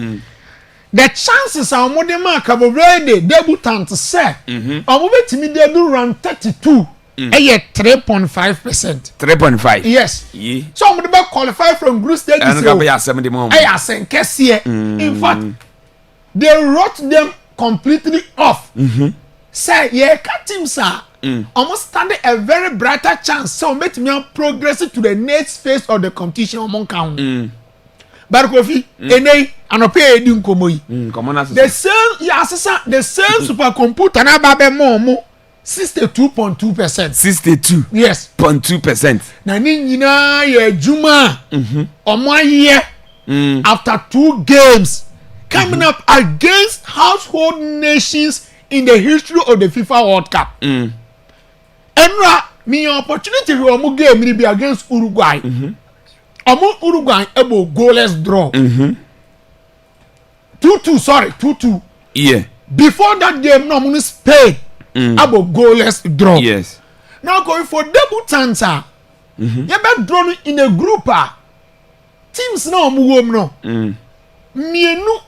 The chances are more than Cabo Verde debutant say, omo betimi dey do round 32. 3.5%. 3.5. Yes. Yeah. So I'm going to qualify from group stage. In fact, they wrote them completely off. Say, yeah, teams are almost standing a very brighter chance. So make me progress to the next phase of the competition among count. But Kofi, the same, the same supercomputer na babe more. 62.2%. 62. Yes. 0.2%. Na ni nyina ye juma. Omo ye. After 2 games coming up against household nations in the history of the FIFA World Cup. Enra me opportunity for omo game ni be against Uruguay. Omo Uruguay able goalless draw. 2-2, sorry, 2-2. Yeah. Before that game no omo Spain about goalless draw. Yes. now going for debutants you be drawn in a group teams no omuwom no mienu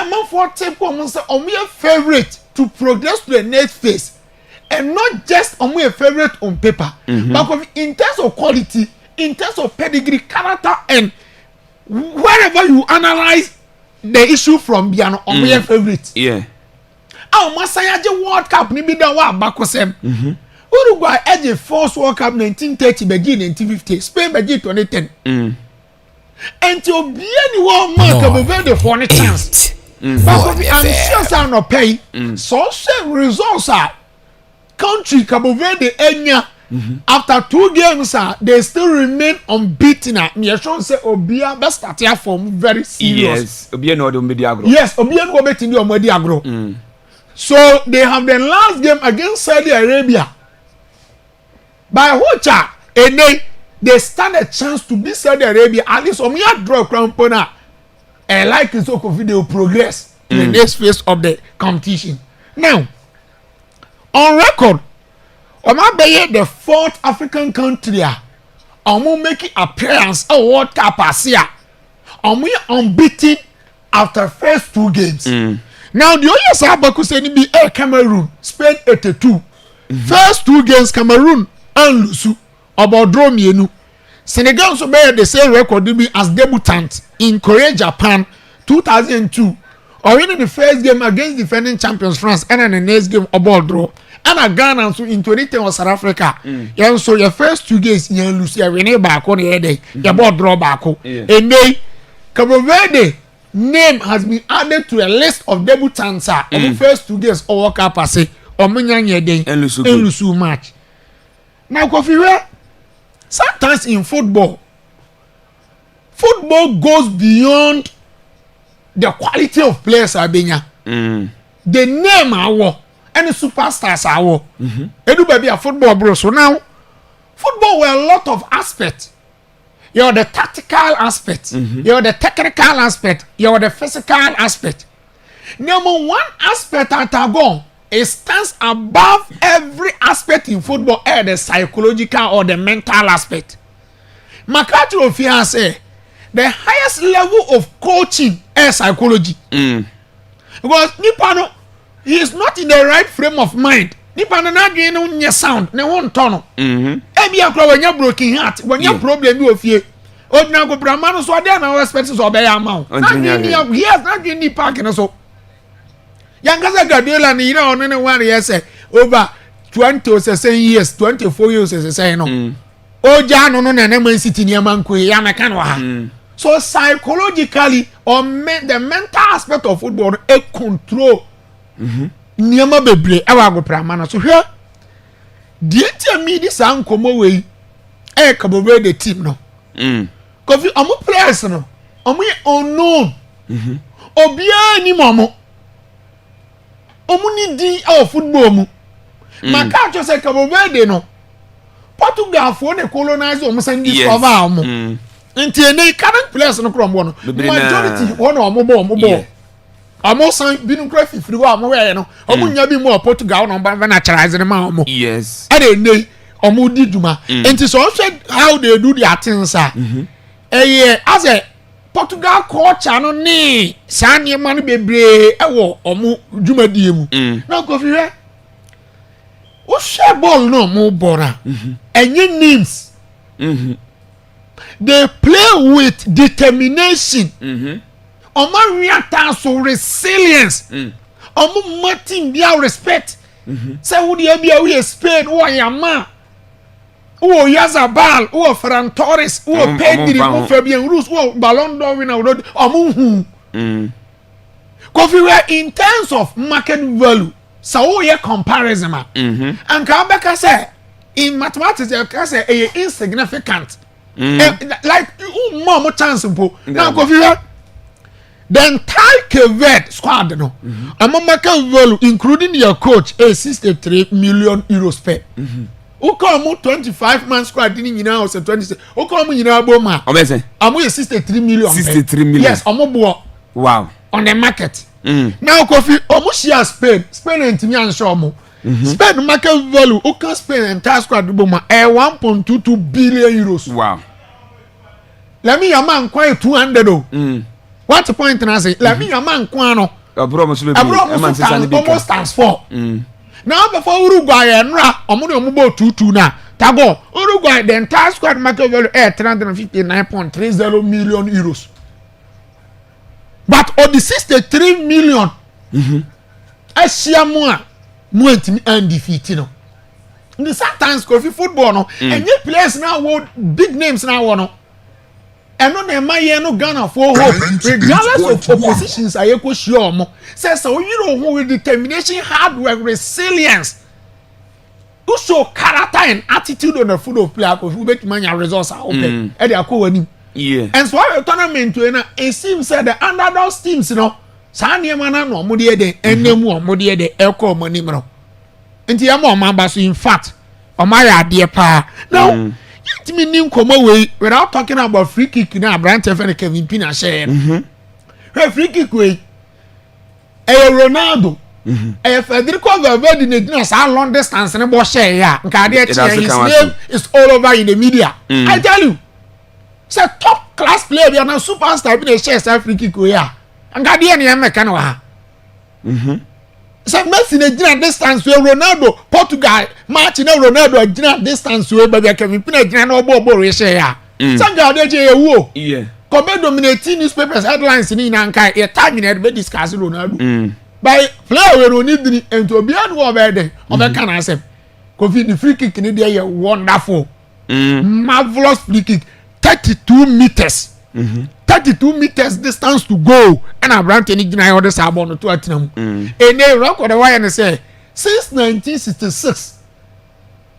among for take one say omu favorite to progress to the next phase and not just omu favorite on paper but in terms of quality, in terms of pedigree, character, and wherever you analyze the issue from Biano omu favorite. Yeah. Masaya je World Cup ni bi da wa bakosem. Uruguay edge first World Cup 1930 begin 1950, Spain begin 2010. Until Biani one man can be the for a chance. But I'm sure some no pay. So same results are country Cabo Verde Enya after 2 games they still remain unbeaten. Me sure say Obia best start here from very serious. Yes, Obia no do mediagro. Yes, Obia no bet in the mediagro. So they have the last game against Saudi Arabia. By which they stand a chance to beat Saudi Arabia. At least on your draw crampona. And like so video progress in the next phase of the competition. Now, on record, Omabe the 4th African country omo making appearance at World Cup Asia. Omo unbeaten after first 2 games. Now the only Sabaku say be Cameroon, Spain 82. First 2 games Cameroon and Lusu about draw mienu. Senegal so bear the same record be as debutant in Korea, Japan 2002. Or in the first game against defending champions France and then the next game about draw. And Ghana so in 2010 was South Africa. Yeah, so your first 2 games you lose you win back on the day. You about draw back. And they Cabo Verde name has been added to a list of debutants of the first 2 games of World Cup say or Munyanye Day and Lusu match. Now Kofi, sometimes in football goes beyond the quality of players abenya. The name awo and the superstars awo. Edu baby a football bro. So now football were a lot of aspects. You're the tactical aspect. You're the technical aspect. You're the physical aspect. Number 1 aspect at Agon, it stands above every aspect in football, the psychological or the mental aspect. Makati Ofia say the highest level of coaching is psychology. Because Nipano, he is not in the right frame of mind. Nipano na gain on sound, ne won tono. Ebi akwa when you broken heart, when you problem you ofie. Odina go bramano so dey na respect so obey amount. He has not gain ni park na so. Yangaza Guardiola ni ira on ne one year over 20 or say years, 24 years say no. Oja no na Man City ni amanko ya meka no ha. So psychologically or the mental aspect of football e control. Niama bebre ewa go pramano so hwe die tie mi di san komo we Cabo Verde team no kofi omo players no omo unknown obia ni momo omo ni di football mu maka cho say Cabo Verde no Portugal fo ne colonize omo san discover omo nti ene current players no krombo no majority one omo bo Amo san binu kra fifiri wa amo we no omo nya bi mo Portugal no ba naturalize ne ma omo yes ade nei omo di duma enti so how they do their things as a Portugal culture no ni sanye man bebre ewo omo duma die mu na ko fi we o share ball no mo bora enye names they play with determination Omo reata so resilience. Omo Martin bia respect. Say wo dia bia we Spain wo Yama. Wo Yazabal, wo Ferran Torres, wo Pedri, wo Fabian Ruiz, wo Ballon d'Or winner omo hu. Kofi we in terms of market value. So wo ye comparison ma. And ka beka say in mathematics you can say insignificant. Like more chance mpo. Now Kofi we the entire Cape squad no market value including your coach is 63 million euros per. Who come 25 man squad ni nyina o 26. Who come nyina boma. Omese. Amu 63 million. 63 million. Yes, omo bo. Wow. On the market. Now Kofi omo share Spain. Spain ntimi ansho omo. Spain market value okay Spain entire squad boma 1.22 billion euros. Wow. Let me your man quite 200 oh. What's the point in I say? Let me your man kwano. Almost times 4. Now before Uruguay and Ra, omubo 2-2 now. Tago Uruguay the entire squad market value 359.30 million euros. But of the 63 million, Asiamua, Muentimi undefeated. No. In the sometimes coffee football, no, and your players now want big names now, no. And on the Mayano Ghana for hope, regardless of oppositions, I echo sure more. Says so, you know, who with determination, hard work, resilience. Who show character and attitude on the foot of player, who bet money and results are open. And they are cool. Yeah. And so our tournament it seems that the underdog teams, you know, Sanya mana no modie de enemu modie de elko money no. Enti ya mo mamba so in fact, o my ade pa. Now, yet me nim komo we without talking about free kick na Brant FN Kevin Pina share. Free kick we Ronaldo. Federico Valverde na sa long distance ne bo share ya. Nka ade his name is all over in the media. I tell you. Say top class player be na superstar be dey share free kick we ya. Anga dey na make na wa. Say Messi na gina distance we Ronaldo Portugal match na Ronaldo gina distance we ba Kevin Pina gina na obo we share ya. Say ga dey je ewu. Yeah. Come dominating newspapers headlines ni na nkai e time na be discuss Ronaldo. By player we no need into be adu obe dey. Obe kan asem. Kofi the free kick ni dey wonderful. Marvelous free kick. 32 meters. 32 meters distance to go. And I ran any deny other sabon to atinam. And they record the wire and say since 1966.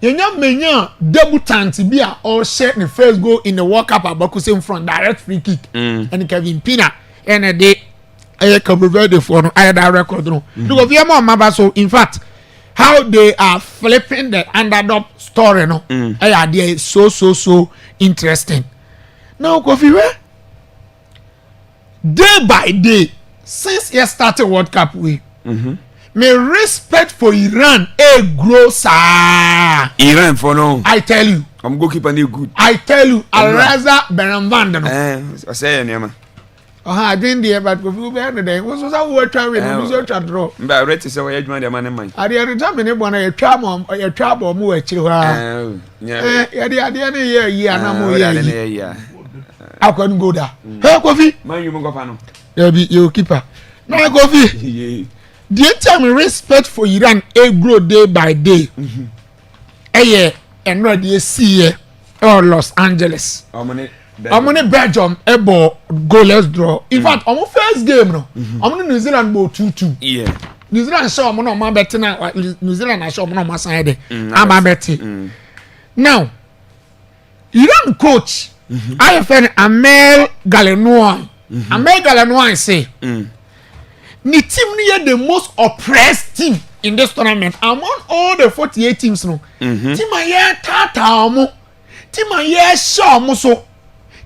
Yenya menya debutant be all set the first goal in the World Cup Abakuse from direct free kick. And Kevin Pina and a day I can be for no I that record no. Because we are more so in fact how they are flipping the underdog story no. I idea is so interesting. Now, Kofi, day by day, since you started World Cup, my respect for Iran grows. Iran for no. I tell you. I'm goalkeeper new good. I tell you, Alaza Beramvanda. I say, Nema. I didn't hear, but Kofi behind the day. What's that word traveling? Who's your draw? But ready to say, where you man, the man in mind. I didn't tell me one a trouble or your trouble more. Yeah, yeah. I couldn't go there. Hey, Kofi. Man, you go pano. You keeper. No, Kofi. The time respect for Iran grow day by day. And not the see or Los Angeles. How many Belgium ebo goalless draw. In fact, on first game no. New Zealand go 2-2. Yeah. New Zealand show no man betting now. New Zealand show no man side. I'm betting. Now, Iran coach I find Amel Galenois. Amel Galenois say, "Ni team near the most oppressed team in this tournament among all the 48 teams. No, team aye tata mo, team aye show mo so,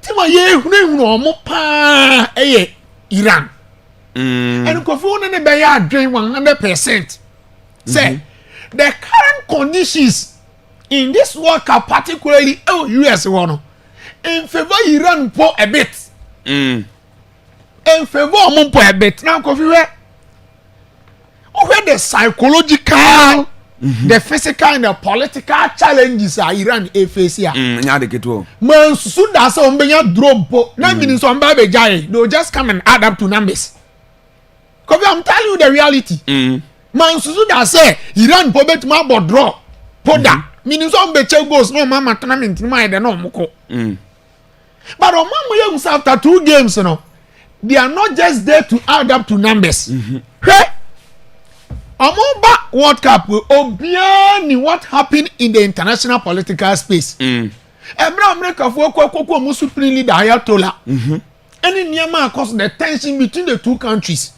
team aye hunu mo pa Iran. And Kofi on the be ya drain 100%. Say the current conditions in this World Cup, particularly US one." In favor Iran po a bit. In favor mo po a bit. Now Kofi where the psychological, the physical and the political challenges are Iran face here. Nya de keto. Man so that so mbenya drop po. Na meaning so mba be jai. They'll just come and add up to numbers. Kofi, I'm telling you the reality. Man so that say Iran po bet ma bo draw. Poda. Meaning so mbe che goals no mama tournament no ma no moko. But on Mamu after 2 games, you know, they are not just there to add up to numbers. Hey, Amoba World Cup will obey what happened in the international political space. America for Koko Supreme Leader Ayatollah. Any Myanmar cause the tension between the two countries.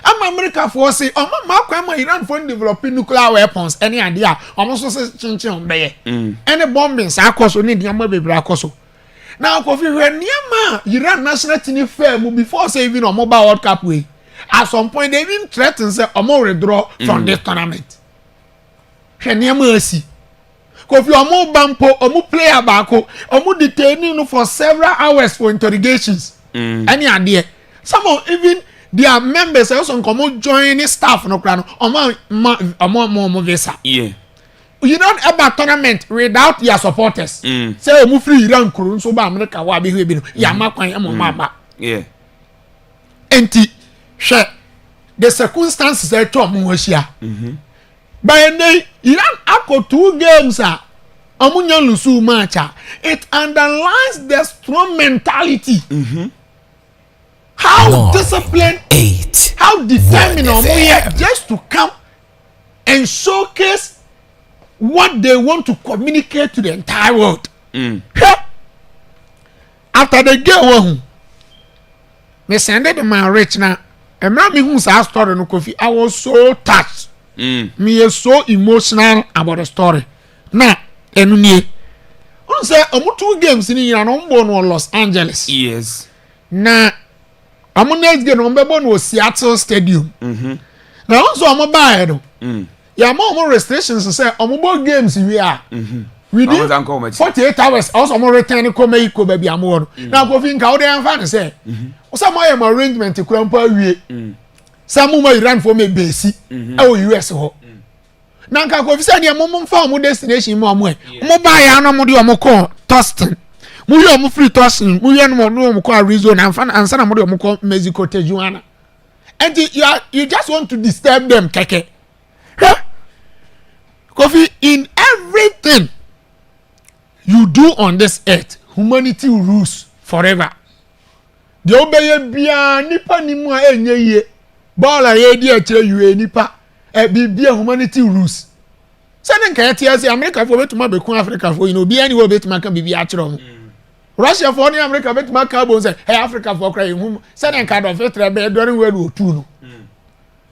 America for say, Iran for developing nuclear weapons. Any idea? Almost say chinchi on there. Any bombings are cause only the Yama baby akoso. Now, Kofi, when Iran national team fair before say even on mobile World Cup way, at some point they even threaten say more withdraw from this tournament. hwe nneema asi kofi omo bampo omo player baako omo detaining no for several hours for interrogations any ade some of even their members also come join staff no kra no omo visa you don't ever tournament without your supporters say omo free Iran kuru nso ba America wa be hwe bi no ya makwan emo maba enti hwe the circumstances that tom hwahia by nay Iran ako 2 games amunya lusu match it underlines the strong mentality how disciplined how determined just to come and showcase what they want to communicate to the entire world after the game me sended my rich now and me who say story no Kofi I was so touched me is so emotional about the story na enu nie on say omo 2 games ni yin no mbo no Los Angeles yes na omo next game no mbebo no Seattle Stadium na on so omo buy no ya mo restrictions say omo bo games we are we did 48 hours also omo return ko mai ko ba bia mo no na Kofi nka wo dey fan say o say my arrangement kura mpa wie samu ma Iran for me base e US ho na nka Kofi say dey mo mfa omo destination mo omo mo ba ya no mo dey omo ko Tustin mo yi omo free Tustin mo yi no mo ko Arizona ansa na mo dey omo ko Mexico Tijuana and you just want to disturb them keke Kofi in everything you do on this earth humanity rules forever the obeye bia nipa ni mu a enye ye ball ye di a kire you nipa bibia humanity rules say den kan tie say America for betuma be kun Africa for you know bia ni wo betuma kan bibia kire o Russia for ni America betuma kan bo say hey Africa for cry hu say den kan do fetre be dorin we do otu no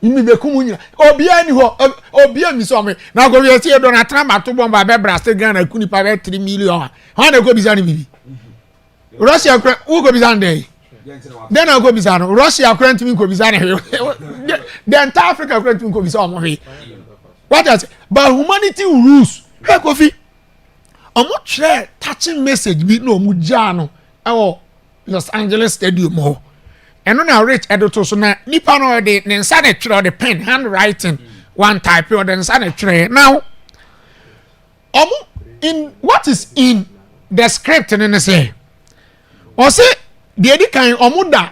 imi be kumu nyina obia ni ho obia mi so me na go we tie do na trama to bomba be Brazil Ghana kuni pa be 3 million ha na go bizani bibi Russia who go bizani dey then I go bizani Russia current me go bizani the entire Africa current me go bizani what else but humanity rules hey Kofi omo share touching message bi no mu ja no e Los Angeles Stadium ho eno na rich editor so na nipa no de ne nsa na twerɛ the pen handwriting one type or the nsa na twerɛ now in what is in the script ne say o say the edi kan da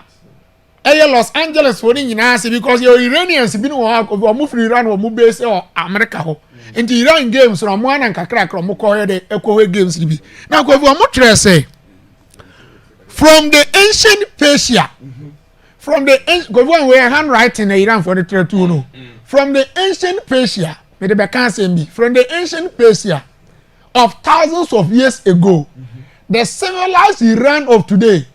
Los Angeles for nyina say because your Iranians bi no omo free Iran omo base or America ho and Iran games no omo anan kakra kakra omo ko de ekowe games bi na ko omo twerɛ say from the ancient Persia from the go one way handwriting Iran for the trade no from the ancient Persia me the can say me from the ancient Persia of thousands of years ago the civilized Iran of today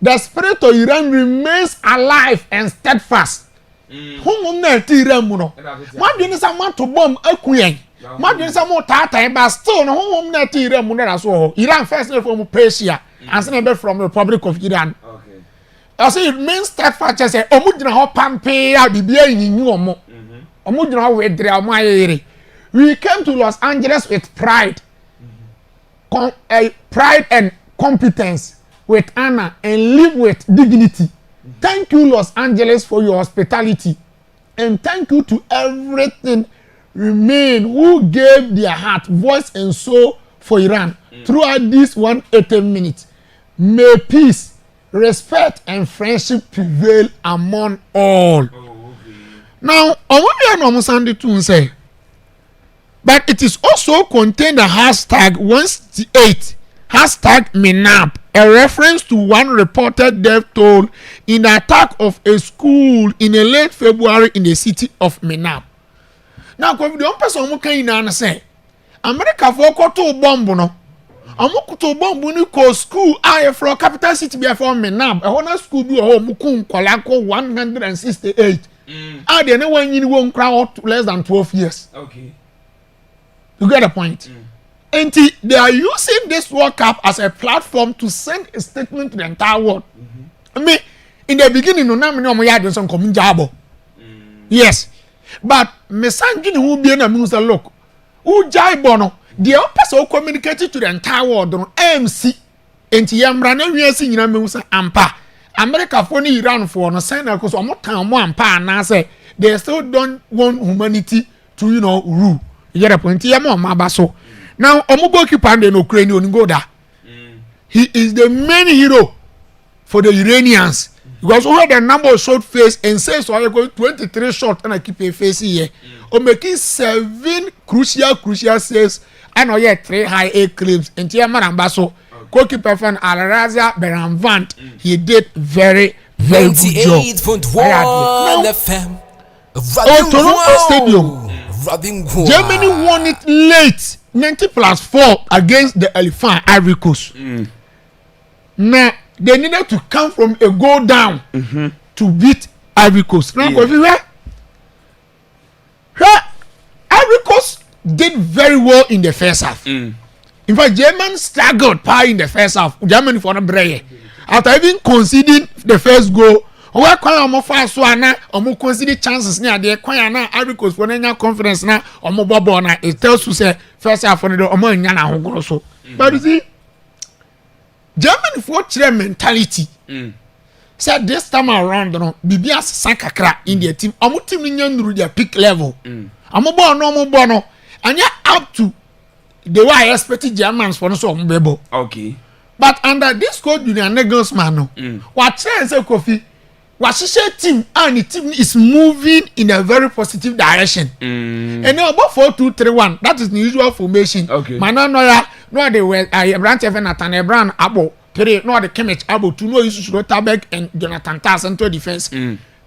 the spirit of Iran remains alive and steadfast hum na ti Iran mu no ma bi ni sa ma to bomb akuyen ma bi ni sa mo tata but still no hum na ti Iran mu na so Iran first from Persia and then from the Republic of Iran I say it means steadfast say omu gina ho pampe a bibia yinyu omu gina ho wedre omu ayere we came to Los Angeles with pride pride and competence with honor and live with dignity thank you Los Angeles for your hospitality and thank you to everything remain who gave their heart voice and soul for Iran throughout this 180 minutes may peace respect and friendship prevail among all. Now, omo Sunday tune say, but it is also contained a hashtag 168 hashtag Minap, a reference to one reported death toll in the attack of a school in a late February in the city of Minap. Now, the one person who can say, America for koto bomb no. Amu kuto bombu ni ko school aye from capital city be from Menab e hona school bi o mu kun kola ko 168 de ne wan yin won kra less than 12 years okay you get the point and they are using this World Cup as a platform to send a statement to the entire world I mean in the beginning no na me no mo ya de some come jabo yes but me sangi ni hu bi na me say look Ujai bono. The person communicated to the entire world on MC. Enti yamra na wiase nyina mehu say ampa. America for ni Iran for no sign na cause omo tan mo ampa na say they still don't want humanity to rule. You get the point? Yam on mabaso. Now omo goalkeeper and no Ukraine on go da. He is the main hero for the Iranians. Because over the number of shot face and says so I go 23 shots and I keep a face here. O making 7 crucial saves and or 3 high A claims and Tiaman Ambaso. Goalkeeper fan Alarazia Beranvant. He did very good job. 98.1 FM. Toronto Stadium. Germany won it late. 90+4 against the Elephant Ivory Coast. Now they needed to come from a goal down to beat Ivory Coast. Now, Ivory Coast did very well in the first half. In fact, Germany struggled in the first half. Germany for the break. After even conceding the first goal, we quite fast one conceding chances near the Ivory Coast for any conference now. It tells you say first half for the but you see. Germany for their mentality. Said this time around, Bibias Sankakra in their team. Amu team in their peak level. Amu bono, and yet up to the way I expected Germans for no so bebo. Okay. But under this code, you are negos man. What chance a coffee? What she team and the team is moving in a very positive direction. And now about 4-2-3-1. That is the usual formation. Okay. Mananoya. No, they were Branch Evan Nathan Brown Abo. Today, no, the Kimmich Abo. To know you should Tabek and Jonathan Tass into defense.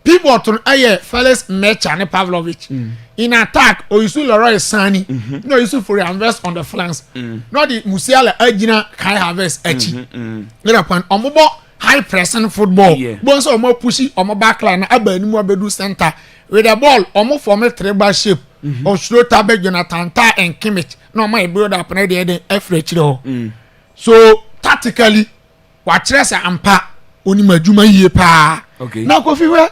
People to Felix Mecha and Pavlovich. In attack, or you see Leroy Sani. No, you see for invest on the flanks. No, the Musiala Ejina Kai Harvest Echi. Get up on Omobo high pressing football. Once or more pushy or more backline, Abba and Muabedu center. With the ball, almost form a treble shape. Or should Tabek Jonathan Ta and Kimmich. No, my brother up and the F. So, tactically, what dress ampa Unimajuma ye pa. Okay. Now, Kofi,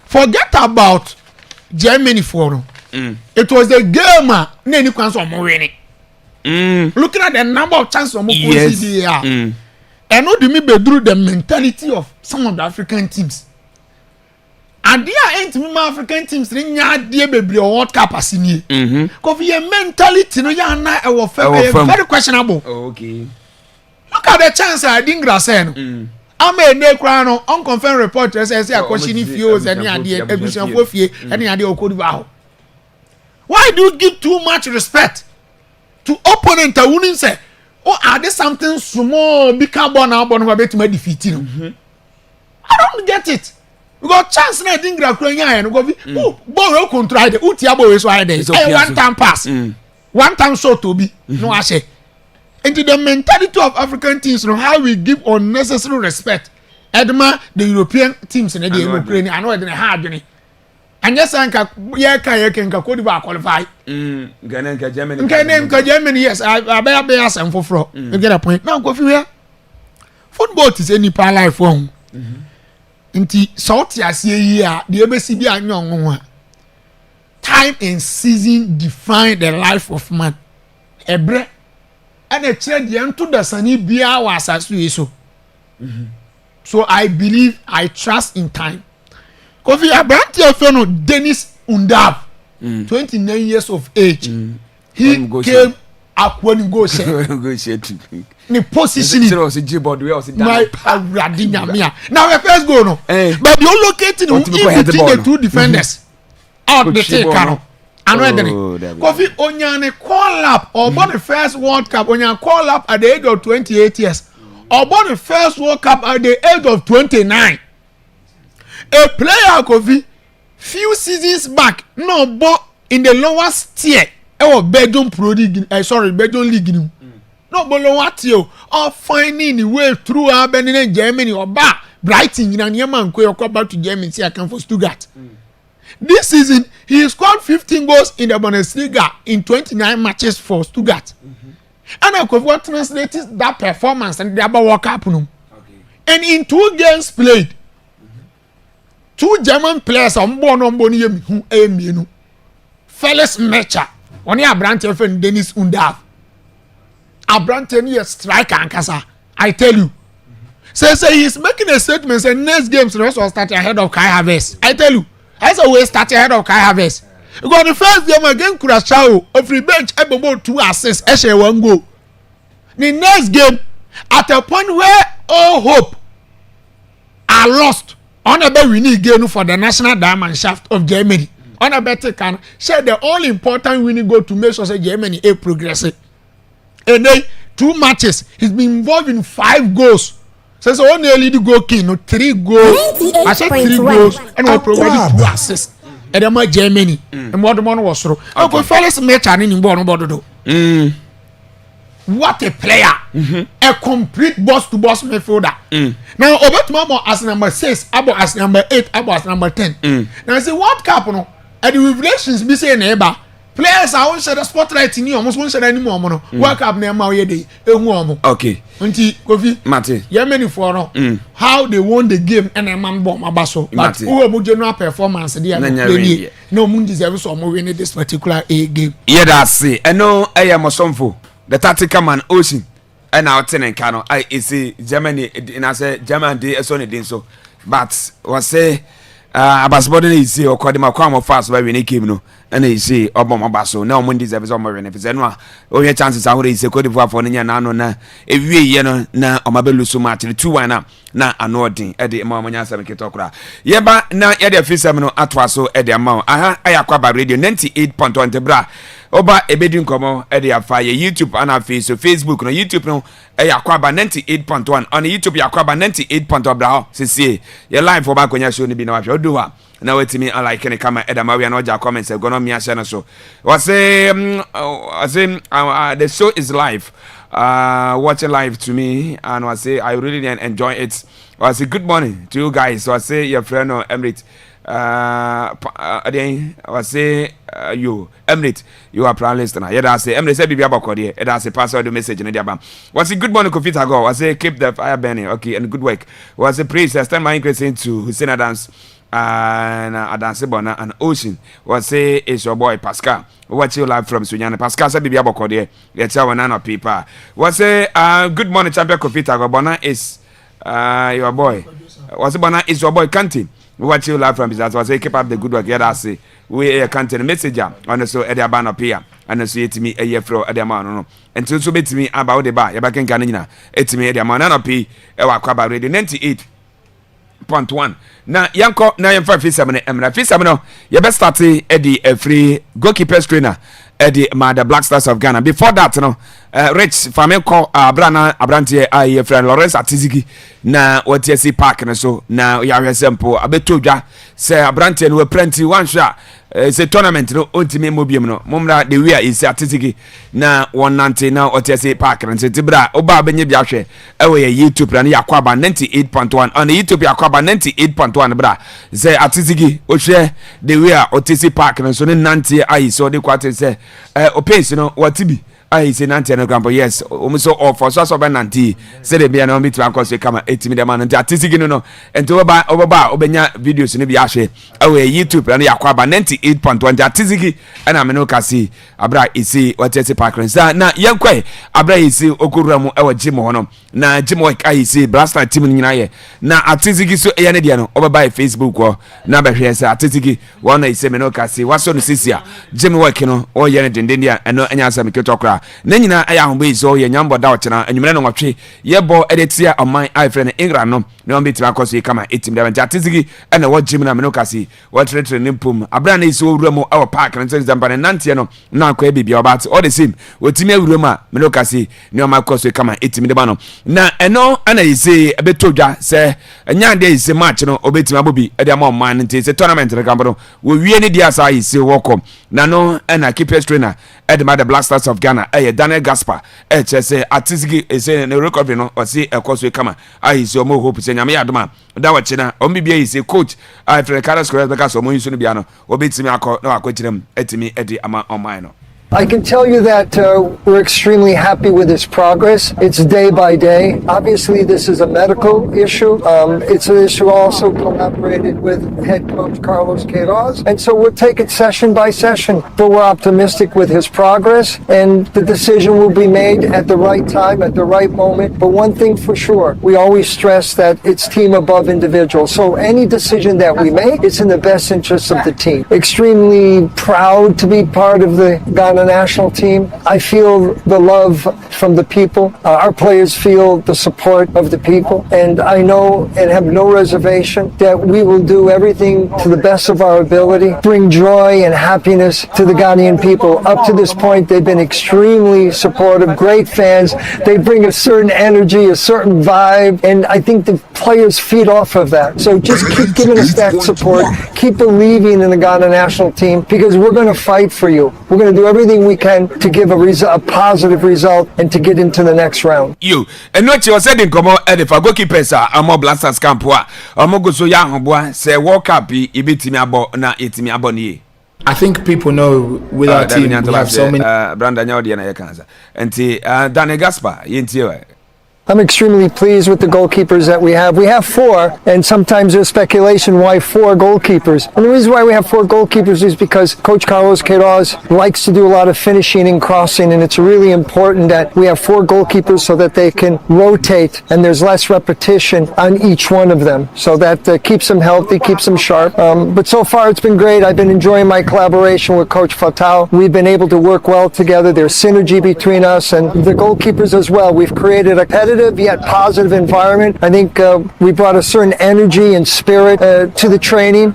forget about Germany for it was the game, Nanny Kwanso winning. Looking at the number of chances of Mokusi, and not the me bedrew the mentality of some of the African teams. And there ain't me African teams ring ya dear baby or World Cup as in ye. Coffee your mentality no ya na very questionable. Okay. Look at the chance I didn't grassen. I'm a necrano unconfirmed reporter says I question if you any idea ebusian for fie any idea okodiba. Why do you give too much respect to opponent a winning say? Oh, are there something small become born out on about to defeat you? I don't get it. We got chance na didn't grab and go ball control the Utiabo is why there. One time pass. One time shot to be no I say. Into the mentality of African teams, how we give unnecessary respect. Edma, the European teams in the Ukraine, I know it's hard journey. And yes, I can qualify. Germany, yes, I bear some for you get a point. Now, go here. Football is any par life form. Inti salty as here, the ABCB and young. Time and season define the life of man. Ebre. And a child young to the sunny beer was as we so. So I believe, I trust in time. Kofi Abranti Ofeno Dennis Undab, 29 years of age. He came up when he goes. The positioning my Radina. Now the first goal no. But you're located in between the two defenders. Out the take. Kofi Onyane call up or born the first World Cup. Onyane call up at the age of 28 years. Or born the first World Cup at the age of 29. A player Kofi few seasons back no but in the lowest tier Belgium Pro League Belgium League no but lower tier or finding the way through Benin Germany or Brighton in Yemen go back to Germany see I come for Stuttgart. This season, he scored 15 goals in the Bundesliga in 29 matches for Stuttgart. And I could what translated that performance and the other World Cup. And in 2 games played, 2 German players on Felix Mecha oni abrante friend Dennis Undav abrante ni striker ankasa I tell you say he's making a statement say next games the rest will start ahead of Kai Havertz I tell you I say we start ahead of Kai Havertz because the first game against Curaçao of free bench able 2 assists e 1 goal the next game at a point where all hope are lost on a bet we need game for the national diamond shaft of Germany on a bet can share the all important winning goal to make sure say Germany is progressing and then 2 matches he's been involved in 5 goals so only a lead goal king no 3 goals I said 3 goals and we provided 2 assists and then Germany and what the man was through okay fellas match and in born about do what a player a complete boss to boss midfielder now Obetumamo as number 6 Abo as number 8 Abo as number 10 now say what cap no and the revelations be say neighbor players are on the spotlight in you almost won't say anymore mono work up near my day okay until Kofi Mate Germany for no how they won the game and a man bomb abaso but who general performance there no moon deserves some win this particular game yeah that's see and no I am osomfo the tactical man Ocean and our tenant cano I see Germany in I say German day so ne so but was say abasbody is see or call kwam fast by we came no and he say obom abaso na omo deserve some more if no o ye chances ahore is Cote d'Ivoire for nya na no na ewie ye no na omabelu so match 2-1 na anodin e de ma omonya asem ketokura ye ba na ye de fisem no atwa so e de ama aha Akwaaba radio 98.1 bra oba ebedin komo e de afa ye YouTube and Facebook no YouTube no Akwaaba 98.1 on YouTube Akwaaba 98.1 bra see ye live oba konya show ni bi na wa hwe do na wetimi like any camera edama we na oja comments e gono mi ahye no so was say the show is live watching live to me and was say I really enjoy it was say good morning to you guys was say your friend or Emirates again was say you Emirates you are proud listener yeah that say Emirates say bibia bako there that say pass the message in the was say good morning Kofi Tago was say keep the fire burning okay and good work was say praise stand my increasing to Hussein Adams and Adansebona and Ocean was say it's your boy Pascal watch you live from Sunyana Pascal say bibia bako there let's have one people was say good morning champion Kofi Tago Bona is your boy was say Bona is your boy Kanti watch you live from his was say keep up the good work yeah that say we Kanti messenger on so edia ban up here and so yetimi eye fro edia man no and so betimi about the bar ya baken kan nyina etimi edia man na pi e wa Akwaaba radio 98.1 na yanko na yemfa fisam ne emra fisam no ye be start e di free goalkeeper trainer e di the Black Stars of Ghana before that no Rich Fameko Abrantie aye friend Lawrence Atizigi na WTC Park na so na ya hwesempo abetodwa say Abrantie no plenty one shot say tournament no ultimate mobium no momra the way is Atizigi na 190 na WTC Park na say tibra oba benye bia hwe e we YouTube na Akwaaba 98.1 on YouTube Akwaaba 98.1 bra say Atizigi o hwe the way WTC Park na so ne nante ayi so de kwate say o pace no watibi I say nanti na grandpa yes so offer so be nanti say de bia na me to akose kama 8 million man nanti Atizigi no ento oba obenya videos ne bia hwe awe YouTube na Akwaaba 98.1 Atizigi na me no kasi abra isi WTC Park na yenkwe abra isi okura mu ewa gym ho no na gym work isi Blaster team nyina ye na Atizigi so eya ne dia no oba Facebook ho na be hwe say Atizigi wona isi me no kasi waso no sisia gym work no o ye ne dendendia eno anya asam ketokra na nyina aya hombe izo ye nyambo da ochena enwumere no nwotwe yebo editia oman ifrene England no na ombe tima koso kama etim da Atizigi ena wo gym na me no kasi wo tretre ne mpom abra na iso wura mu awo park na example na nante no na akwa bibia obat all the same wotimi awura mu a me no kasi ne oma koso kama etim da no na eno ana ise abetodwa se enya de ise match no obetima bobi e dia ma oman nte se tournament re kambo no wo wie ne dia sa ise wokom na no ena keeper trainer the Black Stars of Ghana Daniel Gaspar say Atizigi say no recovery no or see a course kama so mo hope say nyame adoma da wachina ombibia is a coach Fred Carlos Correa because omo yusu no bia no obetimi akọ na akọ kirem etimi edi ama online no I can tell you that we're extremely happy with his progress. It's day by day. Obviously, this is a medical issue. It's an issue also collaborated with head coach Carlos Queiroz. And so we'll take it session by session. But we're optimistic with his progress, and the decision will be made at the right time, at the right moment. But one thing for sure, we always stress that it's team above individual. So any decision that we make, it's in the best interest of the team. Extremely proud to be part of the Ghana national team. I feel the love from the people. Our players feel the support of the people. And I know and have no reservation that we will do everything to the best of our ability, bring joy and happiness to the Ghanaian people. Up to this point, they've been extremely supportive, great fans. They bring a certain energy, a certain vibe, and I think the players feed off of that. So just keep giving us that support. Keep believing in the Ghana national team, because we're going to fight for you. We're going to do everything we can to give a positive result and to get into the next round. You and what you said in common at the goalkeepers are more blasters camp. Omogo so ya hoboa say World Cup ibitimi abo na etimi aboni. I think people know with our team we have so many. Brandon Yaudi na yekanza. Enti Dane Gaspar yintie. I'm extremely pleased with the goalkeepers that we have. We have 4, and sometimes there's speculation why 4 goalkeepers. And the reason why we have 4 goalkeepers is because Coach Carlos Queiroz likes to do a lot of finishing and crossing, and it's really important that we have 4 goalkeepers so that they can rotate and there's less repetition on each one of them. So that keeps them healthy, keeps them sharp. But so far it's been great. I've been enjoying my collaboration with Coach Fatau. We've been able to work well together. There's synergy between us and the goalkeepers as well. We've created a competitive yet positive environment. I think we brought a certain energy and spirit to the training.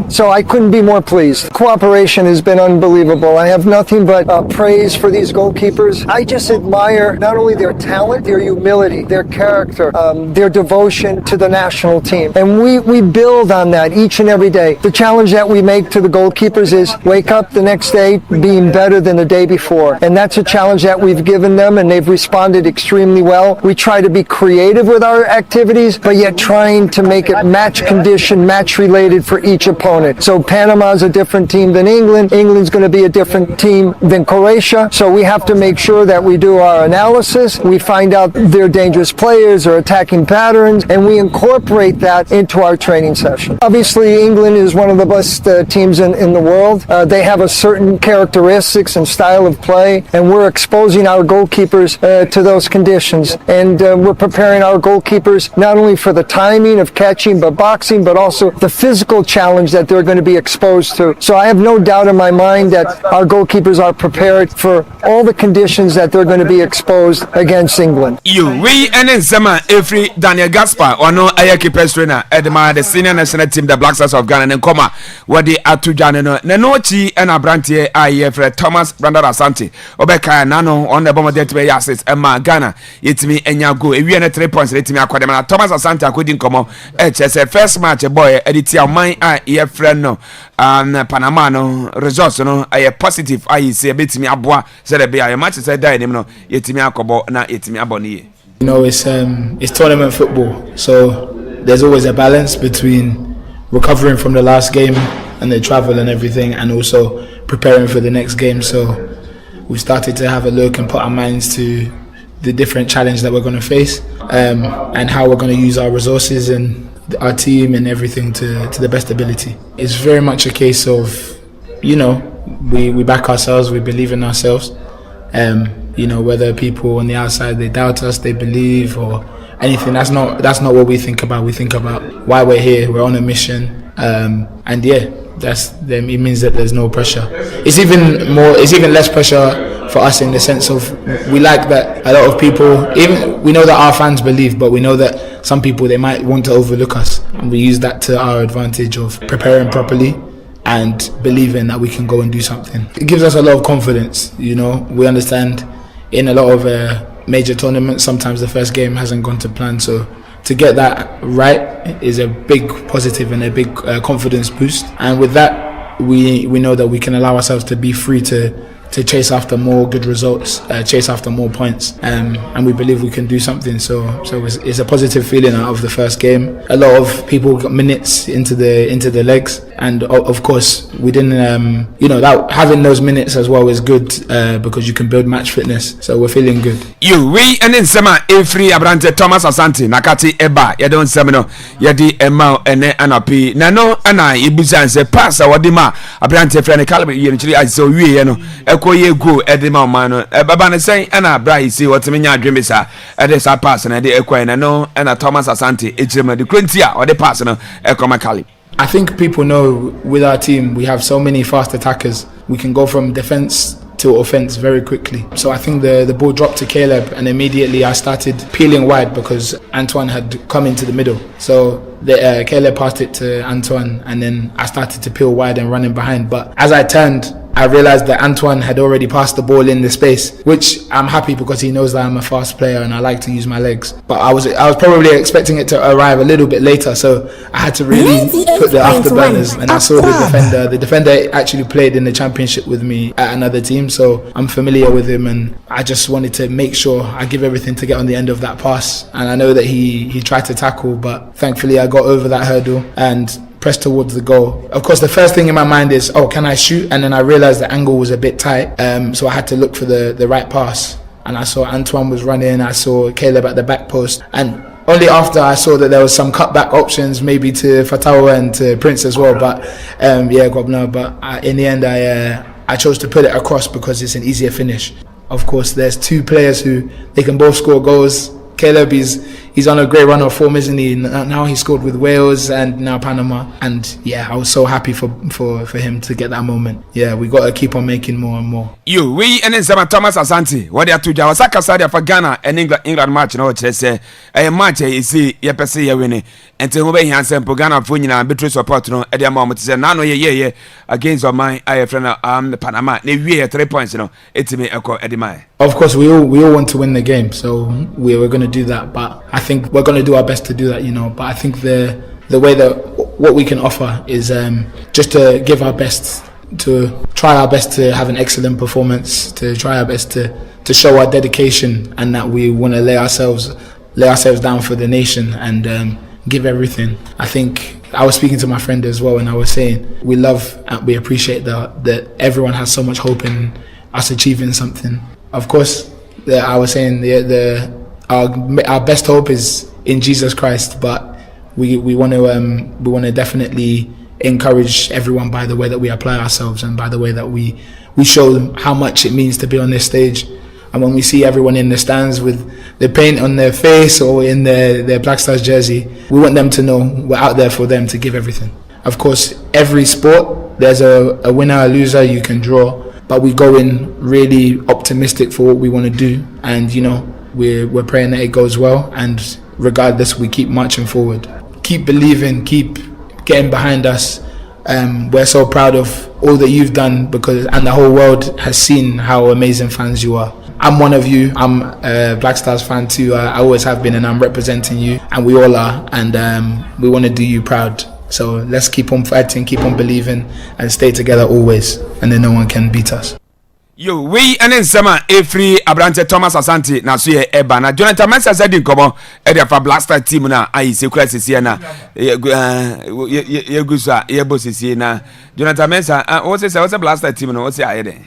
So I couldn't be more pleased. Cooperation has been unbelievable. I have nothing but praise for these goalkeepers. I just admire not only their talent, their humility, their character, their devotion to the national team. And we build on that each and every day. The challenge that we make to the goalkeepers is wake up the next day being better than the day before. And that's a challenge that we've given them, and they've responded extremely well. We try to be creative with our activities, but yet trying to make it match condition, match related for each opponent. So Panama's a different team than England. England's going to be a different team than Croatia. So we have to make sure that we do our analysis. We find out their dangerous players or attacking patterns, and we incorporate that into our training session. Obviously, England is one of the best teams in the world. They have a certain characteristics and style of play, and we're exposing our goalkeepers to those conditions. And we're preparing our goalkeepers not only for the timing of catching but boxing, but also the physical challenge that they're going to be exposed to. So I have no doubt in my mind that our goalkeepers are prepared for all the conditions that they're going to be exposed against England. We and in Sema every Daniel Gaspar or no keepers trainer Edma the senior national team the Black Stars of Ghana and Koma what the Atujano Nenochi and Abrantie I for Thomas Brandon Asante Obeka Nano on the bomber debt by assets Emma Ghana it's me and Yago if you are 3 points let me acquire Thomas Asante couldn't come on HS first match a boy editia mine I friend no Panama no results no I positive I say bit me abwa said be a match said die no yet me akobo na yet me aboni. You know, it's tournament football, so there's always a balance between recovering from the last game and the travel and everything, and also preparing for the next game. So we started to have a look and put our minds to the different challenge that we're going to face, and how we're going to use our resources and our team and everything to the best ability. It's very much a case of, you know, we back ourselves, we believe in ourselves. You know, whether people on the outside they doubt us, they believe or anything, that's not what we think about. We think about why we're here. We're on a mission, and yeah, it means that there's no pressure. It's even less pressure for us in the sense of we like that a lot of people, even we know that our fans believe, but we know that some people they might want to overlook us, and we use that to our advantage of preparing properly and believing that we can go and do something. It gives us a lot of confidence. You know, we understand in a lot of major tournaments sometimes the first game hasn't gone to plan, so to get that right is a big positive and a big confidence boost, and with that we know that we can allow ourselves to be free to chase after more good results, chase after more points, and we believe we can do something. So it's a positive feeling out of the first game. A lot of people got minutes into the legs, And of course, we didn't, that having those minutes as well is good because you can build match fitness. So we're feeling good. We and then Sema Efri Abrante Thomas Asante Nakati Eba Yadon Semino Yadi Emma and Anapi Nano Anna Ibusan se pass Wadima Abrante Friend Calibre usually I saw we Eko ye go Edima Mano Babana saying Anna Brai see what Minya Dreamisa Edesa pass and Edi Eko and no Anna Thomas Asante Ejima the Quintia or the pass Eko Makali. I think people know with our team we have so many fast attackers. We can go from defense to offense very quickly. So I think the ball dropped to Caleb, and immediately I started peeling wide because Antoine had come into the middle. So Caleb passed it to Antoine, and then I started to peel wide and running behind. But as I turned, I realized that Antoine had already passed the ball in the space, which I'm happy because he knows that I'm a fast player and I like to use my legs. But I was probably expecting it to arrive a little bit later, so I had to really put the afterburners. And I saw the defender. The defender actually played in the championship with me at another team, so I'm familiar with him, and I just wanted to make sure I give everything to get on the end of that pass. And I know that he tried to tackle, but thankfully I got over that hurdle and pressed towards the goal. Of course, the first thing in my mind is, can I shoot? And then I realized the angle was a bit tight, so I had to look for the right pass. And I saw Antoine was running, I saw Caleb at the back post, and only after I saw that there was some cutback options, maybe to Fatawa and to Prince as well. But in the end, I chose to put it across because it's an easier finish. Of course, there's two players who they can both score goals. Caleb he's on a great run of form, isn't he? Now he scored with Wales and now Panama, and I was so happy for him to get that moment. We got to keep on making more and more. We and then some Thomas Asante what they are to Jawasaka Sadia for Ghana and England match no say a match you see ye pese ye winning and to obey Hansen for Ghana for nyina betray support no e dey moment say na no ye against of mine I friend the Panama ne we 3 points etime ekọ edimai. Of course, we all want to win the game, so we're going to do that. But I think we're going to do our best to do that, But I think the way that what we can offer is just to give our best, to try our best to have an excellent performance, to try our best to show our dedication and that we want to lay ourselves down for the nation and give everything. I think I was speaking to my friend as well, and I was saying we love and we appreciate that everyone has so much hope in us achieving something. Of course, I was saying our best hope is in Jesus Christ, but we want to definitely encourage everyone by the way that we apply ourselves and by the way that we show how much it means to be on this stage. And when we see everyone in the stands with the paint on their face or in their Black Stars jersey, we want them to know we're out there for them to give everything. Of course, every sport there's a winner, a loser, you can draw. But we go in really optimistic for what we want to do, and we're praying that it goes well. And regardless, we keep marching forward, keep believing, keep getting behind us. We're so proud of all that you've done and the whole world has seen how amazing fans you are. I'm one of you. I'm a Black Stars fan too. I always have been, and I'm representing you, and we all are. And we want to do you proud. So let's keep on fighting, keep on believing, and stay together always, and then no one can beat us. We and then some Efri Abrante Thomas Asante na so ye eba na Jonathan Mensah said in komo e dey for Blaster team na ayi secret sie na ye gusa ye bosisi na Jonathan Mensah what's a Blaster team no what's aye dey.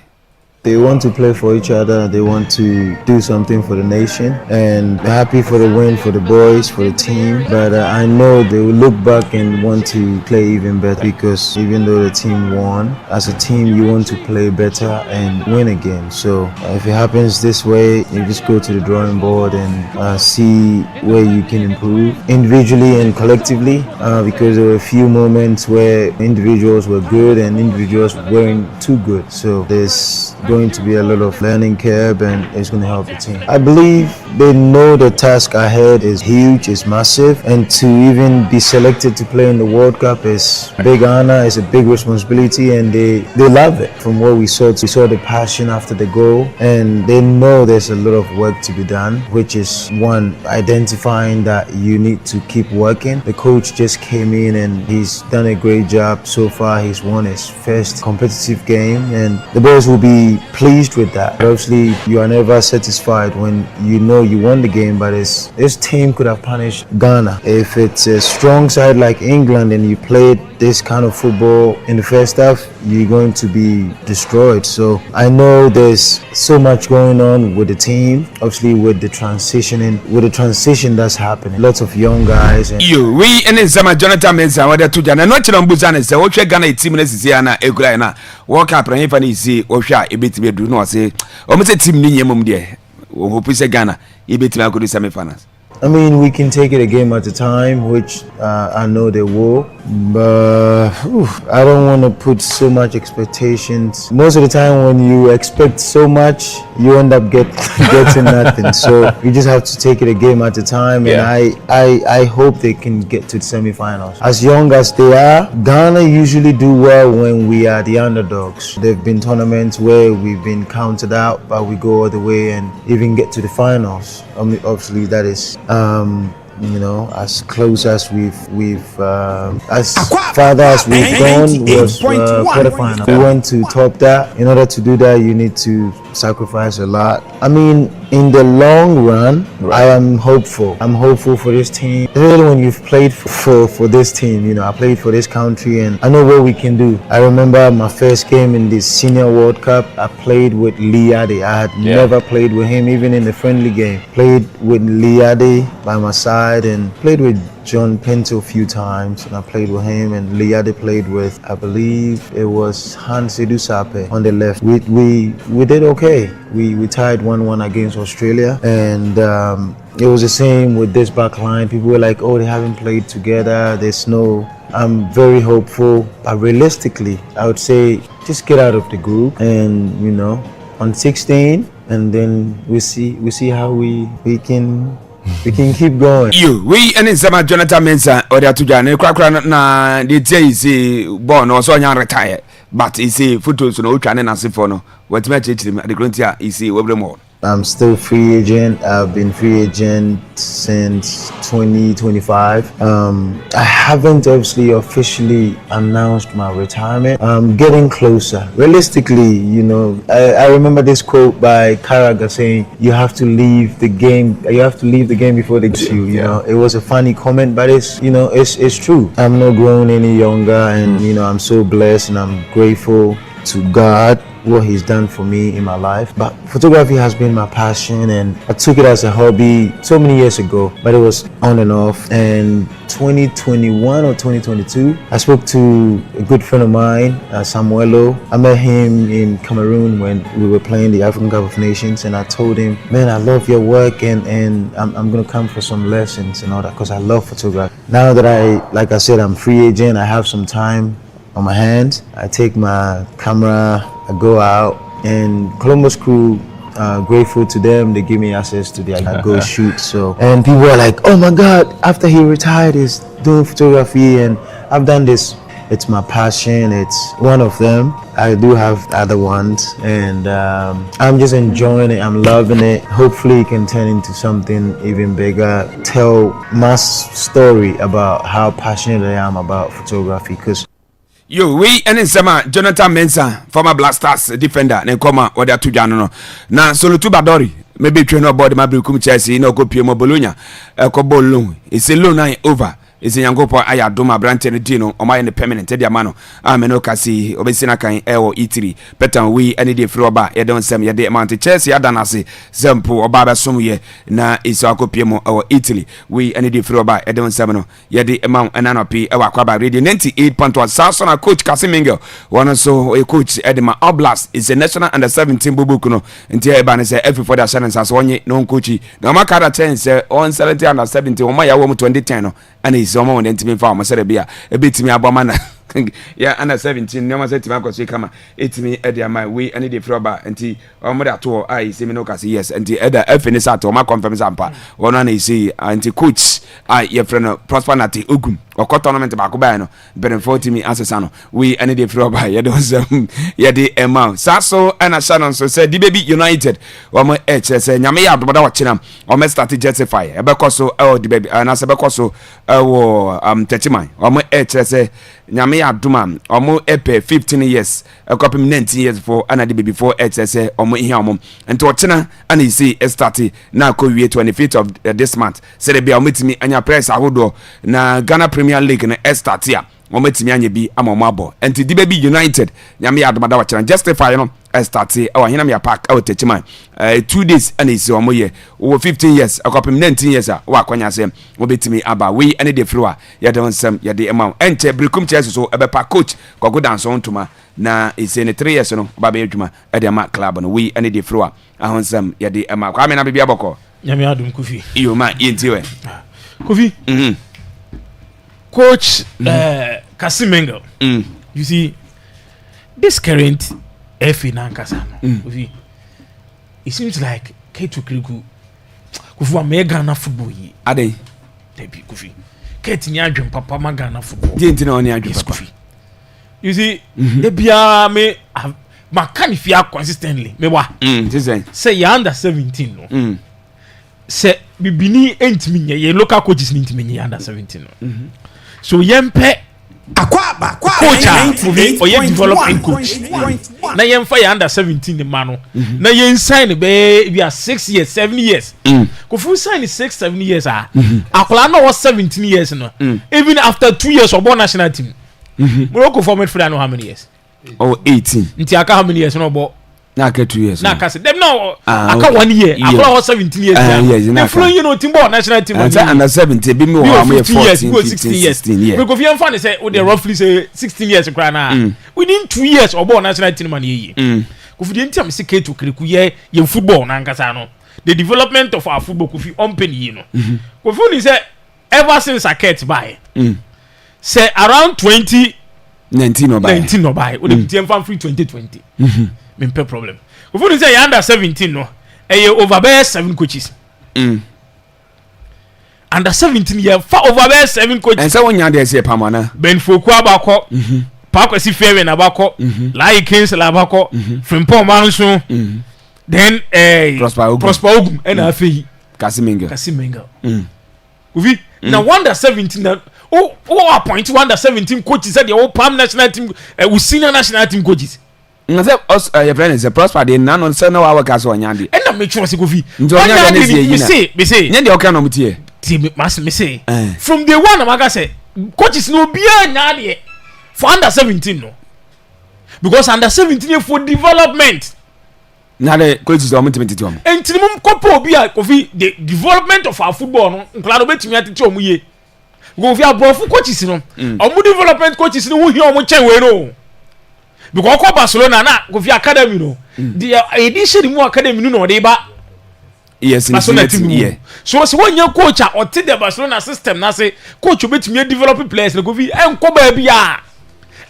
They want to play for each other. They want to do something for the nation, and happy for the win for the boys, for the team. But I know they will look back and want to play even better, because even though the team won, as a team you want to play better and win again. So if it happens this way, you just go to the drawing board and see where you can improve individually and collectively, because there were a few moments where individuals were good and individuals weren't too good. So there's going to be a lot of learning curve, and it's going to help the team. I believe they know the task ahead is huge, is massive, and to even be selected to play in the World Cup is a big honor, it's a big responsibility, and they love it. From what we saw the passion after the goal, and they know there's a lot of work to be done, which is one, identifying that you need to keep working. The coach just came in and he's done a great job so far. He's won his first competitive game, and the boys will be pleased with that. Obviously, you are never satisfied when you know know you won the game, but this team could have punished Ghana. If it's a strong side like England and you played this kind of football in the first half, you're going to be destroyed. So I know there's so much going on with the team, obviously with the transition that's happening. Lots of young guys. And we and some Jonathan Mensah whether to Jana not Chambuzan say what Ghana team is na egura na walk up and if see Osha a bit do not say almost a team minimum there. Hope say Ghana a bit go to semi-finals. I mean, we can take it a game at a time, which I know they will, but I don't want to put so much expectations. Most of the time when you expect so much, you end up getting nothing. So you just have to take it a game at a time, and I hope they can get to the semi-finals. As young as they are, Ghana usually do well when we are the underdogs. There have been tournaments where we've been counted out, but we go all the way and even get to the finals. Obviously, that is as close as we've as far as we've gone was quarterfinal. We want to top that. In order to do that, you need to sacrifice a lot. I mean, in the long run, I am hopeful. I'm hopeful for this team. Especially when you've played for this team, I played for this country and I know what we can do. I remember my first game in the Senior World Cup, I played with Liade. I had never played with him, even in the friendly game. Played with Liade by my side and played with John Pinto a few times, and I played with him, and Liade played with, I believe it was Hans Edusape on the left. We did okay. We tied 1-1 against Australia, and it was the same with this back line. People were like, oh, they haven't played together, there's no... I'm very hopeful, but realistically, I would say just get out of the group and, on 16, and then we see how we can keep going. We and some Jonathan Mensah or the Tujan, Cracker na the say born or so young retire, but he say photos no channel as if no what match him at the Gruntia is see over more. I'm still free agent. I've been free agent since 2025. I haven't obviously officially announced my retirement. I'm getting closer. Realistically, I remember this quote by Carragher saying, "You have to leave the game. You have to leave the game before they get you." It was a funny comment, but it's true. I'm not growing any younger, and I'm so blessed and I'm grateful to God what he's done for me in my life. But photography has been my passion, and I took it as a hobby so many years ago, but it was on and off. And 2021 or 2022, I spoke to a good friend of mine, Samuelo. I met him in Cameroon when we were playing the African Cup of Nations, and I told him, man, I love your work, and I'm gonna come for some lessons and all that, because I love photography. Now that like I said, I'm free agent, I have some time on my hands. I take my camera, I go out, and Columbus Crew, grateful to them, they give me access to I go shoot. So, and people are like, oh my God, after he retired, he's doing photography, and I've done this. It's my passion, it's one of them. I do have other ones, and I'm just enjoying it, I'm loving it. Hopefully it can turn into something even bigger, tell my story about how passionate I am about photography, because we and some Jonathan Mensah, former Blasters defender, and comma or the two Jano. Now, solo to Badori, maybe train about my blue Chelsea, no copy more Bologna, a cobolo. It's a low night over. Is in Yangopo Aya Doma Branton Dino, or my independent Tediamano, Ameno Obesina Kain, Eo Itri, Petan, we any day Froba, Edon Sam, Yade Monte Chelsea, Adanasi, Zempo, or Baba Sumye, na Isako Piemo, or Italy, we any day Froba, Edon Samano, Yade Amount and Anopi, Akwaaba Radio 98.1, South coach Casimingo, one also a coach Edema Oblast is a national under 17 Bubukuno, and Tiaban is every for the Shannon Saswani, non coachy, no Makara 10, on 70 under 70, or my woman 2010, and he's some more than to me for my Serbia, a bit to me about man. Yeah, under 17, no one said to my country, come, it's me, Eddie, my way, and the Froba, and tea, or mother tour, I see me no casi, yes, and the other FNS at my confirms ampa, one on see, and the coach, your friend, Prosperity Ugum. ɔkɔ tournament baako baa no benefo timi asesa no we ene de free ba ye de nsɛm ye de ema saa so ɛna hyɛ no nso sɛ DBB United wɔn ɛkyɛ sɛ nyame yɛ adomada wɔkyena wɔn start justify ɛbɛkɔ so ɛwɔ DBB na sɛ ɛbɛkɔ so ɛwɔ Techiman wɔn ɛkyɛ sɛ nyame yɛ adoma wɔn ɛpɛ 15 years ɛkɔpem 19 years for ɛna DBB for ɛkyɛ sɛ wɔn ihia wɔn nti wɔkyena ɛna yisi start na akɔ wie 25th of this month sɛ de bia wɔn timi anya press ahodoɔ na Ghana Premier League na start ya wɔn metimi anya bi ama wɔn abɔ enti DBB United nyame yɛ adomada wɔkyena justify no start ɛwɔ hinam ya park ɛwɔ Techiman 2 days ɛna esi wɔn yɛ over 15 years ɛkɔpem 19 years a wɔ akɔnya sɛ wɔn betimi aba we ɛne de flow a yɛde nsɛm yɛde ɛma ɛnkyɛ brikum kyerɛ so ɛbɛpa coach kɔkɔ danso ntoma na esi ne 3 years no ɔba bɛyɛ adwuma ɛde ama club no we ɛne de flow a ahonsɛm yɛde ɛma kwame na bibia bɔkɔ nyame adum Kofi iyo ma yɛnti wɛ Kofi coach Kasim you see this current FA Nankasa Kofi it seems like Ketu Kriku Kofi wa me Ghana football yi ade debi Kofi Ketu ni adwen papa ma Ghana football jenti na oni adwen papa you see debia me ma kan fia consistently me wa say you under 17 no say bibini entimi nye local coaches ni entimi nye under 17 no so yempe Akwaaba coach or ye development coach na yemfa ya under 17 man no na yen sign be we are 6 years 7 years ko fu sign 6-7 years akola na was 17 years no even after 2 years of national team Morocco format for how many years 18 nti aka how many years no bo na aka 2 years na aka se dem no aka 1 year akola was 17 years na flow you know team national team under 17 be me wa am 14 16 years we go fi am say we dey roughly say 16 years kra na within 2 years of national team man ye go fi dey ntiam se Ketu Kriku ye football na nkasa no the development of our football go fi on pen yi no go fi ni say ever since Aket buy say around 2019 no buy we dey team fan free 2020 me pe problem go fi ni say under 17 no over there 7 coaches under 17 year for over there 7 coaches and say wonya dey say pamana Ben Foku abako Pakwesi Fairway na abako Lai Kings la abako Frimpong Manso then Prosper Ogum and afei Kasimenga uvi na under 17 na appoint under 17 coaches said the Pam national team we senior national team coaches na say us your friend is a Prosper dey na no say no wa work as onyande and na make sure say Kofi me say nya dey okay no mutie me say from day one amaga say coaches no bia nya for under 17 no because under 17 for development na the coaches o mutimiti to am entinimum kopo obi a Kofi the development of our football no nklado betimi atete omu ye Kofi abrofu coaches no omu development coaches no hu hi omu chen we no because ko Barcelona na Kofi academy no the edition mu academy no dey ba yes Barcelona team yeah so when your coach or take the Barcelona system na say coach obetimi develop players no Kofi enko ba bia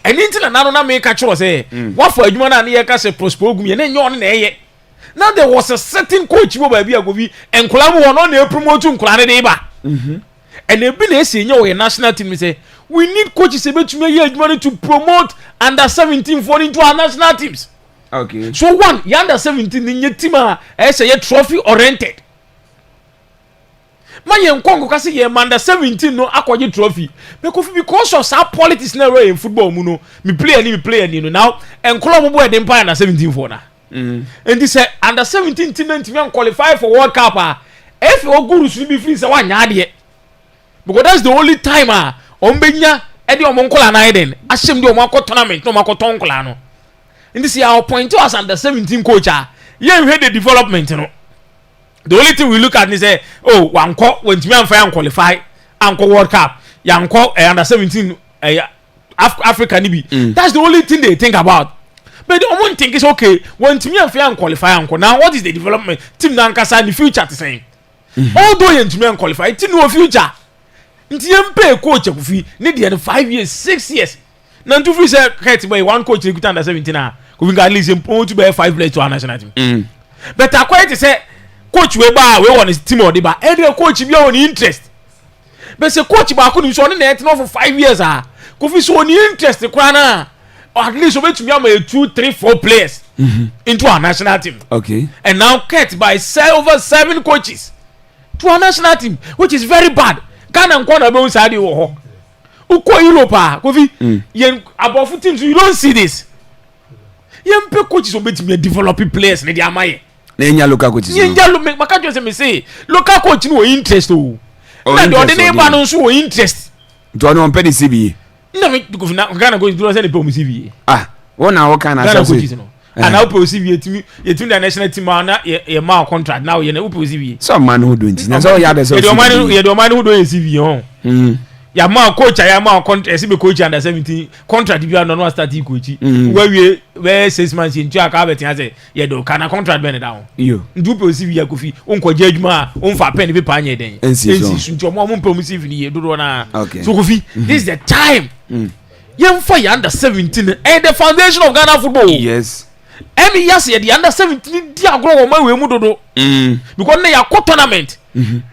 anything na make a choice say what for adwuma na ye ka say Prosper Ogum ye na nyo on na eye now there was a certain coach wo ba bia Kofi enkola mu won na promote nkola ne dey ba and e bi na ese nye we national team say we need coaches ebetumi ye adwuma to promote under 17 for into our national teams. Okay. So one, you under 17 in your team say ye trophy oriented. Man ye nkongo kasi ye under 17 no akwaje trophy. Because of some politics na in football mu no, me play any no now enkola mo boy dem pa under 17 for na. And this under 17 team and qualify for World Cup if o guru should be free say wanya ade. Because that's the only time ombenya e de omonkola na eden. Ashem de omakọ tournament no makọ tonkola no. And this year our point to us under 17 coach yeah we had the development no the only thing we look at is say oh wanko when me am fire qualify anko World Cup yanko under 17 Africa nibi that's the only thing they think about but the one thing is okay when me am fire qualify anko now what is the development team na nkasa in the future to say although you me am qualify team no future nti yem pay coach Kofi need the 5 years 6 years na ntu free say get by one coach in under 17 we can at least improve to be 5 players to our national team. But I quite say coach we ba we want his team or the ba any coach be on interest. but say coach ba ko ni so ne na for 5 years Kofi so oni interest kwa na at least obetumi am 2 3 4 players into our national team. Okay. And now cut by over 7 coaches to our national team, which is very bad. Ghana and Kwana be inside wo. Uko Europe Kofi yen above teams you don't see this. Yen pe coaches obetumi developing players na dia amaye. Na enya local coaches. Yen ja make maka just me say local coach no interest o. Na the ordinary man no so interest. Do no pay the CBA. Na me Kofi na Ghana go do say the pay CBA. What now what kind of coaches no? And now POCV yetimi the national team na ye ma contract now ye na POCV. Some man who doing na so ya dey so. Ye the man who doing CV on. Ya ma coach ya ma contract se be coach under 17 contract bi no start coach. We 6 months into aka betin say ye do kana contract be down. Yo. Ndu POCV ya Kofi onkoje adwuma onfa pen be pa anye den. NC so mo POCV ni ye do na. Okay. So Kofi this is the time. Yen for you under 17 and the foundation of Ghana football. Yes. Every year say the under 17 dia grow o ma we mu dodo. Because na ya tournament.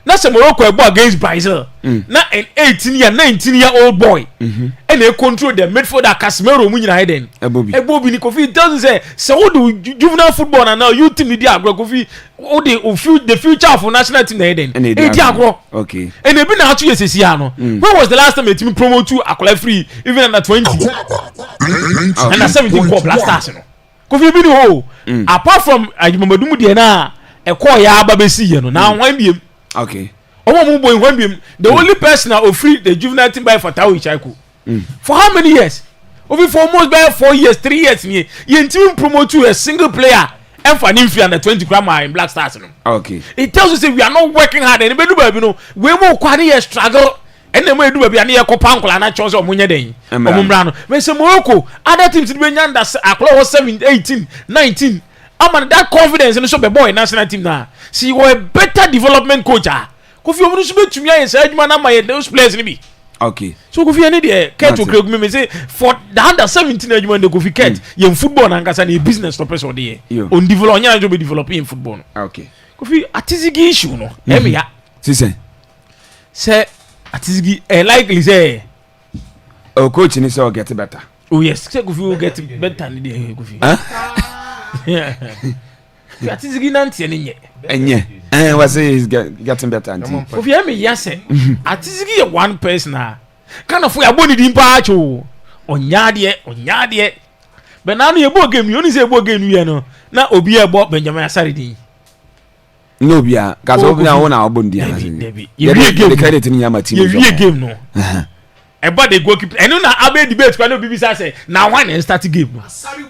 Na se Morocco e against Brazil. Na an 18-year 19-year-old boy. And they control the midfielder Casemiro mu nyina heden. Ebobi ni Kofi tells say what do juvenile football and now you team dia grow Kofi the future of national team na heden. E dia grow. Okay. And e be na 2 years esi ano. When was the last time a team promote to Akwaaba free even under 20? Under 17 for Black Stars no. Kofi bi ni ho apart from Ajimamadum de na e call ya aba be see no na wan biem. Okay. Omo mu boy wan biem. The only person that free the juvenile team by Fatawu Ichaku. For how many years? Over for almost by 4 years 3 years ni ye team promote to a single player and for free under 20 grammar in Black Stars no. Okay. It tells us that we are not working hard and be do baby no we mo kwani struggle. And the way do be ani ekopankola na chose omunye den omumra no we say Morocco other teams be nyanda Akwaaba 7 18 19 am that confidence in so be boy national team na see we better development coach Kofi omunu so betumi aye say adwuma na my those players ni bi. Okay. So Kofi ani dey Kurt Okregu me say for the under 17 adwuma dey Kofi Kurt ye football na nkasa na business to person dey on develop anya jo be developing football no. Okay. Kofi atizigi issue no emi ya say Atizigi likely say coach ni say get better. Oh yes, say Kofi will get better than the Kofi. Yeah. Atizigi nanti enye. Enye. Was say getting better anti. Kofi am yase. Atizigi one person kind of we aboni di mpa acho. Onyade. But now you bo game, you only say bo game you no. Na obi e bo Benjamin Asare din. No bia cause obi na won na obondi Debi. You game credit ni yama team. You game no. About the goalkeeper. And no na abe debate kwa no BBC say na one and start game.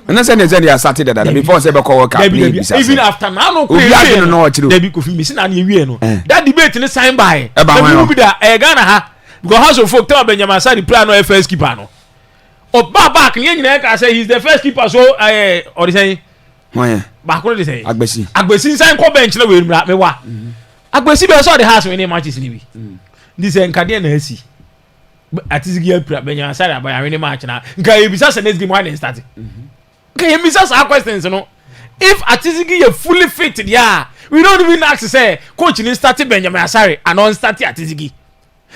And say they started that before say be call work up. Even after now no play. Debi Kofi me say na we no. That debate ni sign by. The be that Ghana ha because House of Folk tell Benjamin Asare play no first keeper no. Back ni nyina ka say he's the first keeper so or they say back what they say Agbesi sign ko bench na we me wa Agbesi be so the house when matches ni bi this enkade na asi Atizigi apra Benjamin Asare abaya when match na nka ebisa say next game when start nka ebisa say questions no if Atizigi is fully fit there we don't even ask say coach ni start Benjamin Asare and on start Atizigi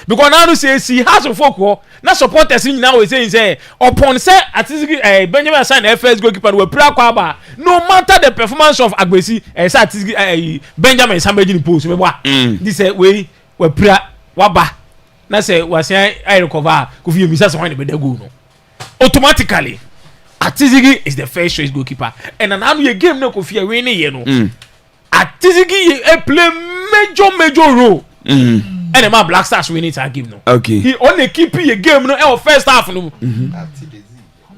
because now you say see House of Folk na supporters now we say upon say Atizigi Benjamin Asare first goalkeeper we play Akwaaba no matter the performance of Agbesi say Atizigi Benjamin Sambeji ni post we wa this we play waba na say we say I recover Kofi Misa so when be the goal no automatically Atizigi is the first choice goalkeeper and now you game no Kofi win here no Atizigi play major role and the man Black Stars win it and game no. Okay. He only keep a game no first half no.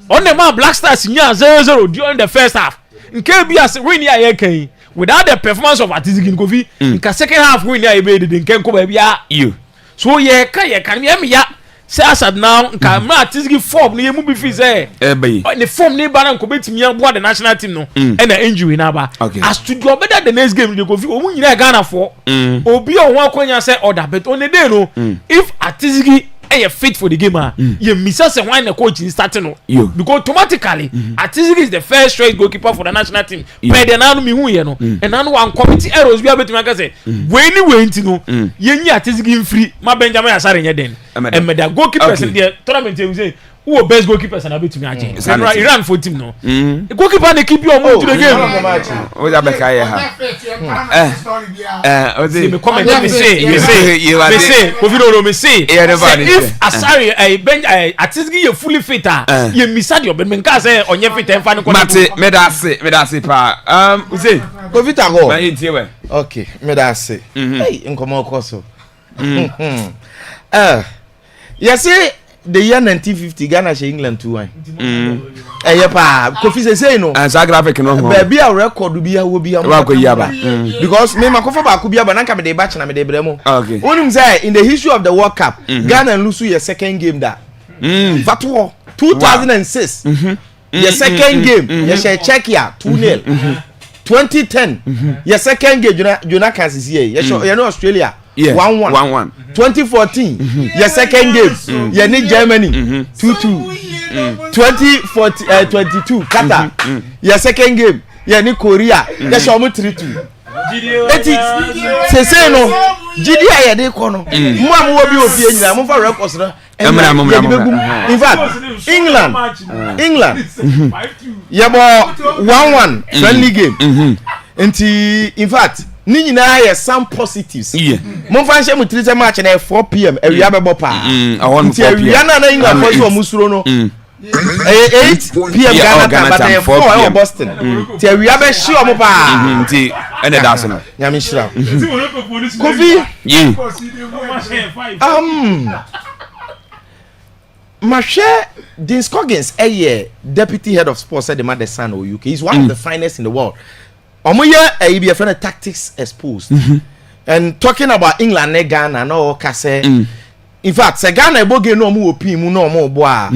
On the man Black Stars nya 0-0 during the first half. Nke be as win here kan without the performance of Atizigi Kofi. Nka second half win here be the nken ko ba bia. You. So ye kan me ya say asad now nka ma Atizigi form no mu be fi say. The form ni ba na nko betimi aboa the national team no and the injury na ba. As to do better the next game the Kofi omu nyina Ghana for. Obi o ho akonya say order but on the day no if Atizigi a fit for the game you miss us and why the coach is starting no because automatically Atizigi is the first choice goalkeeper for the national team but then anu mi hu ye no and anu one committee errors bi abetima ka say we nti no yenyi Atizigi free ma Benjamin Asare nye den and the goalkeepers in the tournament you say who are best goalkeepers and abetumi agye Iran for team no goalkeeper dey keep you on to the game o da be kai ha me comment me say if Asare Atizigi you fully fit you miss your but me can say onye fit en fa no mate me da se pa we say covid ago ma hintie we okay me da se hey nkomo koso you see the year 1950 Ghana she England 2-1 pa Kofi say no and sa graphic no ho baby a record bi a wo bi am because me makofo ba ko bi aba nanka me dey batch na me dey bremo okay onum say in the history of the World Cup Ghana lose your second game that Vatwo 2006 your second game you share Czechia 2-0 2010 your second game Jonah Kansas here you know Australia 1-1 2014 your second game you need Germany 2-2 2022 Qatar your second game you need Korea you show me 3-2 say no GDI ya dey kono mo am wo bi ofie nyina mo fa records no in fact England yebo 1-1 friendly game in fact ni nyina ya some positives mo fa nche mo tiri match na 4 pm ewia bebo pa nti ewia na England for so musuro no 8 pm Ghana time but 4 pm Boston nti ewia be shi o mo pa nti ene da so no nyame shira Kofi Mashe Dean Scoggins deputy head of sports at the Mother Son or UK. He's one of the finest in the world. Omoye be a friend of tactics exposed. And talking about England and Ghana no kase. In fact, se Ghana eboge no mu opi mu no mo boa.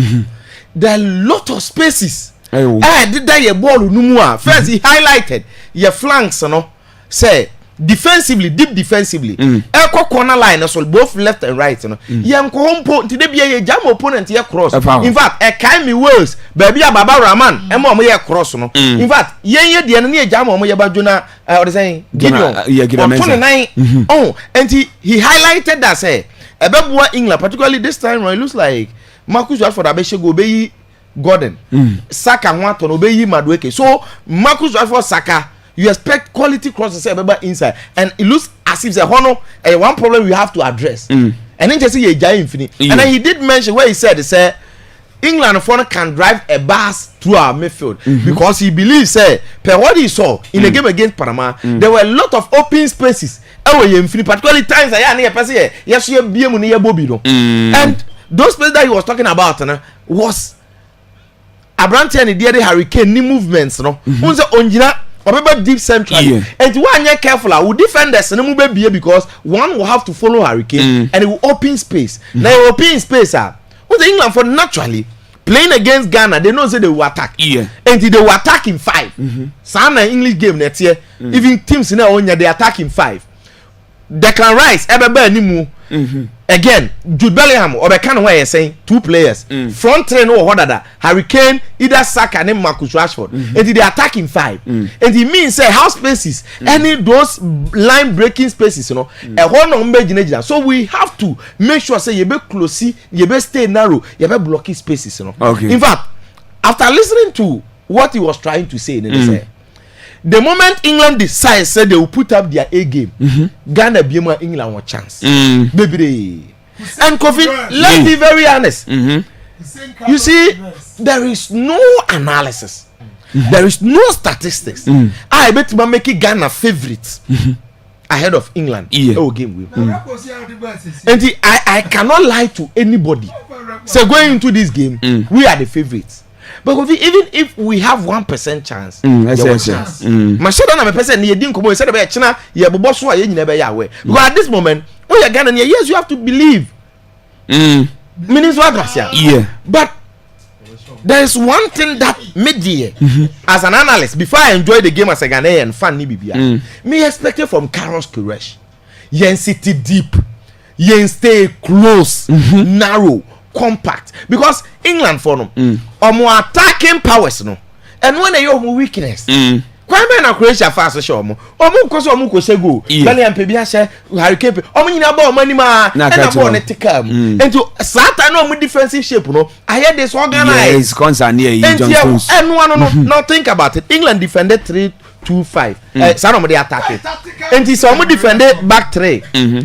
There are a lot of spaces. Did that your ball no mu a. First he highlighted your flanks no. Say defensively, deep defensively. Eko corner line so both left and right no. Yem ko hompo nti de bia ye jam opponent ye cross. In fact, e kai me Wales, baby Baba Rahman, e mo ye cross no. In fact, ye de na ye jam mo ye ba Jona what they saying? Gideon. Oh, and he highlighted that say Ebeboa England, particularly this time it looks like Marcus Rashford abeshe go be Gordon. Saka want to obey Madueke. So Marcus Rashford Saka you expect quality crosses inside, and it looks as if the honor one problem we have to address. And then just see a giant infinite. And then he did mention where he said England can drive a bus through our midfield because he believes per what he saw in the game against Panama, there were a lot of open spaces. Particularly times and those places that he was talking about was Abrante and the Hurricane movements. Remember deep central and one year careful I will defenders and move because one will have to follow Hurricane and it will open space. Now open space what England for naturally playing against Ghana they know say they will attack and they will attack in 5 some English game next year even teams in they attack in 5 Declan Rice again Jude Bellingham or the kind of way you're saying 2 players front three no what that Hurricane either Saka and Marcus Rashford and they attack in 5 and it means say house spaces any those line breaking spaces a whole number so we have to make sure say you be close you be stay narrow you be blocking spaces in fact after listening to what he was trying to say the moment England decides say they will put up their A game, Ghana be more England one chance. Baby, and Kofi, let's be very honest. You see, there is no analysis, there is no statistics. I bet you make Ghana favorites ahead of England. Oh, game win. And I cannot lie to anybody. So going into this game, we are the favorites. But even if we have 1% chance, there's a chance. Mashada na person ni edin komo said be china ye bobo so aye nyina be ya we. Because at this moment, when you Ghana yes you have to believe. Meaning what but there is one thing that media as an analyst before I enjoy the game as a Ghanaian fan ni bibia. Me expected from Carlos Queiroz. Yen City deep. yen stay close, narrow, compact. Because England for them, more attacking powers no, and when they have weakness. Kwame na Croatia fast show mo. Omo ko so omo ko sego. Bale am pe bia hye Hurricane. Omo nyina ba omo anima na ball ne tika am. Ento sata na omo defensive shape no. I hear this organized. Yes, concern here John Stones. And one no think about it. England defended 3-2-5. Some of the attack. Enti so omo defended back 3.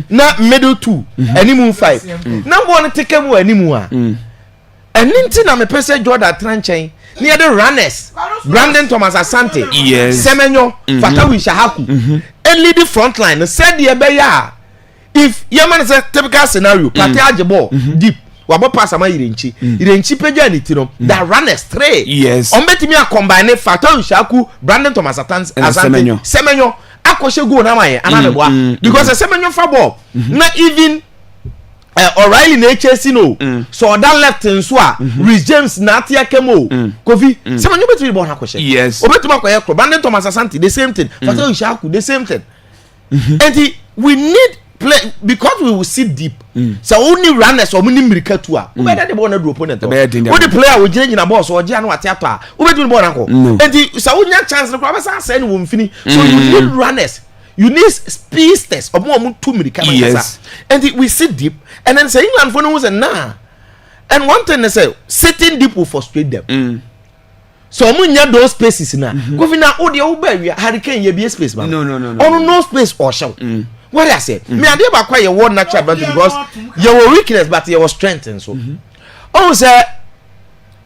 Na middle 2. Animu 5. Na ball ne tika mu animu a. Eninti na me pese Jordan Tranchen. Near the runners, Brandon Thomas Asante, Semenyo, Fatawi Shahaku, and lead the front line. Said the Abeya. If Yaman is a typical scenario, Patea ball deep, Wabo Passama Irenchi Pejani Tino, that runners 3. Yes. On Betimia combine Fatawi Shaku, Brandon Thomas Asante, Semenyo, Akoshe go na another one. Because a Semenyo for ball, not even. O'Reilly na HSC no so that left nso Rhys James na atia kemo Kofi some you between ball hakoshe yes obetuma kwa ekro Brandon Thomas Asante the same thing Fatah Ishaku the same thing and we need play because we will sit deep so only runners or mini mirika to a we better the ball na do opponent we the player we gina ball so oje anu atiato a obetuma ball nako and so we nya chance no kwa say say no we finish so you need runners. You need speedsters of more 2 minutes. Yes. And we sit deep, and then say England for no reason And one thing they say, sitting deep will frustrate them. So we need those spaces now. Go for now, oh the old baby, Hurricane, you be a space man. No space or show. What I say? Me I never quite your one natural advantage because your weakness, but your strength and so. Oh, sir.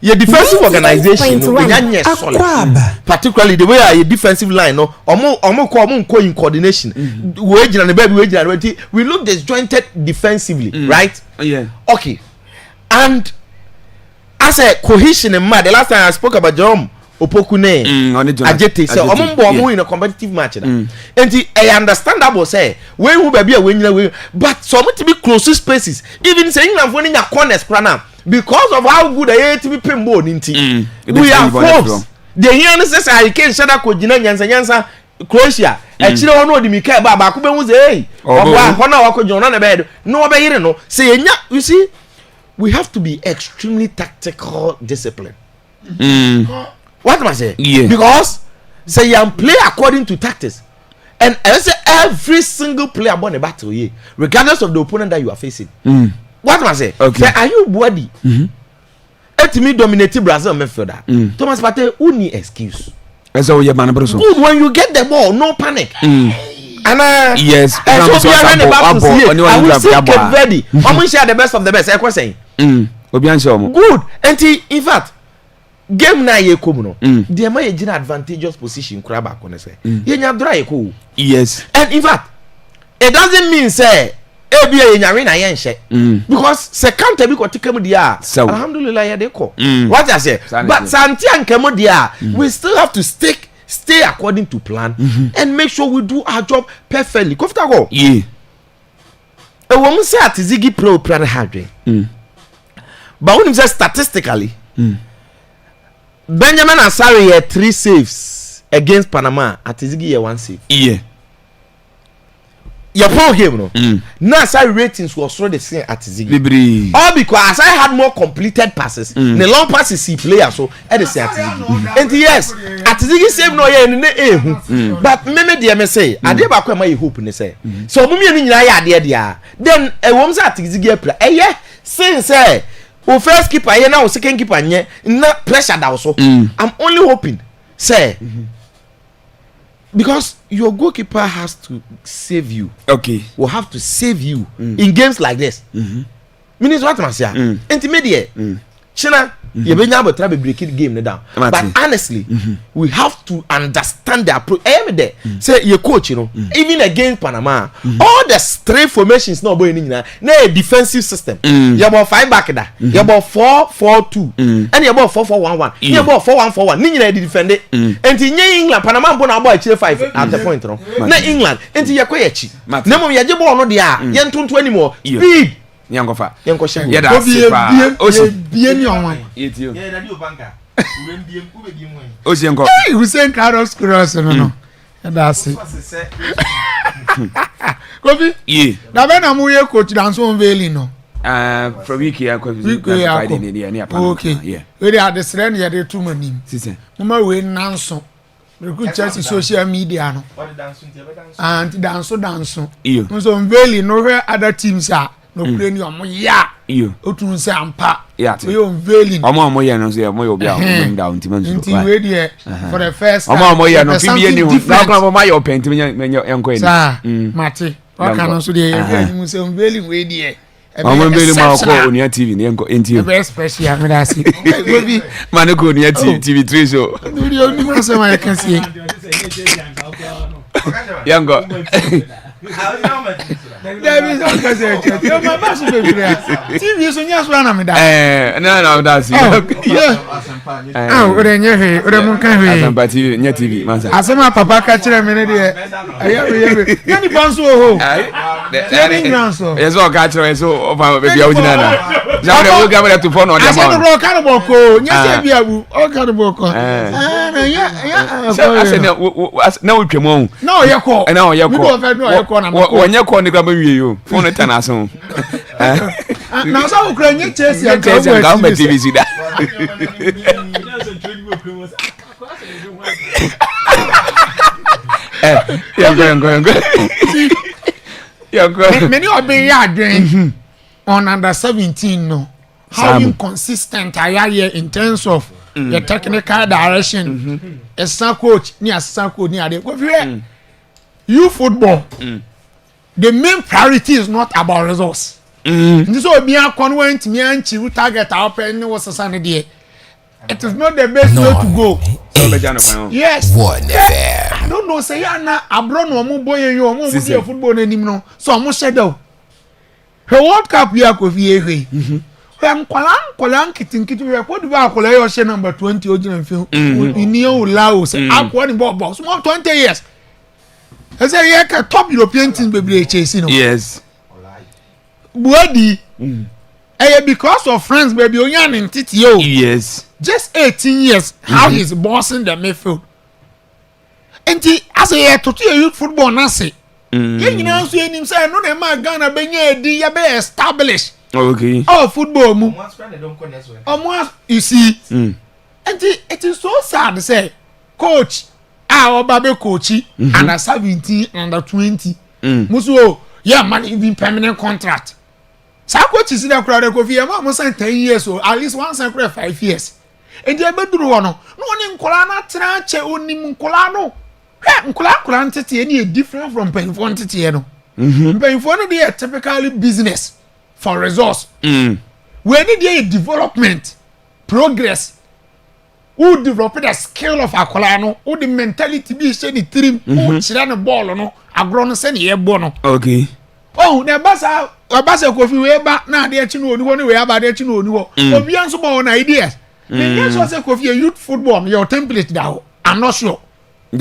Your defensive organization, solid. Particularly the way your defensive line, no, in coordination. We look disjointed defensively, right? Yeah. Okay. And as a cohesion in mind, the last time I spoke about Jerome Opokune, Ajete, so in a competitive match. And I understand that was say, when we be a winner, but so much to be close spaces, even saying I'm winning a corners plan. Because of how good I am to be pinball in we are folks. The here necessary can shut up with Yansa Croatia. And she don't know the Mika Baba Kuba was a on the bed. No, no. Say, you see, we have to be extremely tactical discipline. What am I saying? Yeah. Because say you play according to tactics. And I say every single player born a battle here, regardless of the opponent that you are facing. What am I say? Okay. Say, are you body? Let me dominate Brazil midfielder. Thomas Partey, who need excuse? Good when you get the ball, no panic. And yes. And so we are running about to see it. I will say get ready. I'm going to share the best of the best. I was saying. Good. And in fact, game na ye come no. There may be an advantageous position. Kraba kone say. Ye nya dry ko. Yes. And in fact, it doesn't mean say. Because se counter bi ko tikam dia alhamdulillah ya de ko what I say but santian kemo dia we still have to stay according to plan and make sure we do our job perfectly kofta go yeah e wo mu say atizigi pro plan hardware but when you say statistically Benjamin Asare had 3 saves against Panama, atizigi had 1 save. Yeah. Your poor game, no. Now, Asare ratings was so the same at Ziggy. All because I had more completed passes. The long passes he player so at the same at Ziggy. And yes, at Ziggy save no yeah, but maybe the MSA, I did back my hope in the say. So, Mummy and I then a woman's at Ziggy play. Eh, yeah, since say, who first keeper, yeah, now second keeper, yeah, not pressure that also. I'm only hoping, say. Because your goalkeeper has to save you. Okay. Will have to save you in games like this. Meaning what I say. Intermediate. China, you be able to break the game down. But honestly, we have to understand the approach. Every day, say your coach, you know, even against Panama, all the straight formations not going in now. A defensive system. You about 5 back there. You about 4-4-2, and you about 4-4-1-1. You about 4-1-4-1. Ninja defend it. And in England, Panama born about 5 at the point. No, not England. And you quite cheap. No more. You just born no dia. You don't 20 more speed. Yangofa. Yeah, that's Hussein Carlos Cross, no. That's it. Kofi. Yeah. Na be na mu ye coach dance on veiling no. For week here Friday near okay. Yeah. We dey the sren ye dey too many. Sister. Mama we nanso. Recruit Chelsea social media no. And dance. Iyo. So veiling no where other teams are. No play ni omo ya. Iyo. Otun say ampa. Yeah. We on veiling. Omo ye no say omo ye obi a bring down timan so. Nti we dey for the first time. Omo ye no fi bi ni hu. Na kwa omo ye open timan yanko ni. Sa mate. O kan so dey mu say on veiling we dey. Omo veiling ma ko Onia TV ni yanko NTV. Very special me da see. Baby man ko Onia TV3 show. Video ni mo say ma can see. Yango. David don't cause it. You my boss baby. TV so nya so na me da. No that's it. Ore nye he, ore mun kan he. Asamba TV, nya TV man say. Asema papa ka kire me ne de. Aye. Yani banso ho. Yani nyanso. Yeso ka kire so ofa baby awujina na. Ja we go gamle to phone on the man. Ase no kan boko, nya se bia bu, o kan boko. Na ya. Ase na wo twemo. Na o ye ko. Na o ye ko. Mi do fe no ye ko na. Wonye ko ni kwa wie yo. Phone tana so. Na so wo kra nye Chelsea an ka wo TV sida. Many of them are doing on under 17 no. How inconsistent are you in terms of your technical direction? Assistant coach, ni assistant coach, ni ade. You football. The main priority is not about results. So be a convent me and you target our pen was a Sunday day. It is not the best way to go. Yes. I don't know. Say na abro no mo boy you mo be football anim no. So mo shadow. Her World Cup ya ko fi ehwe. When kwalan kitinkitu we ko do akola yo she number 20 ojina fi. Ini o Laos akwa ni ball small 20 years. I say yeah top European team be chasing no. Yes. Buadi. Because of friends baby onyan in titi yo. Yes. Just 18 years how he's bossing the midfield. And as a to youth football na say. You know so him say no na ma Ghana benye di ya be establish. Okay. Oh football mu. You see. And it is so sad to say coach Obabe coachy under 17 under 20. Muso yeah man even permanent contract. Sa coach is there crowd go fi am 10 years or at least once and 5 years. And they be duru no ni nkola na tra che onim nkola no. Nkola ntete any different from penfo ntete no. Penfo no dey typically business for resource. We need a development progress. Who develop the skill of akola no, who the mentality be say the trim, who chira the ball no, agro no say ye bo no. Okay. Oh, na basa Kofi we ba na de chi no oni ho ne we aba de chi no oni ho. Obi anso ba on ideas. Me yes so say Kofi youth football your template da ho. I'm not sure. Me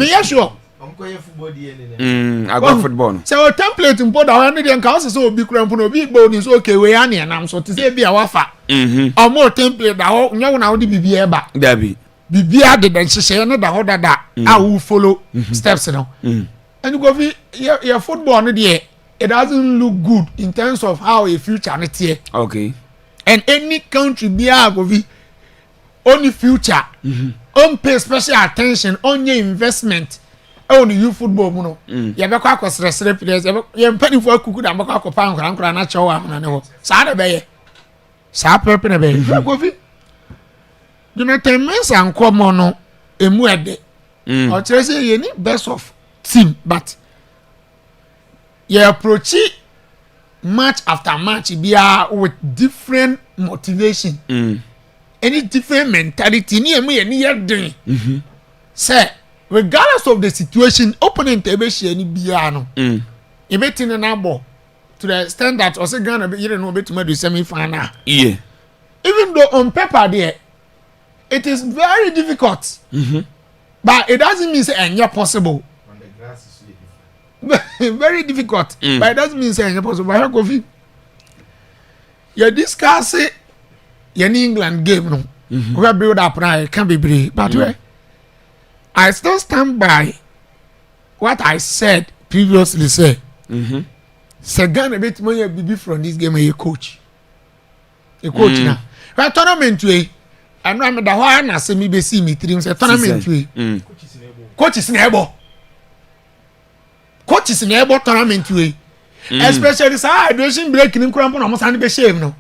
yes sure. I got football. So our template in board our need nka so obi kura mpo no obi gbo ni so okay we ya na nam so to say bia wafa. Or more template da ho nya na wo di bibia ba. Dabi. Bibia de den hye no da ho dada a wo follow steps no. And you go your football no there it doesn't look good in terms of how a future net here. Okay. And any country bia go be only future. On pay special attention on your investment. On you football mu no. Ya be kwa kwesresre players ya mpani fo akuku da mbakwa ko pan nkran na chewa amna ne ho. Sa da be ye. Sa pepe na be ye. Go fi. Jonathan Mensah nkomo no emu ede. O chere say ye ni best of team but you approach match after match bia with different motivation. Any different mentality ni emu ye ni ye den. Say regardless of the situation opponent ebe share ni bia no. Ebe tin na ball to the extent that also Ghana be you know bet to do semi final. Yeah. Even though on paper there it is very difficult. But it doesn't mean say it's possible. On the grass is very difficult. But it doesn't mean say it's possible. But Kofi, you discuss it. You in England game no. We build up now. It can be brave. But I still stand by what I said previously. Say sɛ Ghana bɛtumi anya bibi from this game ɛyɛ coach na hwɛ tournament wei ɛno a meda hɔ a na asɛm yi bɛsii me tirim sɛ tournament wei coaches na ɛbɔ tournament wei especially saa hydration break ni nkura mpo na ɔmo san de bɛhyɛ mu no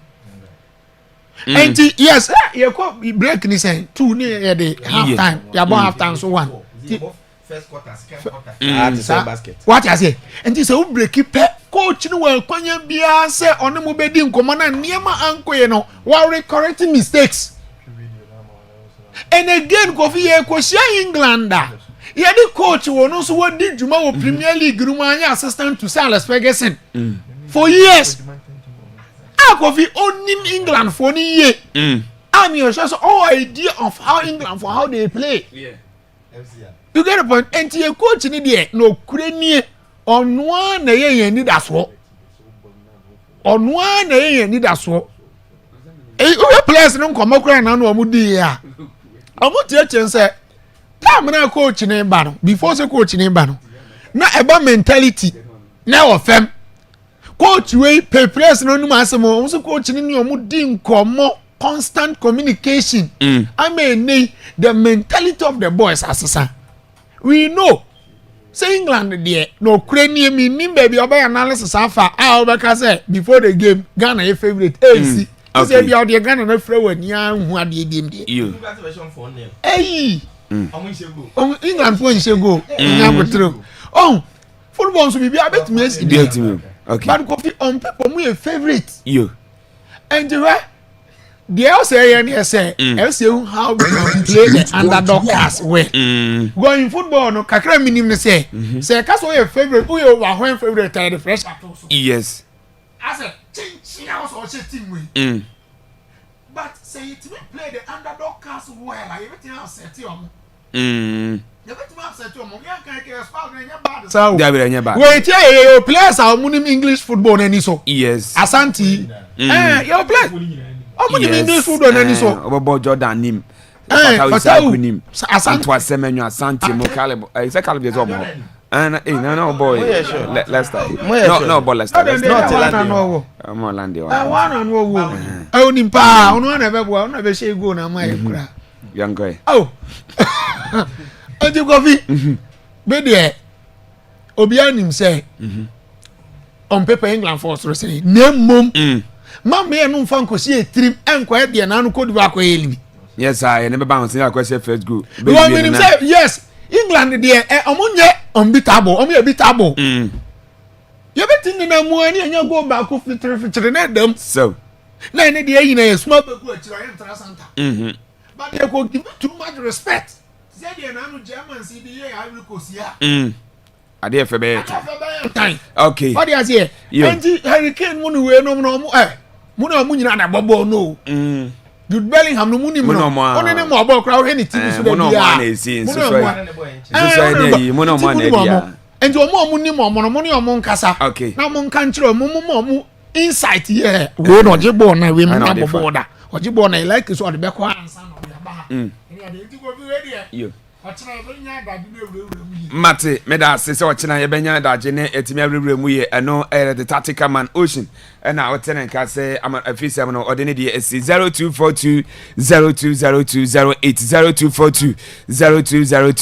nti yes yɛkɔ break ni sɛ 2 ne yɛde half time yɛabɔ half time so 1 first quarter, second quarter. Basket. What I say? And this will break it. Coach, no well, Konya Bia say on the Mubedin Commander Niema Anko, you know, while correcting mistakes. And again, Kofi Ekosia Englander. Yeah, the coach who knows what did Juma Premier League Rumania assistant to Silas Ferguson for years. Kofi only England for a year. I'm your just all idea of how England for how they play. Yeah. You get a point. And your coach in the no Ukrainian on one day need that so. On one day need that so. A place no come up and no mudi ya. I'm not teaching say. Come na coach in Bano before the coach in Bano. Na about mentality. Now of them. Coach we pay place no masamo. Also coach in your mudi come constant communication. I mean the mentality of the boys assassin. We know say England there no Ukrainian mean baby obey analysis afa obeka say before the game Ghana your favorite AC say be out there Ghana na free when ya hu ade dem there you hey England for nse go nya botro football so be abet me esi okay but coffee on people my favorite you and the else say how we can play the underdog cast well. Going football no kakra minimum say cast your favorite who you are favorite the fresh yes as a change also team way but say it play the underdog cast well everything else set you wait here players are English football any so yes Asante your play English football any so Obo Jordan nim Fatau nim Asante Semenyo Asante mo Caleb is a Caleb is omo and no boy let's start no boy let's start no more land you one on wo oni pa onu na be bo onu be shey go na mai kura young guy Ante Kofi be there obi anim say on paper England for so say nemom Mama ya no mfa nkosi etrim enko e de na no kodi ba ko elimi yes I never bounce in akwese first group because when him say yes England there omunye unbeatable omunye beatable you betin na mu ani anya go ba ko fitire na dem so na ne de yina ye small be ko achira yen tra center but they go give too much respect say de na no German see the year Ivory Coast ya ade fe be okay what you say and Hurricane munu we no munu nyina na bobo no Jude Bellingham no munu mo oni ne mo ball crowd any team so munu mo na esi so dey munu mo na dia and omo ni mo omo nkasa na mo nka nchiro mo insight here we no jibo na we na bobo da ojibo na like so the be ko ansa no ya ba ni ade ti go bi we there Mate, meda se ochina ye benya daje ne etimi awrewre mu ye eno the tactical man Ocean and I tell and say I'm a fee 7 or the 0242 0202 08 0242 0202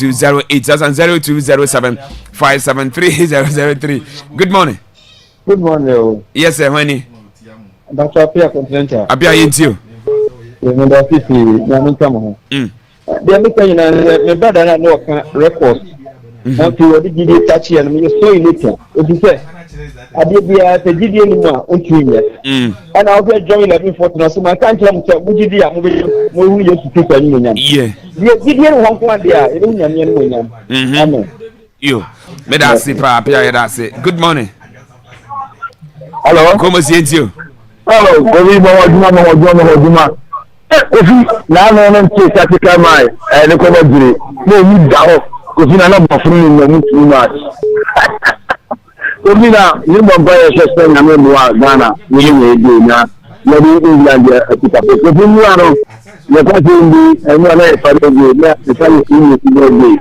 and 0207 573 Good morning. Good morning. Yes, sir, honey. Dr. Apia Continental. Apia yintio. Remember 50 na nkamo. They make me brother na no record. And to the GD touch and me so little. What you say? I did be at the GD anymore on 2 years. And I'll get join 11:40 so my can't tell me GD am we used to take any. Yeah. The GD one there, you know Amen. You. Me da se pa Apia da se. Good morning. Hello. Como siento? Hello, Kobi Mama. Kofi na no nke tactical man e ne ko bajire no mi da ho Kofi na bofru ni mu too much Kofi na ni mo ba ye se na me mo Ghana ni ni e na no di England e ti ka Kofi ni ano the person be and one I follow you. The family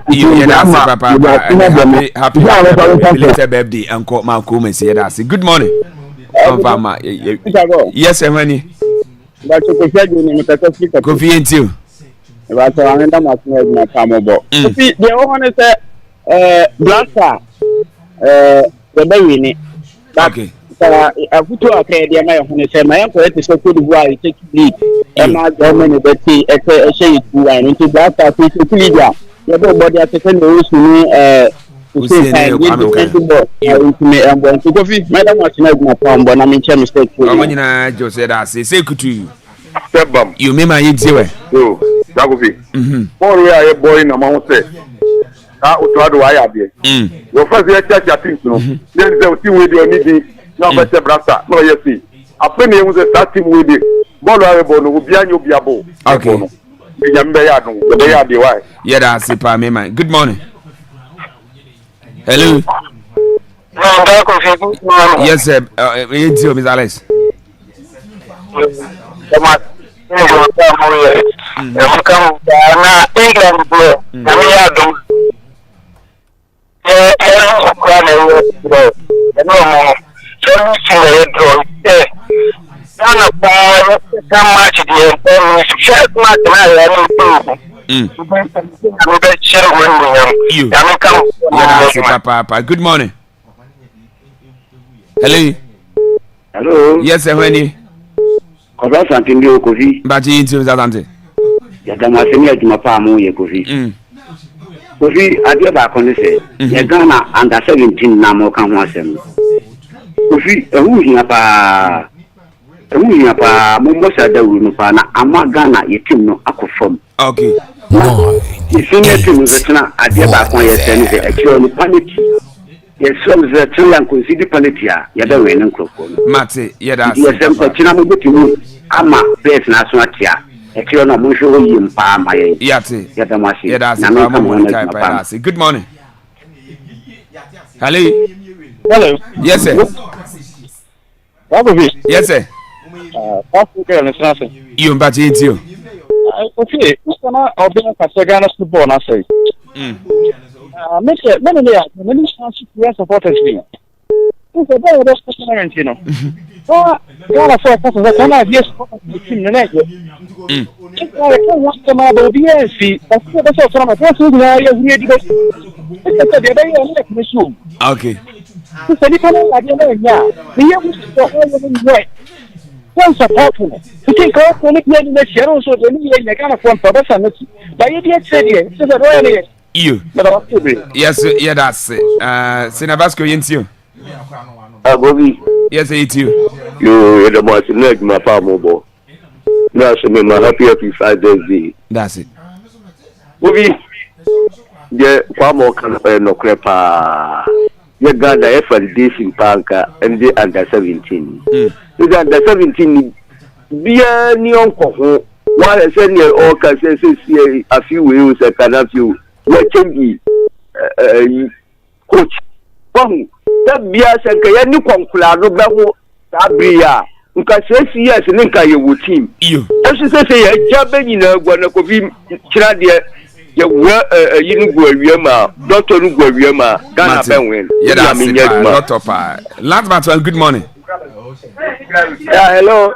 you happy belated birthday and call my come and say that's good morning. Yes, and when Kofi and you. But I remember my family. The one is Blaster. The baby. Okay. I put to a carrier. My say my uncle is so good. Why take lead? And my government is a shade to and into Blaster to Lydia. The body at the same rules to me. To say, I'm going to go feed Madam my palm, but I'm in mistake. When you just said, I say, could you? You mean my interior? Oh, that would be. For we are a boy in a mountain. That would try to wire there. Your first year church, I think so. Then they will see with your needy, no better brother. No, you see. A penny was a starting with it. Bolarable will be an ubiable. Okay. Yeah, that's it, Pammy. Good morning. Hello. Yes, sir. Mr. Alex. Papa. Good morning. Hello. Hello. Yes, sir. When you? Kofi something you Kofi. But you into that. Ya kama sema tu mapamu ye Kofi. Kofi adia ba ko ni se. Ya Ghana under 17 na mo kan ho asem. Kofi ehu hia pa. Mo mo sa da wu no pa na ama Ghana ye team no akofam. Okay. Senior team veteran adia ba ko ye se ni se actually panic. Yes, some the Chilean consider panitia, Yada Wayne Crocco. Mate, Yada, yes, some Chinamu to Ama, Place Nasoatia, a Chiona Musho in Palma, Yati, Yadamasi, Yada, good morning. Hello. Hello. Yes, sir. Yes, sir. You but it's you. Okay, I'll be a Sagana football, I say. Many supporters here. It's a very best person, you know. Oh, God, I thought that I have yes, the team the next. It's like I want to know the BSC. That's all from a person who are here to go. It's a very issue. Okay. It's a different idea. The young people are one supporting it. You think all connected in the shadows of the media kind of one professor. But you did say it's a really. You. Yes, yeah, that's it. Sinabasco, into you. Bobby. Yes, it's you. You the most leg, my farm mobile. That's my happy 5 days. That's it. Bobby. The farm can no crepa. You got the effort this in Panka and the under 17. The under 17 be a new uncle. While I send you all can say a few wheels and cannot you. Watching coach. That Bias and Kayani Concula, no better. Tabria, who can say yes, and then can you team. You. As you say, a job in a guana could be Chinadia. You were a Uruguayama, Doctor Uruguayama, Ghana Benwin. Yeah, I mean, not of last but good morning. Yeah, hello.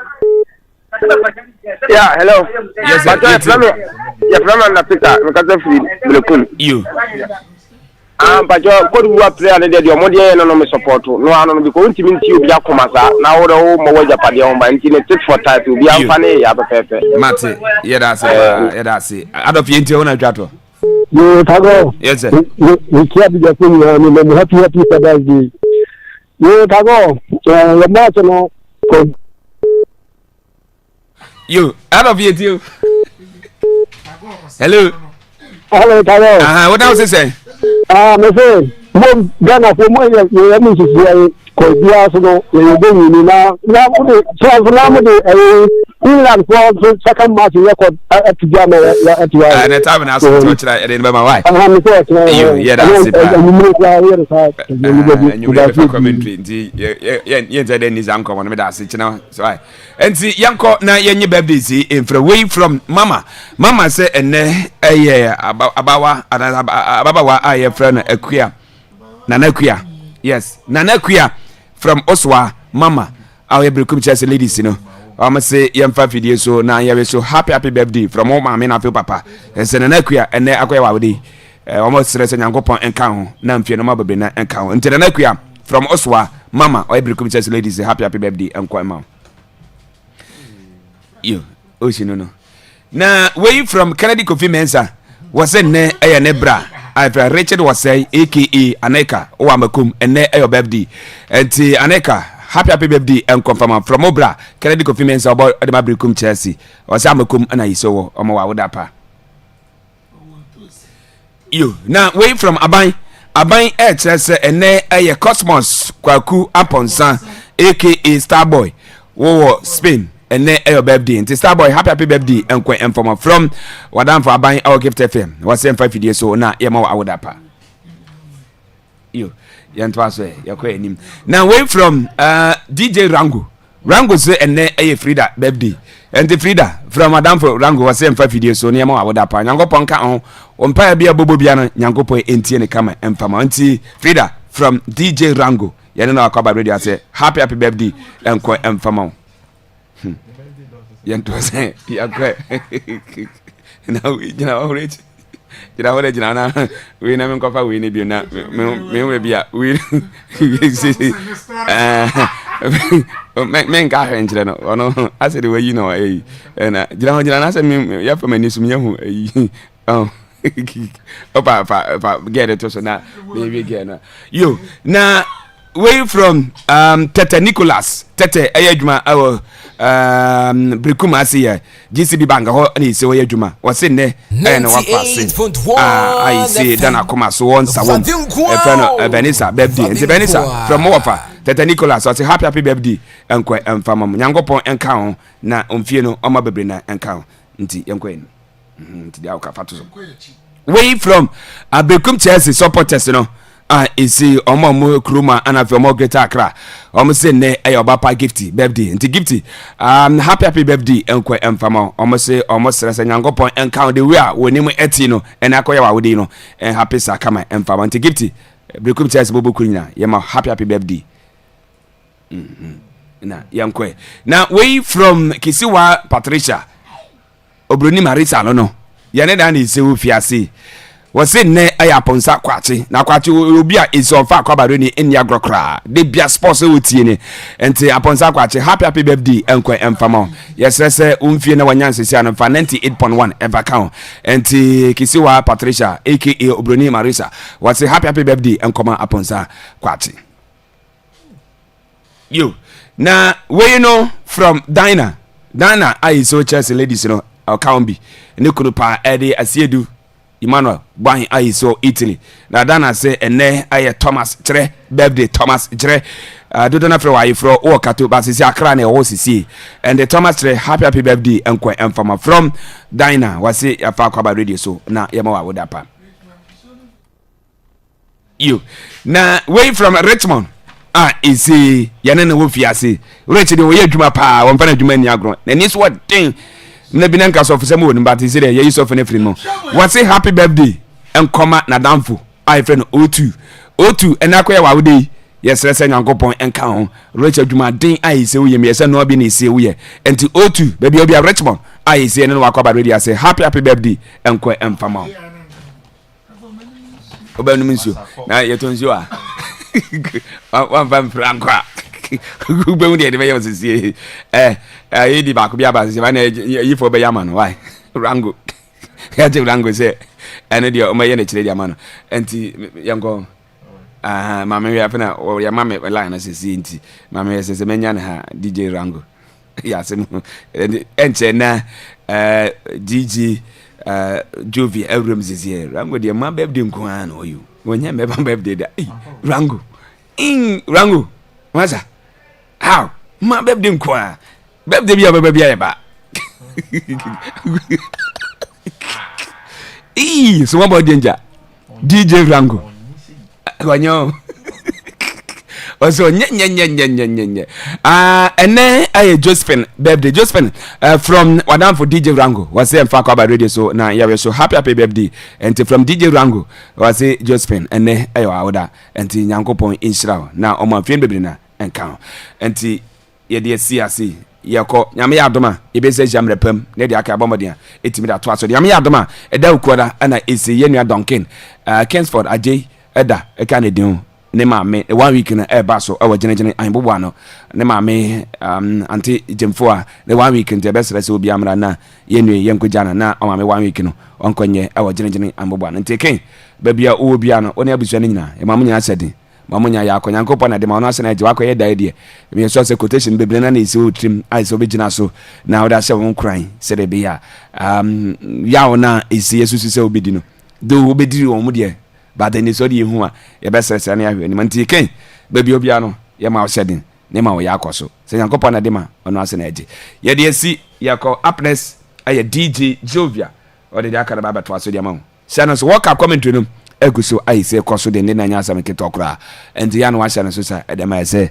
Yeah, hello. Yes, but you're from Africa, because of you. But your good player, your modern and support. No, I don't be going to meet you, Yakomasa. Now, the whole Moja Padia, my internet for title, be a funny, Mate, yeah, that's it. Out of your own gato. You Tago. Yes, sir. We can't be the thing, I'm happy for that day. You Tago, the national. You out of here, too. Hello. Hello, Tago. What else is saying? My friend, Mom Ghana for more than you have to say, Cordias, you know, you're doing now. Now, England for second match record at Ghana at your and the time and to watch that in my wife. Yeah, that's it. And you have a commentary. Yeah, then is uncle on me that's it now. So I and see Yanko na yenye birthday see in away from mama. Mama say and yeah abawa aye friend Akuya. Nanakuya. Yes, Nanakuya from Oswa mama. Our Brekum Chelsea ladies, you know. I'm say yamfa video so na ya so happy birthday from all mama na feel papa and say na akua and na akwa wadi almost stress nyankopon enka ho na mfie no mabebe na enka ho nti na akua from Oswa mama or every community ladies happy birthday enko ma you oshino no na way from Kennedy Kofi Mensa was ne ne bra Ifra Richard was say aka Aneka o amakum and ne your birthday nti Aneka happy birthday and confirm from Obra Kennedy Kofi Mensa about the Mabricum Chelsea or Samakum and I saw on my wadapa. You now way from Abai Chelsea and there a Cosmos Kwaku upon San aka Starboy Wo Spain and there a birthday and Starboy happy birthday and quite informal from Wadam for Abai our gift FM was 5 videos so now Yama wadapa. You yantwaso yakwa enim now way from DJ Rango say ene Frida birthday and the Frida from Madam for Rango was 5 videos so near ma woda pa nyankopon ka on pa bia bobo bia no nyankopon entie ne kama empama nti Frida from DJ Rango yene na Akwaaba radio say happy birthday enko empama yantwaso yakwa now you know already Jira wole jina na we na me kofa we ni bi na me we bia we men ka henjire no ono ase de we you know na jira na se me ya fa mani sum yahu oh opa get it so na baby get na yo na way from Tete Nicholas Tete ayadwuma awo Brekum asiya GCB bank ho na ise wo adwuma wo se ne na wa pass I see dana koma so won sa won Benisa birthday nti Benisa from Mofa Tete Nicholas so say happy birthday enko emfama nyankopon enka ho na omfie no oma bebre na enka ho nti enko en nti dia ka fato so way from Brekum Chelsea supporters no isi omo kruma ana fi omo Greater Accra omo se ne ayobapa gifty birthday nti gifty happy birthday enko emfama omo se omo stress nyankopon enka the way woni mu eti no ena akoya wa wodi no happy sakama emfama nti gifty Brekum Chelsea bobo kunya yema happy birthday na yankwe na way from Kisiwa Patricia Obroni Marisa no yane dan ise wo fiase wose ne ayaponsa kwachi na kwachi obi a isofa Akwaaba ni enya grokra de bia sports wotie ni enti aponsa kwachi happy birthday enko emfama yesese umfie na wanyansese an 98.1 evakao enti Kisiwa Patricia aka Obroni Marisa wose happy birthday enkoma aponsa kwachi you na we know from Dina I so Chelsea ladies no Akambi ne kurupa ede asiedu Emmanuel Bang I so Italy na Dana say ene aye Thomas Chere birthday Thomas Chere do na fro why fro o kato basisi Accra na o sisi and the Thomas Chere happy birthday enko emfama from Dina wase afa Akwaaba radio so na yema wa wodapa you na way from Richmond isi yane na wo fiase Richard wo yadwuma pa wo mfa na dwuma ni agro na ni so what thing na binanka so ofise mo but is there you so for free mo what say happy birthday enkoma na damfo I friend O2 enakoya wa wode yes rese nyankopon enka ho Richard dwuma den ai se wo yem yesa no bi na se wo ye enti O2 baby obi a Richmond ai se ne no Akwaaba radio say happy birthday enko emfama obanu minso na yetonzo one van franco ugbe mu de be yam sisi yedi ba ko bia ba sisi ba na yifo be yama no why rango ya je rango se ene de o maye na chire de ama no enti yango mama we afena o ya mama line na sisi enti mama we sese menya na ha DJ Rango ya se enche na DJ Jovi Elrum sisi Rango de ma birthday nko an o you wonya me birthday da Rango Rango maza how ma birthday nko an birthday bia ba So about danger. DJ Rango. Wanyo. Also nye. And then I Josephine birthday. Josephine from Wadam for DJ Rango. Was saying Akwaaba radio so now yeah we so happy birthday. And from DJ Rango was say Josephine and then ayo awda and Nyankopon inshira. Now o man friend baby na enka. And ye dey see yako nyame yadoma ebese jamre pam ne de aka bomodin etimi da to aso de nyame yadoma eda ukuoda ana esi yenua Duncan Kingsford Ajay eda e kan edin ne maame 1 week na e ba so e wagenegene anbobo ano ne maame anti jemfo a ne 1 week nte besere se obi amra na yenua yenkojana na o maame 1 week no onkonye e wagenegene anbobo ano nte ken babia o obi ano oni abusua ne nyina e mamu nya asedi mamunya ya akonyankopo na de ma ono ase na je wakoye da die me so se quotation bebre na isi otrim ai so begina so na oda se won kran se de bia ya ona isi yesu se obedi no do obedi won mu de ba de ni so de hu a ye be sese na ya hwe ni manti ken baby obia no ye ma o shedin ne ma o ya akoso se yankopo na de ma ono ase na je ye de si yakọ happiness aye DJ Jovia o de akara baba to aso de ma se so work commentary no eguso ai se koso de ne na nya asam ketokra enti ya no wa sha no so sa edema se